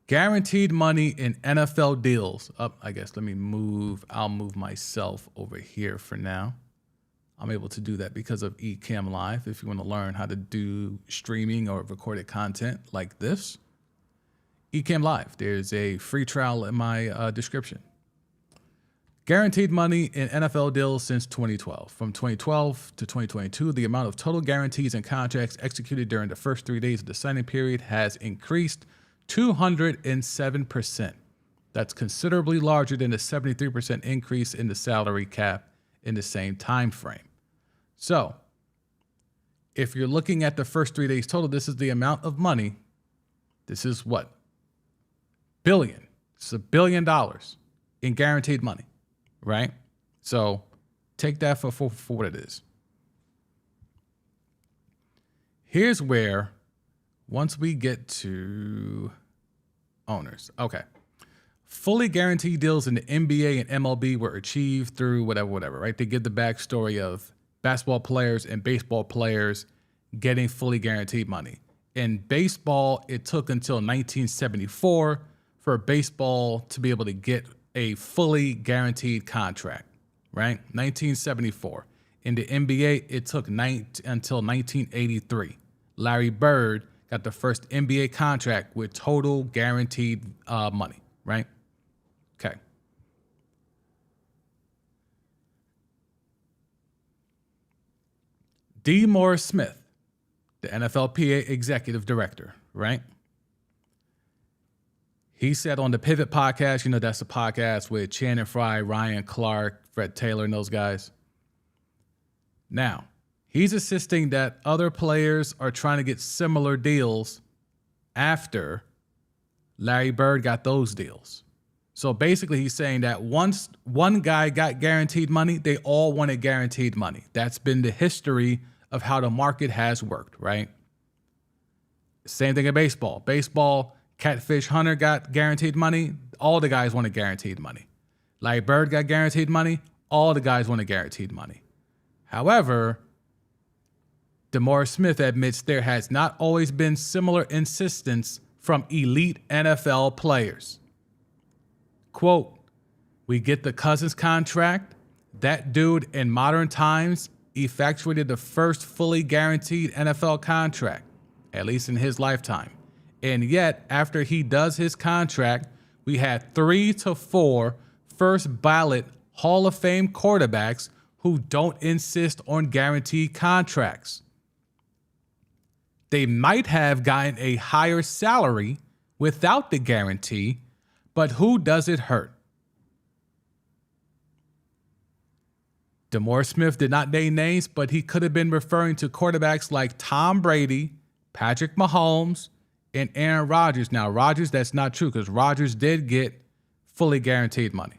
Guaranteed money in NFL deals. I guess I'll move myself over here for now. I'm able to do that because of Ecamm Live. If you want to learn how to do streaming or recorded content like this, Ecamm Live. There's a free trial in my description. Guaranteed money in NFL deals since 2012. From 2012 to 2022, the amount of total guarantees and contracts executed during the first 3 days of the signing period has increased 207%. That's considerably larger than the 73% increase in the salary cap in the same time frame. So, If you're looking at the first 3 days total, this is the amount of money. This is what? Billion. It's $1 billion in guaranteed money, right? So take that for what it is. Here's where, once we get to owners, okay. Fully guaranteed deals in the NBA and MLB were achieved through whatever, right? They give the backstory of basketball players and baseball players getting fully guaranteed money. In baseball, it took until 1974 for baseball to be able to get a fully guaranteed contract, right? 1974. In the NBA, it took until 1983. Larry Bird got the first NBA contract with total guaranteed money, right? Okay. D. Morris Smith, the NFLPA executive director, right? He said on the Pivot podcast, you know, that's the podcast with Channing Frye, Ryan Clark, Fred Taylor, and those guys. Now, he's insisting that other players are trying to get similar deals after Larry Bird got those deals. So basically, he's saying that once one guy got guaranteed money, they all wanted guaranteed money. That's been the history of how the market has worked, right? Same thing in baseball. Baseball, Catfish Hunter got guaranteed money. All the guys wanted guaranteed money. Larry Bird got guaranteed money. All the guys wanted guaranteed money. However, DeMaurice Smith admits there has not always been similar insistence from elite NFL players. Quote, we get the Cousins contract. That dude in modern times effectuated the first fully guaranteed NFL contract, at least in his lifetime. And yet, after he does his contract, we had 3 to 4 first ballot Hall of Fame quarterbacks who don't insist on guaranteed contracts. They might have gotten a higher salary without the guarantee, but who does it hurt? DeMaurice Smith did not name names, but he could have been referring to quarterbacks like Tom Brady, Patrick Mahomes, and Aaron Rodgers. Now, Rodgers, that's not true because Rodgers did get fully guaranteed money.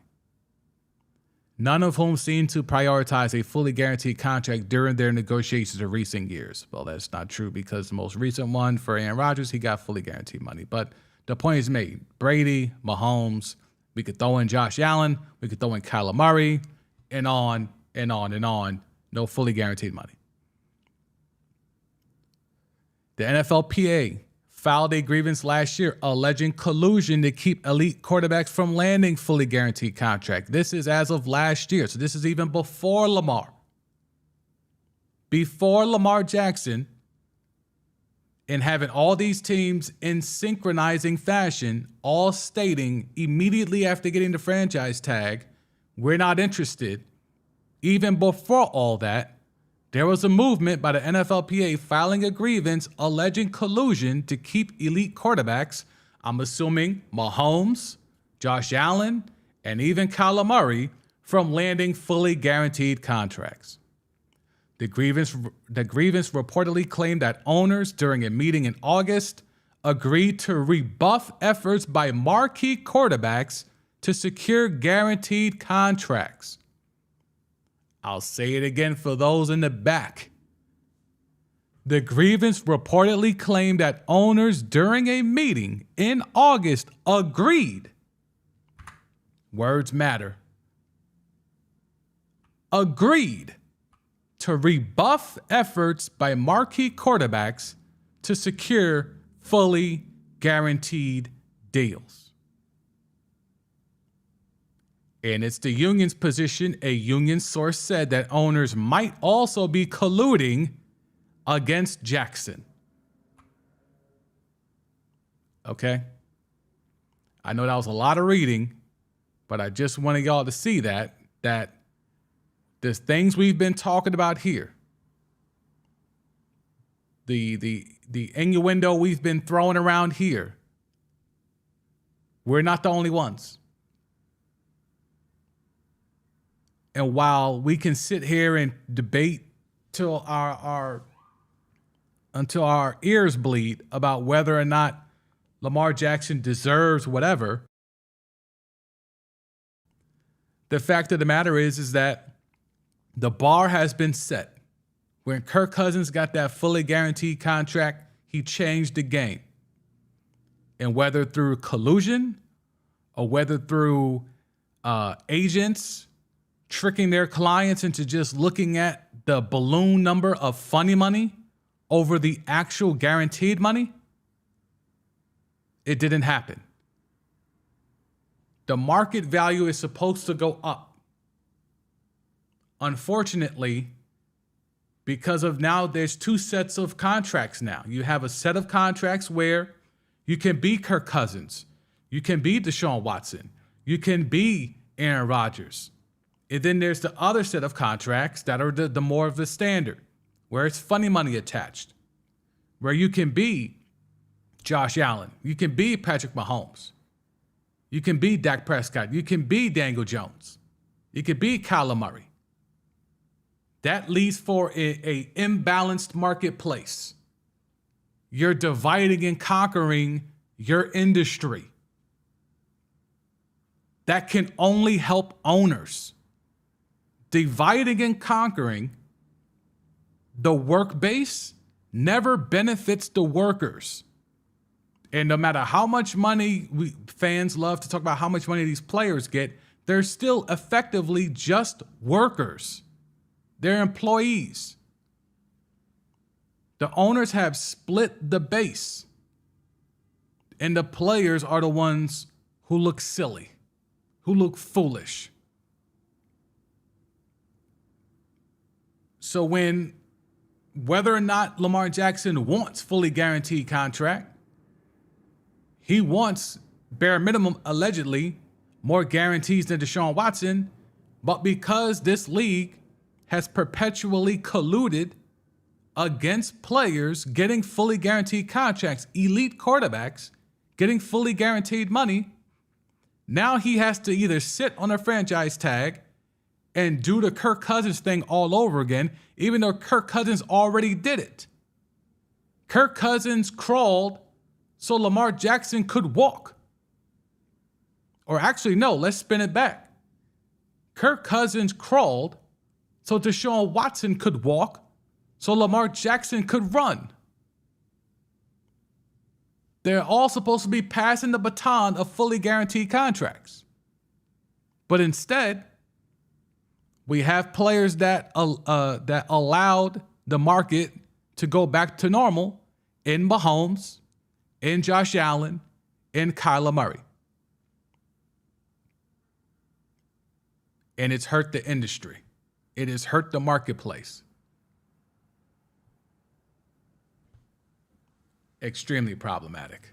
None of whom seemed to prioritize a fully guaranteed contract during their negotiations of recent years. Well, that's not true because the most recent one for Aaron Rodgers, he got fully guaranteed money. But the point is made. Brady, Mahomes, we could throw in Josh Allen, we could throw in Kyler Murray, and on and on and on. No fully guaranteed money. The NFLPA filed a grievance last year alleging collusion to keep elite quarterbacks from landing fully guaranteed contract. This is as of last year. So this is even before Lamar. Before Lamar Jackson, and having all these teams in synchronizing fashion, all stating immediately after getting the franchise tag, we're not interested. Even before all that, there was a movement by the NFLPA filing a grievance alleging collusion to keep elite quarterbacks, I'm assuming Mahomes, Josh Allen, and even Kyler Murray, from landing fully guaranteed contracts. The grievance reportedly claimed that owners during a meeting in August agreed to rebuff efforts by marquee quarterbacks to secure guaranteed contracts. I'll say it again for those in the back. The grievance reportedly claimed that owners during a meeting in August agreed, words matter, agreed to rebuff efforts by marquee quarterbacks to secure fully guaranteed deals. And it's the union's position. A union source said that owners might also be colluding against Jackson. Okay? I know that was a lot of reading, but I just wanted y'all to see that there's things we've been talking about here. The innuendo we've been throwing around here. We're not the only ones. And while we can sit here and debate till our until our ears bleed about whether or not Lamar Jackson deserves whatever. The fact of the matter is that the bar has been set. When Kirk Cousins got that fully guaranteed contract, he changed the game. And whether through collusion or whether through agents tricking their clients into just looking at the balloon number of funny money over the actual guaranteed money, it didn't happen. The market value is supposed to go up. Unfortunately, because of now, there's two sets of contracts now. You have a set of contracts where you can be Kirk Cousins, you can be Deshaun Watson, you can be Aaron Rodgers. And then there's the other set of contracts that are the more of the standard, where it's funny money attached, where you can be Josh Allen, you can be Patrick Mahomes, you can be Dak Prescott, you can be Daniel Jones, you can be Kyler Murray. That leads for a imbalanced marketplace. You're dividing and conquering your industry. That can only help owners. Dividing and conquering the work base never benefits the workers. And no matter how much money fans love to talk about how much money these players get, they're still effectively just workers. They're employees. The owners have split the base, and the players are the ones who look silly, who look foolish. So whether or not Lamar Jackson wants fully guaranteed contract, he wants bare minimum, allegedly, more guarantees than Deshaun Watson, but because this league has perpetually colluded against players getting fully guaranteed contracts, elite quarterbacks getting fully guaranteed money, now he has to either sit on a franchise tag and do the Kirk Cousins thing all over again, even though Kirk Cousins already did it. Kirk Cousins crawled so Lamar Jackson could walk. Or actually, no, let's spin it back. Kirk Cousins crawled so Deshaun Watson could walk, so Lamar Jackson could run. They're all supposed to be passing the baton of fully guaranteed contracts. But instead, we have players that allowed the market to go back to normal in Mahomes, in Josh Allen, in Kyler Murray. And it's hurt the industry. It has hurt the marketplace. Extremely problematic.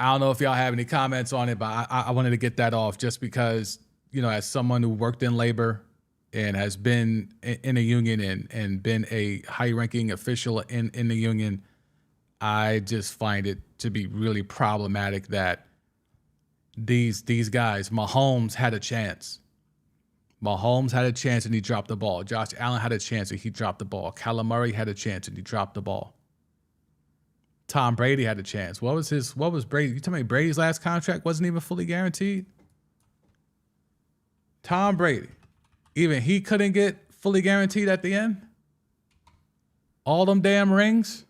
I don't know if y'all have any comments on it, but I wanted to get that off just because, you know, as someone who worked in labor and has been in a union and been a high-ranking official in the union, I just find it to be really problematic that these guys, Mahomes had a chance. Mahomes had a chance and he dropped the ball. Josh Allen had a chance and he dropped the ball. Kyler Murray had a chance and he dropped the ball. Tom Brady had a chance. What was Brady? You tell me Brady's last contract wasn't even fully guaranteed? Tom Brady, even he couldn't get fully guaranteed at the end? All them damn rings?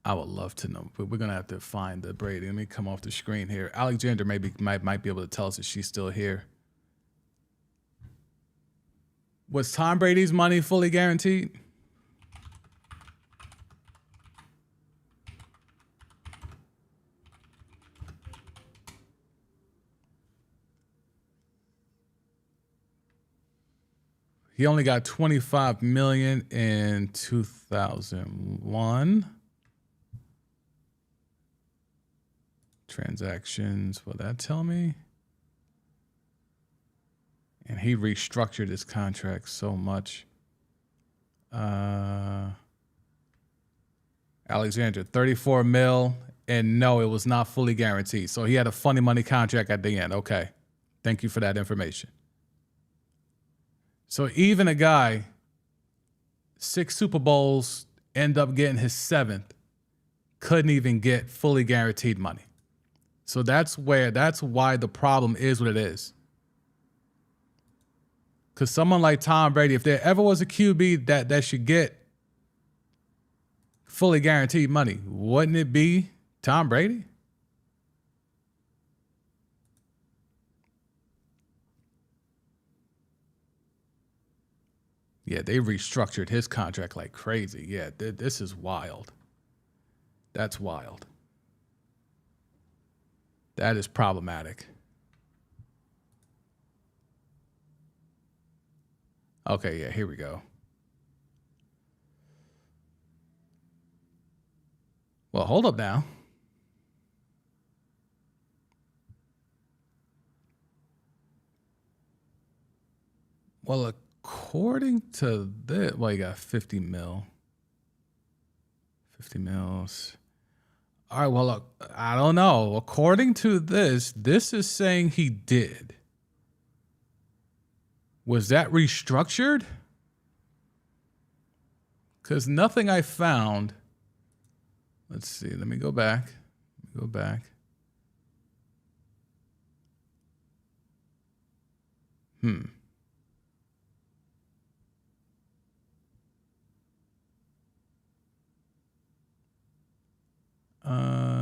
I would love to know, but we're going to have to find the Brady. Let me come off the screen here. Alexandra might be able to tell us if she's still here. Was Tom Brady's money fully guaranteed? He only got $25 million in 2001. Transactions, will that tell me? And he restructured his contract so much. Alexandra, $34 million And no, it was not fully guaranteed. So he had a funny money contract at the end. Okay. Thank you for that information. So even a guy, 6 Super Bowls, end up getting his 7th, couldn't even get fully guaranteed money. So that's why the problem is what it is. Because someone like Tom Brady, if there ever was a QB that should get fully guaranteed money, wouldn't it be Tom Brady? Yeah, they restructured his contract like crazy. Yeah, this is wild. That's wild. That is problematic. Okay, yeah, here we go. Well, hold up now. Well, according to this, well, you got 50 mil. 50 mils. All right, well, look, I don't know. According to this is saying he did. Was that restructured? Because nothing I found. Let's see. Let me go back.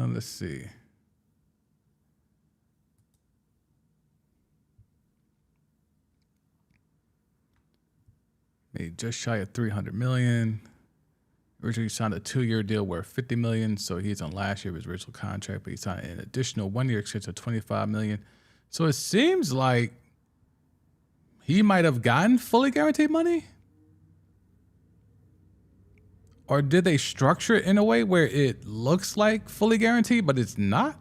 Let's see. Made just shy of 300 million. Originally signed a 2-year deal worth 50 million, so he's on last year of his original contract, but he signed an additional 1-year extension of 25 million. So it seems like he might have gotten fully guaranteed money. Or did they structure it in a way where it looks like fully guaranteed, but it's not?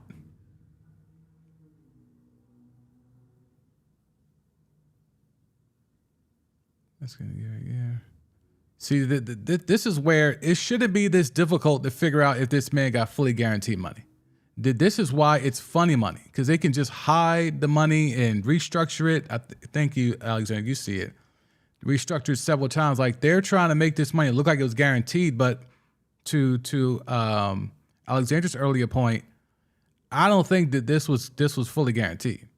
That's gonna get a year. See, this is where it shouldn't be this difficult to figure out if this man got fully guaranteed money. This is why it's funny money, because they can just hide the money and restructure it. Thank you, Alexander. You see it. Restructured several times. Like, they're trying to make this money look like it was guaranteed, but to Alexander's earlier point, I don't think that this was fully guaranteed.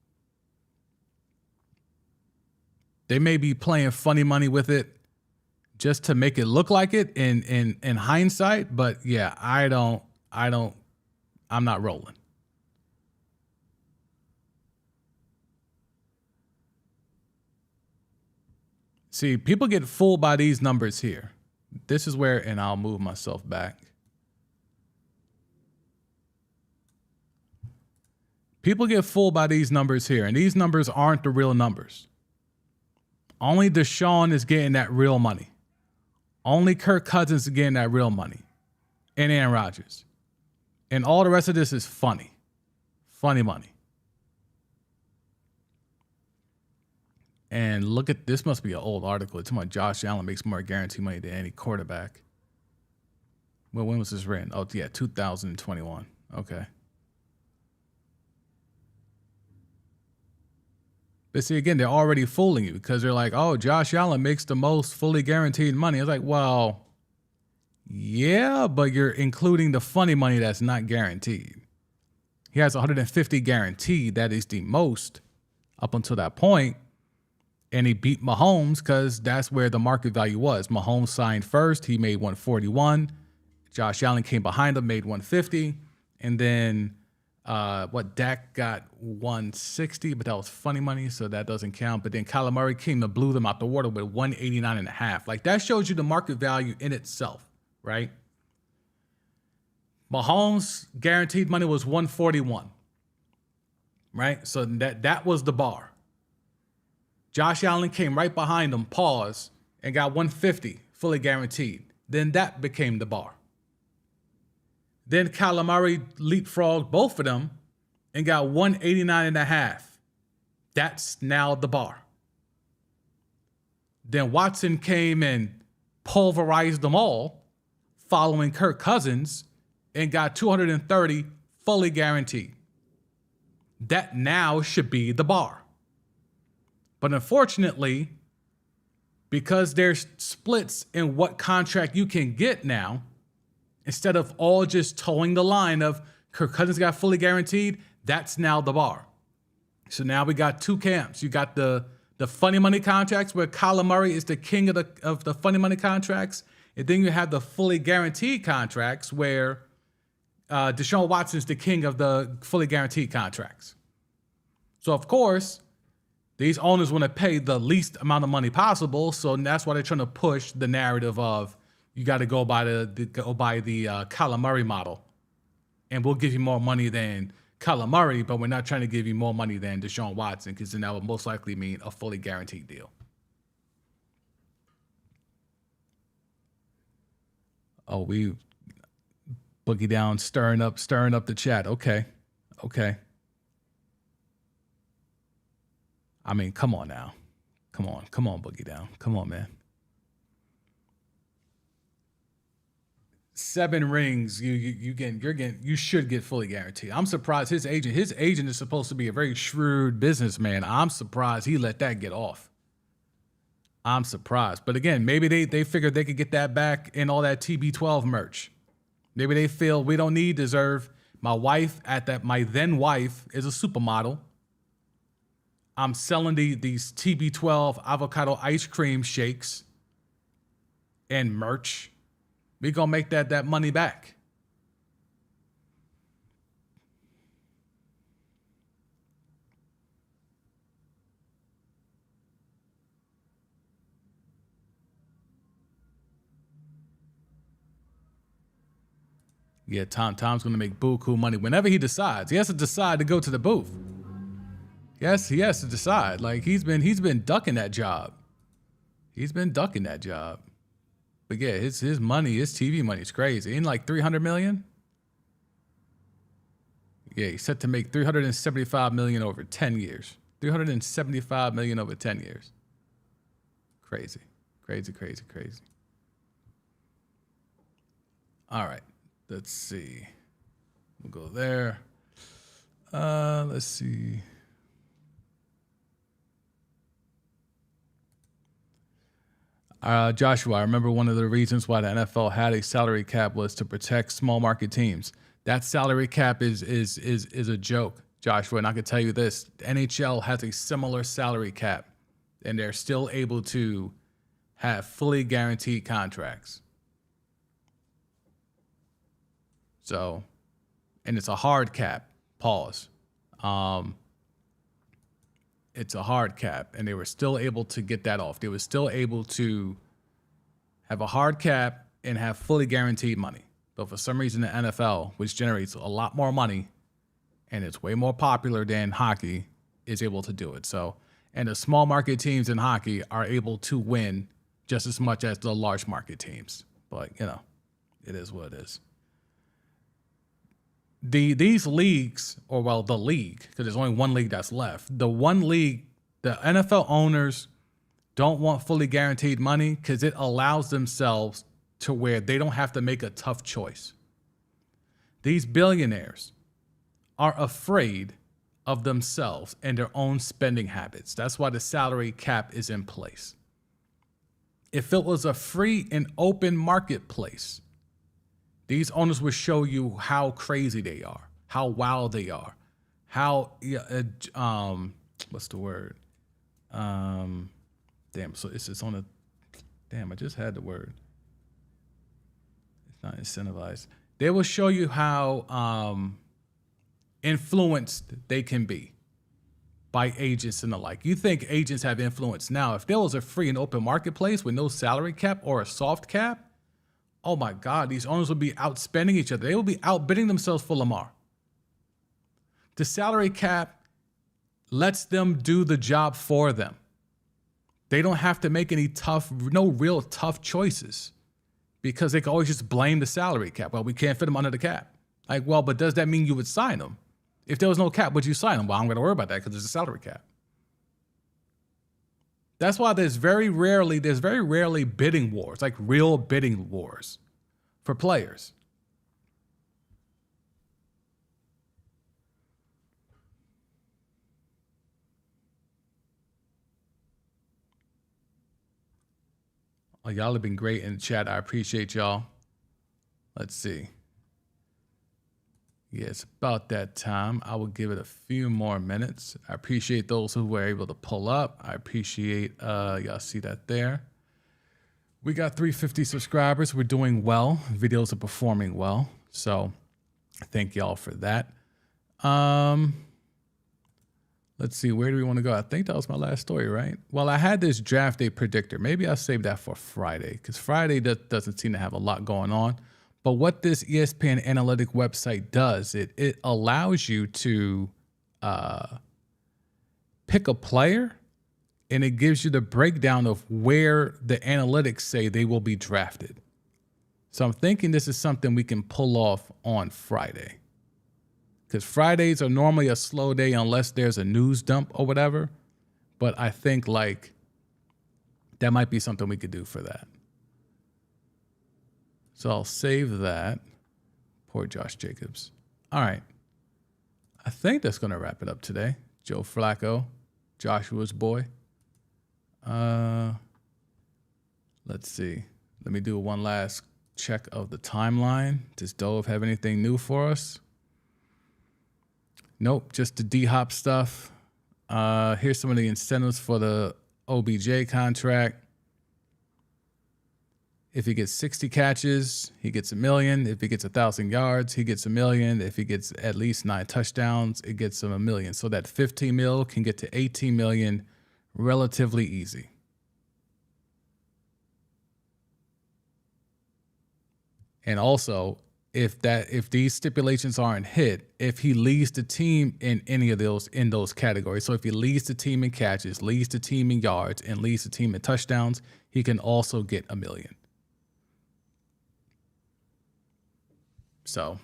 They may be playing funny money with it just to make it look like it in hindsight, but yeah, I'm not rolling. See, people get fooled by these numbers here. This is where, and I'll move myself back. People get fooled by these numbers here, and these numbers aren't the real numbers. Only Deshaun is getting that real money. Only Kirk Cousins is getting that real money. And Aaron Rodgers. And all the rest of this is funny. Funny money. And look at this, must be an old article. It's about Josh Allen makes more guaranteed money than any quarterback. Well, when was this written? Oh, yeah, 2021. Okay. But see, again, they're already fooling you because they're like, oh, Josh Allen makes the most fully guaranteed money. It's like, well, yeah, but you're including the funny money that's not guaranteed. He has 150 guaranteed. That is the most up until that point. And he beat Mahomes because that's where the market value was. Mahomes signed first. He made 141. Josh Allen came behind him, made 150. And then Dak got 160, but that was funny money, so that doesn't count. But then Kyler Murray came and blew them out the water with 189.5. Like, that shows you the market value in itself, right? Mahomes' guaranteed money was 141, right? So that was the bar. Josh Allen came right behind him, paused, and got 150, fully guaranteed. Then that became the bar. Then Kyler Murray leapfrogged both of them and got 189.5. That's now the bar. Then Watson came and pulverized them all, following Kirk Cousins, and got 230 fully guaranteed. That now should be the bar. But unfortunately, because there's splits in what contract you can get now, instead of all just towing the line of Kirk Cousins got fully guaranteed, that's now the bar. So now we got two camps. You got the funny money contracts where Kyler Murray is the king of the funny money contracts. And then you have the fully guaranteed contracts where Deshaun Watson is the king of the fully guaranteed contracts. So, of course, these owners want to pay the least amount of money possible. So that's why they're trying to push the narrative of you got to go by the Kyler Murray model. And we'll give you more money than Kyler Murray, but we're not trying to give you more money than Deshaun Watson, because then that would most likely mean a fully guaranteed deal. Oh, we Boogie Down stirring up the chat. Okay. I mean, come on now. Come on, Boogie Down. Come on, man. 7 rings, you should get fully guaranteed. I'm surprised his agent is supposed to be a very shrewd businessman. I'm surprised he let that get off. I'm surprised. But again, maybe they figured they could get that back in all that TB12 merch. Maybe they feel we don't need deserve. My then wife is a supermodel. I'm selling these TB12 avocado ice cream shakes and merch. We're going to make that money back. Yeah, Tom's going to make buku money whenever he decides. He has to decide to go to the booth. Yes, he has to decide. Like he's been ducking that job. But yeah, his money, his TV money is crazy. Ain't like $300 million? Yeah, he's set to make $375 million over 10 years. $375 million over 10 years. Crazy. All right, let's see. We'll go there. Let's see. Joshua, I remember one of the reasons why the NFL had a salary cap was to protect small market teams. That salary cap is a joke, Joshua. And I can tell you this, the NHL has a similar salary cap, and they're still able to have fully guaranteed contracts. So, and it's a hard cap, pause. It's a hard cap, and they were still able to get that off. They were still able to have a hard cap and have fully guaranteed money. But for some reason, the NFL, which generates a lot more money, and it's way more popular than hockey, is able to do it. So, and the small market teams in hockey are able to win just as much as the large market teams. But, it is what it is. These leagues, the league, because there's only one league that's left. The one league, the NFL owners don't want fully guaranteed money because it allows themselves to where they don't have to make a tough choice. These billionaires are afraid of themselves and their own spending habits. That's why the salary cap is in place. If it was a free and open marketplace, these owners will show you how crazy they are, how wild they are, how what's the word? So it's on a. Damn, I just had the word. It's not incentivized. They will show you how influenced they can be by agents and the like. You think agents have influence now? If there was a free and open marketplace with no salary cap or a soft cap, oh my God, these owners would be outspending each other. They will be outbidding themselves for Lamar. The salary cap lets them do the job for them. They don't have to make no real tough choices because they can always just blame the salary cap. Well, we can't fit them under the cap. Like, well, but does that mean you would sign them? If there was no cap, would you sign them? Well, I'm going to worry about that because there's a salary cap. That's why there's very rarely bidding wars, like real bidding wars for players. Oh, y'all have been great in the chat. I appreciate y'all. Let's see. Yeah, it's about that time. I will give it a few more minutes. I appreciate those who were able to pull up. I appreciate y'all see that there. We got 350 subscribers. We're doing well. Videos are performing well. So thank y'all for that. Let's see, where do we want to go? I think that was my last story, right? Well, I had this draft day predictor. Maybe I'll save that for Friday because Friday doesn't seem to have a lot going on. But what this ESPN analytic website does, it allows you to pick a player, and it gives you the breakdown of where the analytics say they will be drafted. So I'm thinking this is something we can pull off on Friday. Because Fridays are normally a slow day unless there's a news dump or whatever. But I think like that might be something we could do for that. So I'll save that. Poor Josh Jacobs. All right. I think that's going to wrap it up today. Joe Flacco, Joshua's boy. Let's see. Let me do one last check of the timeline. Does Dove have anything new for us? Nope, just the D-Hop stuff. Here's some of the incentives for the OBJ contract. If he gets 60 catches, he gets $1 million. If he gets 1,000 yards, he gets $1 million. If he gets at least 9 touchdowns, it gets him $1 million. So that 15 mil can get to 18 million relatively easy. And also, if these stipulations aren't hit, if he leads the team in any of those categories, so if he leads the team in catches, leads the team in yards, and leads the team in touchdowns, he can also get $1 million. So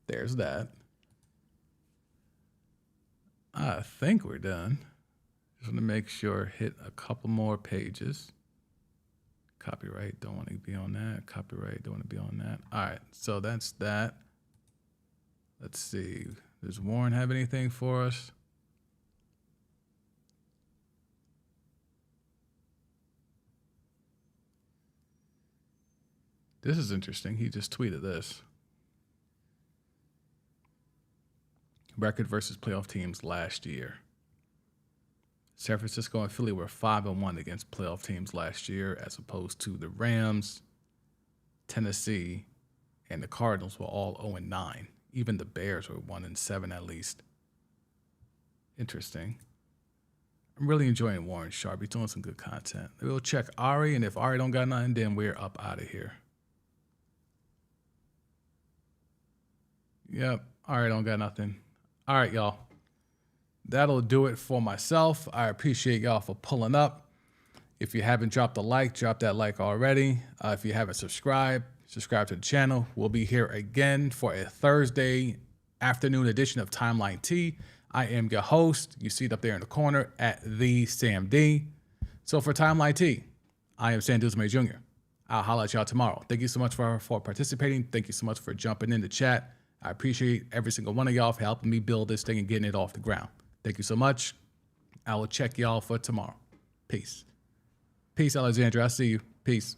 there's that. I think we're done. Just want to make sure, hit a couple more pages. Copyright, don't want to be on that. Copyright, don't want to be on that. All right, so that's that. Let's see. Does Warren have anything for us? This is interesting. He just tweeted this. Record versus playoff teams last year. San Francisco and Philly were 5-1 against playoff teams last year, as opposed to the Rams, Tennessee, and the Cardinals were all 0-9. Even the Bears were 1-7 at least. Interesting. I'm really enjoying Warren Sharp. He's doing some good content. We'll check Ari, and if Ari don't got nothing, then we're up out of here. Yep, Ari don't got nothing. All right, y'all. That'll do it for myself. I appreciate y'all for pulling up. If you haven't dropped a like, drop that like already. If you haven't subscribed, subscribe to the channel. We'll be here again for a Thursday afternoon edition of Timeline T. I am your host. You see it up there in the corner at the Sam D. So for Timeline T, I am Sam Duzme Jr. I'll holler at y'all tomorrow. Thank you so much for participating. Thank you so much for jumping in the chat. I appreciate every single one of y'all for helping me build this thing and getting it off the ground. Thank you so much. I will check y'all for tomorrow. Peace. Peace, Alexandra. I see you. Peace.